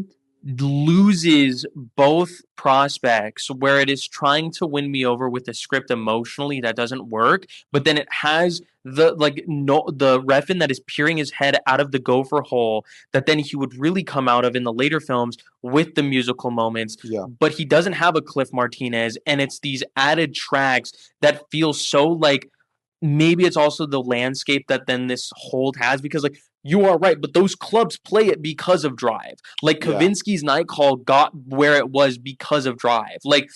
loses both prospects where it is trying to win me over with the script emotionally that doesn't work, but then it has the Refn that is peering his head out of the gopher hole that then he would really come out of in the later films with the musical moments. Yeah. But he doesn't have a Cliff Martinez, and it's these added tracks that feel so like maybe it's also the landscape that then this hold has because like you are right, but those clubs play it because of Drive. Like Kavinsky's Night Call got where it was because of Drive. Like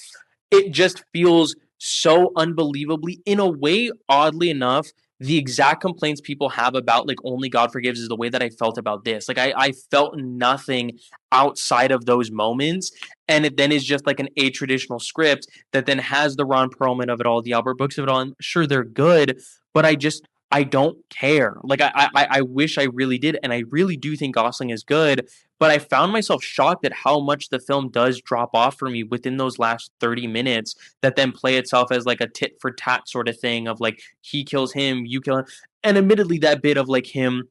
it just feels so unbelievably, in a way, oddly enough, the exact complaints people have about like Only God Forgives is the way that I felt about this. Like I felt nothing outside of those moments. And it then is just like an a-traditional script that then has the Ron Perlman of it all, the Albert Brooks of it all. And sure, they're good, but I don't care. Like I wish I really did, and I really do think Gosling is good. But I found myself shocked at how much the film does drop off for me within those last 30 minutes that then play itself as like a tit for tat sort of thing of like he kills him, you kill him. And admittedly, that bit of like him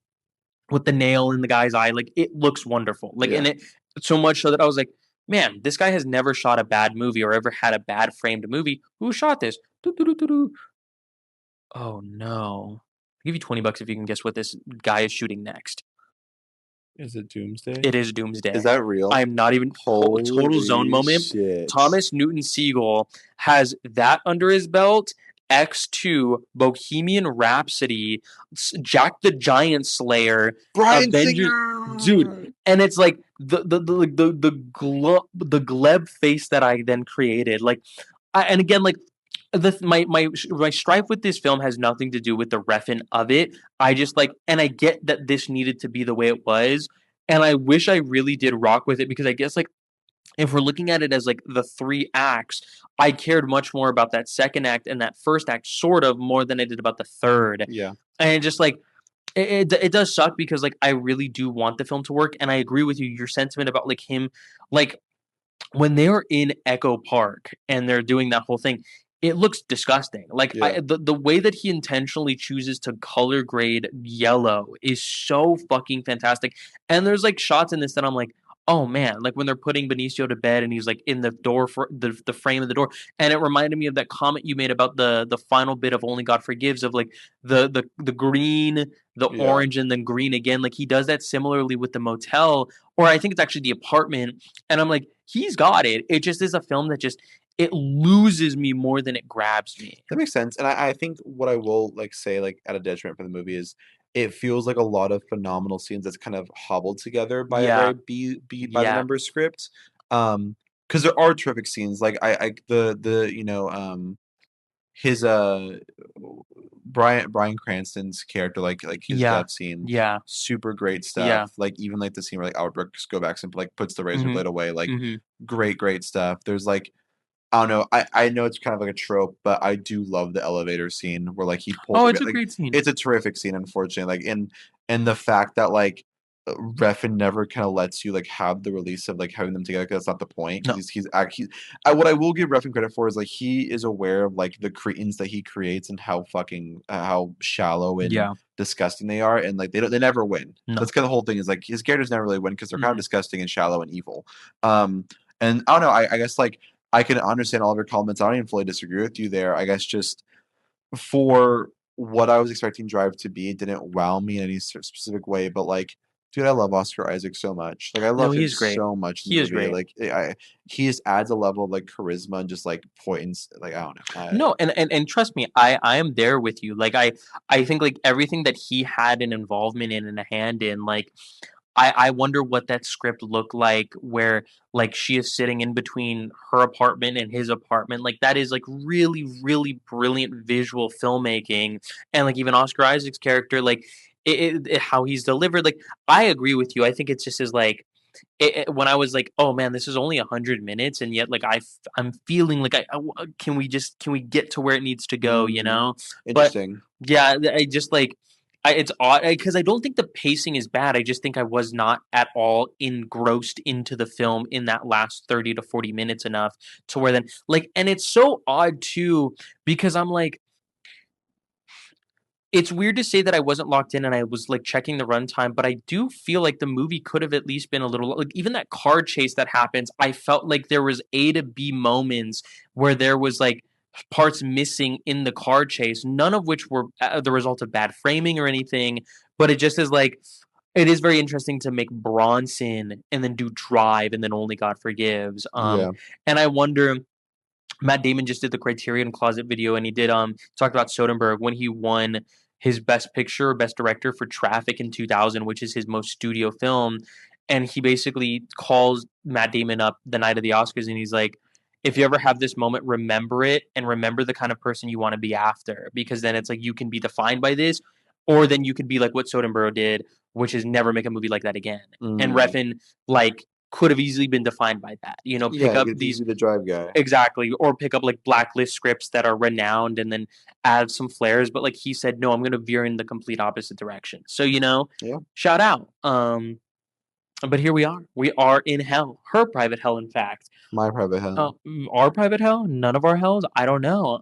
with the nail in the guy's eye, like it looks wonderful. Like and it so much so that I was like, man, this guy has never shot a bad movie or ever had a bad framed movie. Who shot this? Oh no. I'll give you $20 if you can guess what this guy is shooting next. Is it Doomsday? It is Doomsday. Is that real? I am not even total zone moment. Shit. Thomas Newton Siegel has that under his belt. X2, Bohemian Rhapsody, Jack the Giant Slayer, Bryan Avengers, Singer! dude, and it's like the gleb face that I then created, like, and again, like my strife with this film has nothing to do with the Refn of it. I just like, and I get that this needed to be the way it was, and I wish I really did rock with it because I guess like if we're looking at it as like the three acts, I cared much more about that second act and that first act sort of more than I did about the third. Yeah. And just like it does suck because like I really do want the film to work, and I agree with you. Your sentiment about like him, like when they are in Echo Park and they're doing that whole thing, it looks disgusting. Like Yeah. the way that he intentionally chooses to color grade yellow is so fucking fantastic. And there's like shots in this that I'm like, oh man, like when they're putting Benicio to bed and he's like in the door for the frame of the door, and it reminded me of that comment you made about the final bit of Only God Forgives of like the green, the Yeah. orange, and then green again. Like he does that similarly with the motel, or I think it's actually the apartment. And I'm like, he's got it. It just is a film that just it loses me more than it grabs me. That makes sense. And I think what I will like say like at a detriment for the movie is it feels like a lot of phenomenal scenes that's kind of hobbled together by a Yeah, very beat by the yeah, numbers script. Because there are terrific scenes like I the his Bryan Cranston's character like his yeah, death scene, yeah, super great yeah. stuff. Like even like the scene where like Albert Brooks go back and like puts the razor Mhm, blade away, like mhm. great stuff. There's like I don't know. I know it's kind of like a trope, but I do love the elevator scene where like he pulls Oh, the it's a like great scene. it's a terrific scene, unfortunately. Like and the fact that like Refn never kind of lets you like have the release of like having them together because that's not the point. Because No, he's actually what I will give Refn credit for is like he is aware of like the cretins that he creates and how fucking how shallow and yeah, disgusting they are, and like they never win. no. That's kind of the whole thing is like his characters never really win because they're kind of Mhm. disgusting and shallow and evil. Um, and I don't know. I guess like I can understand all of your comments. I don't even fully disagree with you there. I guess just for what I was expecting Drive to be, it didn't wow me in any specific way. But like, dude, I love Oscar Isaac so much. Like, I No, love he him is great. so much in the He is movie. great. Like, he just adds a level of like charisma and just like points. Like, I don't know. No, and trust me, I am there with you. Like I think like everything that he had an involvement in and a hand in, like I wonder what that script looked like where like she is sitting in between her apartment and his apartment. Like that is like really, really brilliant visual filmmaking. And like even Oscar Isaac's character, like how he's delivered. Like I agree with you. I think it's just as like when I was like, "Oh man, this is only 100 minutes," and yet like I'm feeling like can we get to where it needs to go, you mm, know? But interesting. yeah, I just like it's odd because I don't think the pacing is bad. I just think I was not at all engrossed into the film in that last 30 to 40 minutes enough to where then like, and it's so odd too because I'm like it's weird to say that I wasn't locked in and I was, like, checking the runtime, but I do feel like the movie could have at least been a little like, even that car chase that happens, I felt like there was A to B moments where there was, like, parts missing in the car chase, none of which were the result of bad framing or anything, but it just is, like it is very interesting to make Bronson and then do Drive and then Only God Forgives, Yeah. and I wonder Matt Damon just did the Criterion Closet video, and he did talked about Soderbergh when he won his Best Picture or Best Director for Traffic in 2000, which is his most studio film, and he basically calls Matt Damon up the night of the Oscars, and he's like, "If you ever have this moment, remember it, and remember the kind of person you want to be after, because then it's like you can be defined by this, or then you could be like what Soderbergh did, which is never make a movie like that again." And Mm. Refn like could have easily been defined by that, you know, pick Yeah, up you could these easily be the Drive guy. exactly, or pick up, like, blacklist scripts that are renowned and then add some flares, but, like, he said, "No, I'm gonna veer in the complete opposite direction." So, you know, Yeah. shout out. But here we are. We are in hell. Her private hell, in fact. My Private Hell. Our private hell? None of our hells? I don't know.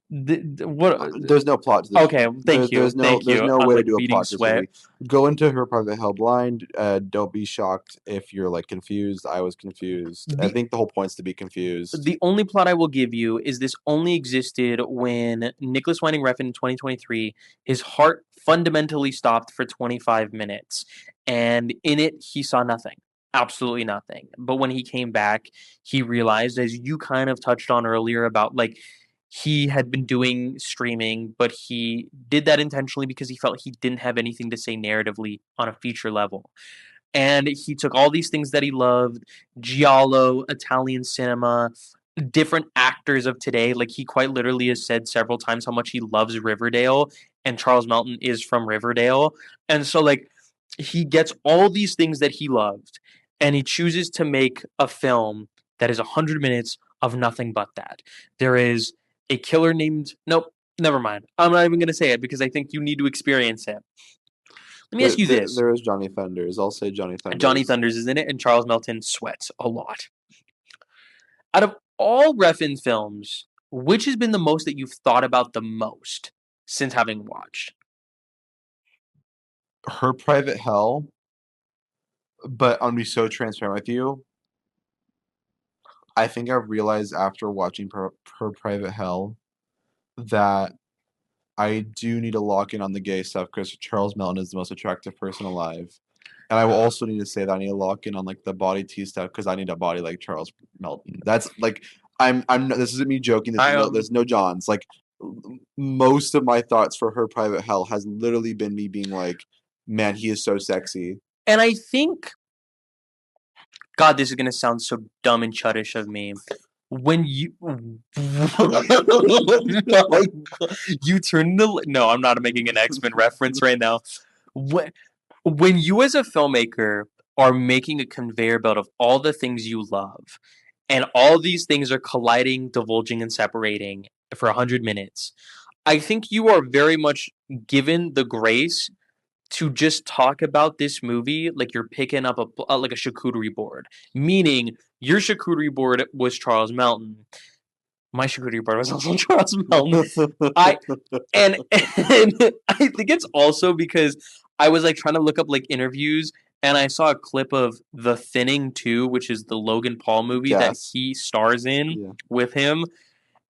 What There's no plot to this. okay, thank you, thank There's you. no I'm, way to like, do a beating plot to this sweat. movie. Go into Her Private Hell blind. Don't be shocked if you're like confused. I was confused. I The think the whole point's to be confused. The only plot I will give you is this only existed when Nicolas Winding Refn in 2023, his heart fundamentally stopped for 25 minutes. And in it, he saw nothing. Absolutely nothing. But when he came back, he realized, as you kind of touched on earlier, about like he had been doing streaming, but he did that intentionally because he felt he didn't have anything to say narratively on a feature level. And he took all these things that he loved, giallo, Italian cinema, different actors of today. Like he quite literally has said several times how much he loves Riverdale, and Charles Melton is from Riverdale. And so like he gets all these things that he loved, and he chooses to make a film that is 100 minutes of nothing but that. There is a killer named nope, never mind. I'm not even going to say it because I think you need to experience it. Let me ask you this. There is Johnny Thunders. I'll say Johnny Johnny Thunders. Thunders is in it, and Charles Melton sweats a lot. Out of all Refn films, which has been the most that you've thought about the most since having watched? Her Private Hell, but I'm gonna be so transparent with you. I think I've realized after watching Her Private Hell that I do need to lock in on the gay stuff because Charles Melton is the most attractive person alive. And I will also need to say that I need to lock in on like the body T stuff because I need a body like Charles Melton. That's like this isn't me joking. I There's no Johns. Like most of my thoughts for Her Private Hell has literally been me being like, man, he is so sexy. And I think, God, this is gonna sound so dumb and chuddish of me. When you, you turn the no, I'm not making an X-Men reference right now. When you as a filmmaker are making a conveyor belt of all the things you love, and all these things are colliding, divulging, and separating for 100 minutes, I think you are very much given the grace to just talk about this movie like you're picking up like a charcuterie board. Meaning, your charcuterie board was Charles Melton. My charcuterie board was also Charles Melton. I and I think it's also because I was like trying to look up like interviews and I saw a clip of The Thinning 2, which is the Logan Paul movie that Yes. he stars in Yeah. with him.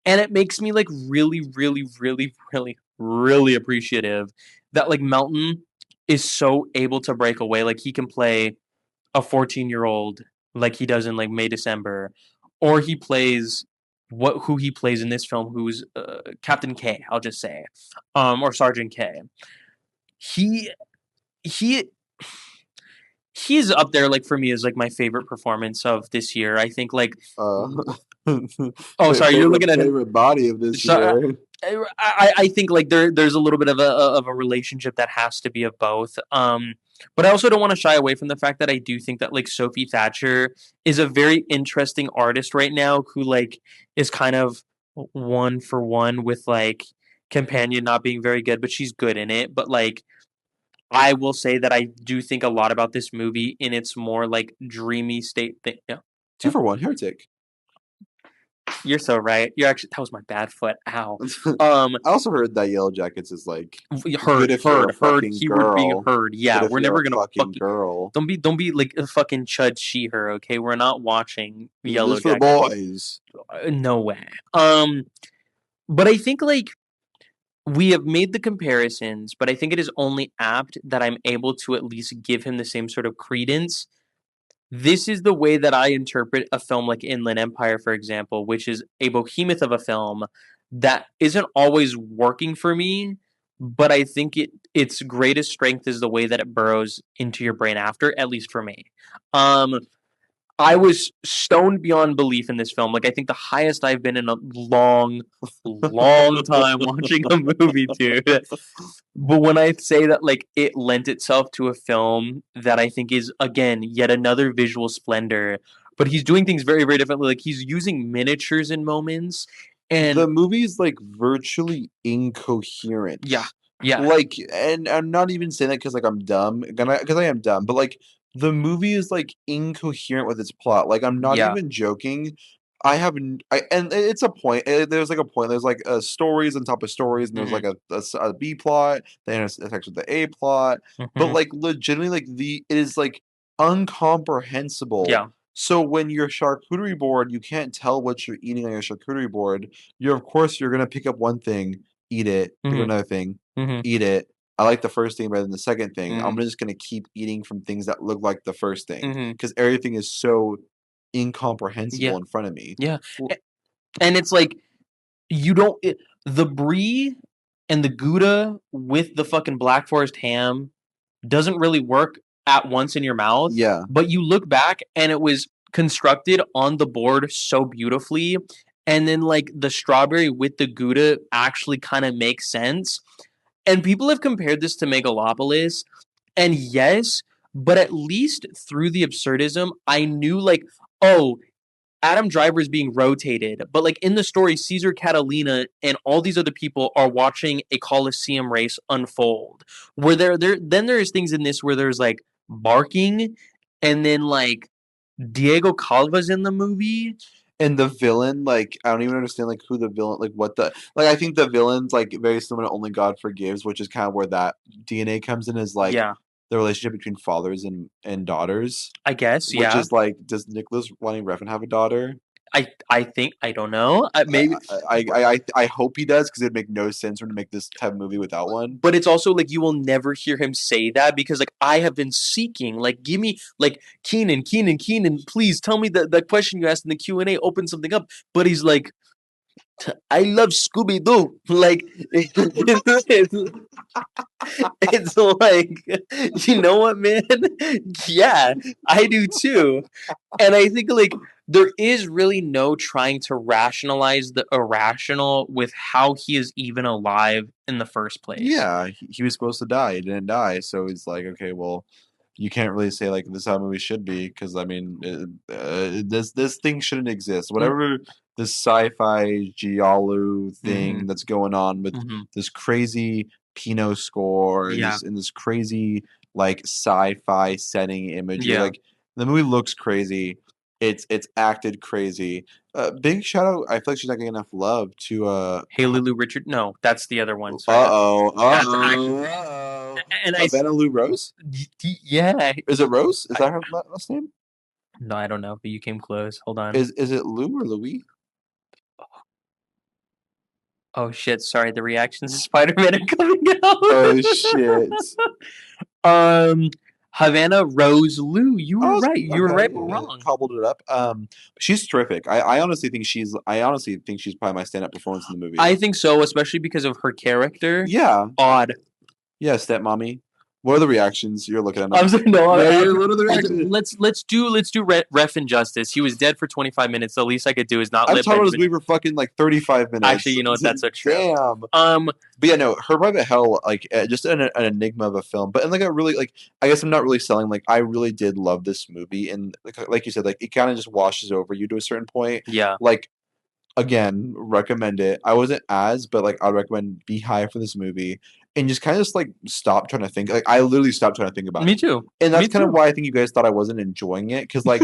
And it makes me like really, really, really, really, really appreciative that like Melton is so able to break away. Like he can play a 14-year-old like he does in like May December, or he plays who he plays in this film, who's Captain K. I'll just say, or Sergeant K. He he he's up there like for me as like my favorite performance of this year. I think like oh sorry, you're looking at him. Favorite body of this So, year. I think like there's a little bit of a relationship that has to be of both. But I also don't want to shy away from the fact that I do think that like Sophie Thatcher is a very interesting artist right now who like is kind of one for one with like Companion not being very good, but she's good in it. But like I will say that I do think a lot about this movie in its more like dreamy state thing. Yeah. 2-for-1 Heretic. You're so right. You're actually that was my bad foot. Ow. I also heard that Yellow Jackets is like Heard, good if you're a heard. fucking Keyword being girl. heard. Yeah, Good if we're you're never a gonna fucking fucking girl. don't be like a fucking chud she her. Okay, we're not watching Yellow This for Jackets. boys. No way. But I think like we have made the comparisons, but I think it is only apt that I'm able to at least give him the same sort of credence. This is the way that I interpret a film like Inland Empire, for example, which is a behemoth of a film that isn't always working for me, but I think its greatest strength is the way that it burrows into your brain after, at least for me. Um, I was stoned beyond belief in this film. Like I think the highest I've been in a long, long time watching a movie, dude. But when I say that like it lent itself to a film that I think is again yet another visual splendor, but he's doing things very, very differently. Like he's using miniatures in moments and The movie is like virtually incoherent. yeah. Yeah. Like, and I'm not even saying that because like I'm dumb, because I am dumb, but like the movie is like incoherent with its plot. Like I'm not Yeah. even joking. And it's a point. There's like a point. There's like stories on top of stories, and there's like a B plot. Then it's actually the A plot. But Mhm. like legitimately, like it is like uncomprehensible. Yeah. So when your charcuterie board, you can't tell what you're eating on your charcuterie board. You're gonna pick up one thing, eat it, pick up Mhm. another thing, Mhm. eat it. I like the first thing better than the second thing. I'm Mhm. just gonna keep eating from things that look like the first thing Mhm. because everything is so incomprehensible Yeah. in front of me. Yeah. Well, And it's like you don't the brie and the gouda with the fucking black forest ham doesn't really work at once in your mouth, yeah, but you look back and it was constructed on the board so beautifully. And then like the strawberry with the Gouda actually kind of makes sense. And people have compared this to Megalopolis. And yes, but at least through the absurdism, I knew like, oh, Adam Driver is being rotated, but like in the story, Caesar Catalina and all these other people are watching a Colosseum race unfold. Where then there's things in this where there's like barking, and then like Diego Calva's in the movie. And the villain, like, I don't even understand, like, who the villain, like, what the, like, I think the villain's, like, very similar to Only God Forgives, which is kind of where that DNA comes in, is, like, Yeah, the relationship between fathers and daughters, I guess. which Yeah, is, like, does Nicholas Winding Refn have a daughter? I think I don't know. Maybe, I hope he does, because it'd make no sense for him to make this type of movie without one. but it's also like you will never hear him say that because like I have been seeking. Like, give me like Keenan, please tell me the question you asked in the Q&A. Open something up. But he's like, I love Scooby Doo. Like, it's like, you know what, man? Yeah, I do too. And I think like there is really no trying to rationalize the irrational with how he is even alive in the first place. Yeah, he was supposed to die. He didn't die, so it's like, okay, well, you can't really say like this is how movies should be, because I mean, this thing shouldn't exist. Mm, Whatever this sci-fi giallo mhm, thing that's going on with mhm. this crazy Pinot score and Yeah, this crazy like sci-fi setting imagery, yeah. like the movie looks crazy. It's acted crazy. Big shout out. I feel like she's not getting enough love to Haley Lou Richard. No, that's the other one. Sorry, uh-oh, that's an actress. uh-oh, uh-oh. And Havana Lou Rose? yeah. Is it Rose? Is I, that her last name? no, I don't know, but you came close. Hold on. Is it Lou or Louis? Oh shit! Sorry, the reactions to Spider-Man are coming out. Oh shit. um, Havana Rose Lou. You were Oh, right. You were okay. right, but wrong. Cobbled it up. She's terrific. I honestly think she's probably my stand-up performance in the movie. I think so, especially because of her character. Yeah. Odd. Yeah, stepmommy. What are the reactions? You're looking at I'm them. sorry, no. What are the reactions? Let's do Ref injustice. He was dead for 25 minutes. The least I could do is not I've let talked about this Benjamin. movie for fucking like 35 Actually, minutes. you know what? That's so true. Damn. Um, But yeah, no, Her Private Hell, like, just an enigma of a film. But in like a really like, I guess I'm not really selling. Like, I really did love this movie, and like you said, like it kind of just washes over you to a certain point. yeah, Like, again, recommend it. I wasn't as, but like I'd recommend Be High for this movie, and just kind of just like stop trying to think. Like, I literally stopped trying to think about me it, too. and Me that's kind of too. why I think you guys thought I wasn't enjoying it, because like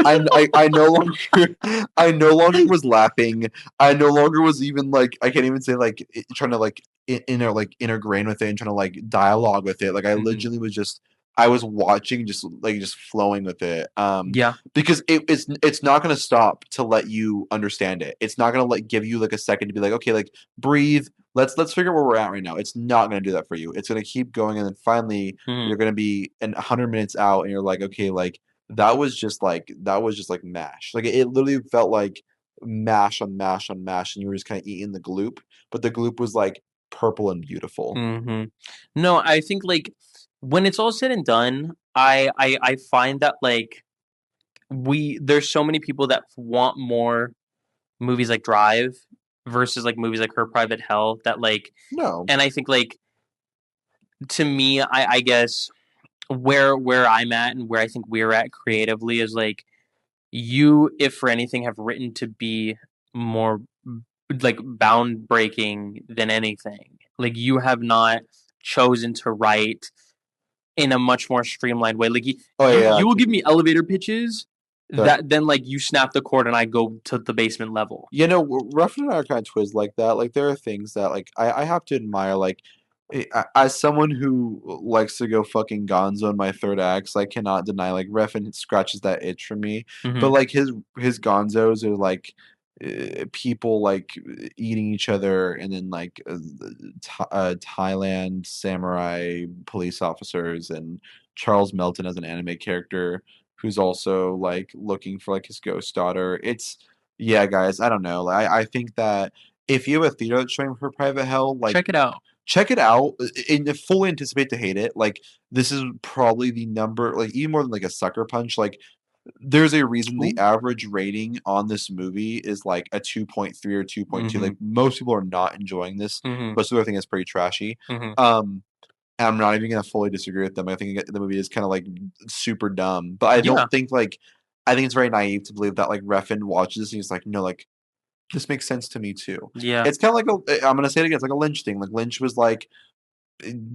I no longer I no longer was laughing. I no longer was even like, I can't even say like trying to like inner grain with it and trying to like dialogue with it. Like I Mhm. literally was just, I was watching, just flowing with it. Yeah. Because it's not gonna stop to let you understand it. It's not gonna like give you like a second to be like, okay, like breathe. Let's figure out where we're at right now. It's not gonna do that for you. It's gonna keep going, and then finally Mhm. you're gonna be 100 minutes out, and you're like, okay, like that was just like mash. Like it literally felt like mash on mash on mash, and you were just kind of eating the gloop, but the gloop was like purple and beautiful. Mhm. No, I think like when it's all said and done, I find that like there's so many people that want more movies like Drive versus like movies like Her Private Hell that like, No, and I think like to me, I guess where I'm at and where I think we're at creatively is like you, if for anything, have written to be more like bound breaking than anything. Like you have not chosen to write in a much more streamlined way. Like oh yeah, you will give me elevator pitches okay. that then like you snap the cord and I go to the basement level. You know, Ruffin and I are kind of twiz like that. Like, there are things that, like, I have to admire. Like, as someone who likes to go fucking gonzo in my third acts, I cannot deny, like, Ruffin scratches that itch for me. But, Hmm. like, his gonzos are, like, people, like, eating each other, and then, like, Thailand samurai police officers, and Charles Melton as an anime character who's also, like, looking for, like, his ghost daughter. Yeah, guys, I don't know. I think that if you have a theater that's showing for Private Hell, like, Check it out. check it out and fully anticipate to hate it. Like, this is probably the number, like, even more than like a sucker punch. Like, there's a reason the Ooh. average rating on this movie is like a 2.3 or 2.2. Hmm. Like, most people are not enjoying this. Hmm. Most people think it's pretty trashy. Hmm. Um, and I'm not even gonna fully disagree with them. I think the movie is kind of like super dumb, but I Yeah. don't think like, I think it's very naive to believe that like Refn watches this and he's like, no, like this makes sense to me too. Yeah. It's kind of like I'm gonna say it again. It's like a Lynch thing. Like Lynch was like,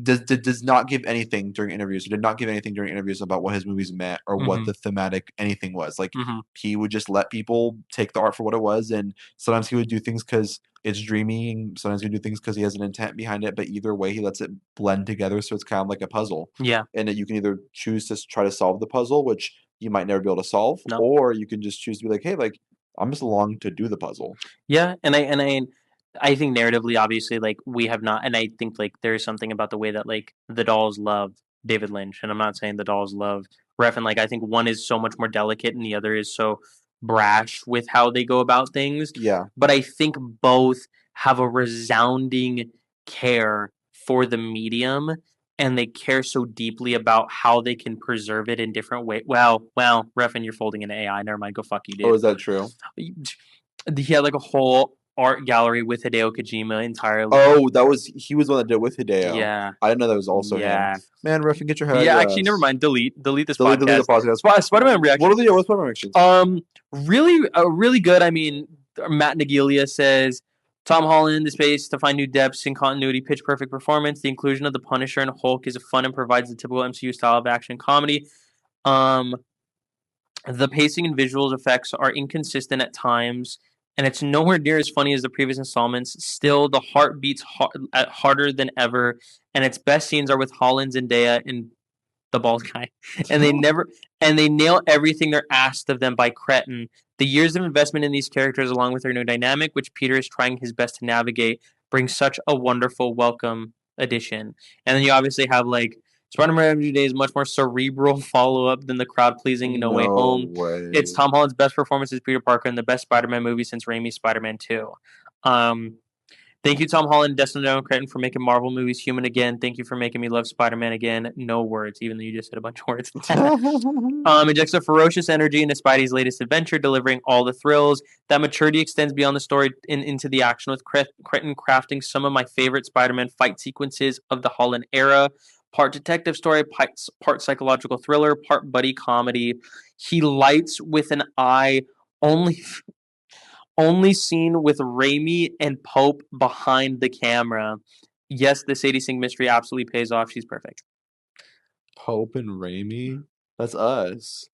does not give anything during interviews. Or did not give anything during interviews about what his movies meant or what the thematic anything was. Like he would just let people take the art for what it was, and sometimes he would do things because it's dreamy, and sometimes he would do things because he has an intent behind it. But either way, he lets it blend together, so it's kind of like a puzzle. Yeah. And that you can either choose to try to solve the puzzle, which you might never be able to solve, No. or you can just choose to be like, hey, like I'm just along to do the puzzle. Yeah, and I think narratively, obviously, like we have not, and I think like there is something about the way that like the dolls love David Lynch, and I'm not saying the dolls love Refn. Like I think one is so much more delicate, and the other is so brash with how they go about things. Yeah. But I think both have a resounding care for the medium, and they care so deeply about how they can preserve it in different ways. Well, Refn, you're folding into AI. Never mind. Go fuck you, dude. Oh, is that true? He had like a whole art gallery with Hideo Kojima entirely. Oh, he was the one that did it with Hideo. Yeah. I didn't know that was also him. Man, Refn, get your head. Yeah, actually, never mind. Delete this Delete podcast. the podcast. Spider-Man reaction. What are Spider-Man reactions? Really good. I mean, Matt Nagilia says Tom Holland in the space to find new depths and continuity, pitch perfect performance. The inclusion of the Punisher and Hulk is fun and provides the typical MCU style of action comedy. The pacing and visuals effects are inconsistent at times, and it's nowhere near as funny as the previous installments. Still, the heart beats harder than ever, and its best scenes are with Holland, Zendaya, and the bald guy. And they nail everything they're asked of them by Cretin. The years of investment in these characters, along with their new dynamic, which Peter is trying his best to navigate, brings such a wonderful welcome addition. And then you obviously have like Spider-Man Every Day is much more cerebral follow-up than the crowd-pleasing No Way Home. It's Tom Holland's best performance as Peter Parker in the best Spider-Man movie since Raimi's Spider-Man 2. Thank you, Tom Holland, Destin and Creighton, for making Marvel movies human again. Thank you for making me love Spider-Man again. No words, even though you just said a bunch of words. Injects a ferocious energy into Spidey's latest adventure, delivering all the thrills. That maturity extends beyond the story into the action, with Creighton crafting some of my favorite Spider-Man fight sequences of the Holland era. Part detective story, part psychological thriller, part buddy comedy. He lights with an eye only seen with Raimi and Pope behind the camera. Yes, the Sadie Singh mystery absolutely pays off. She's perfect. Pope and Raimi? That's us.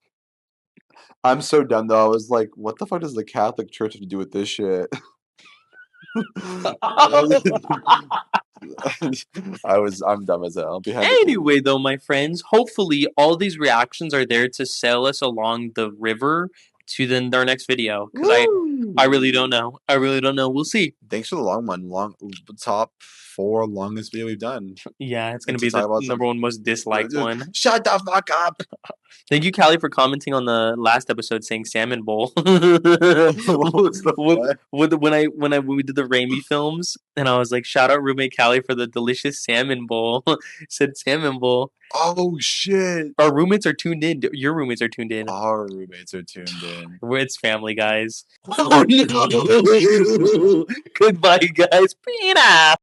I'm so done though. I was like, what the fuck does the Catholic Church have to do with this shit? I'm dumb as hell. Anyway, though, my friends, hopefully all these reactions are there to sail us along the river to our next video, because I really don't know. We'll see. Thanks for the long one. Top 4 longest video we've done. Yeah, it's gonna be the number one most disliked one. Shut the fuck up. Thank you, Callie, for commenting on the last episode saying salmon bowl. When we did the Raimi films, and I was like, shout out roommate Callie for the delicious salmon bowl. Said salmon bowl. Oh shit. Our roommates are tuned in. Your roommates are tuned in. Our roommates are tuned in. It's family, guys. Oh no. Goodbye, guys. Peace.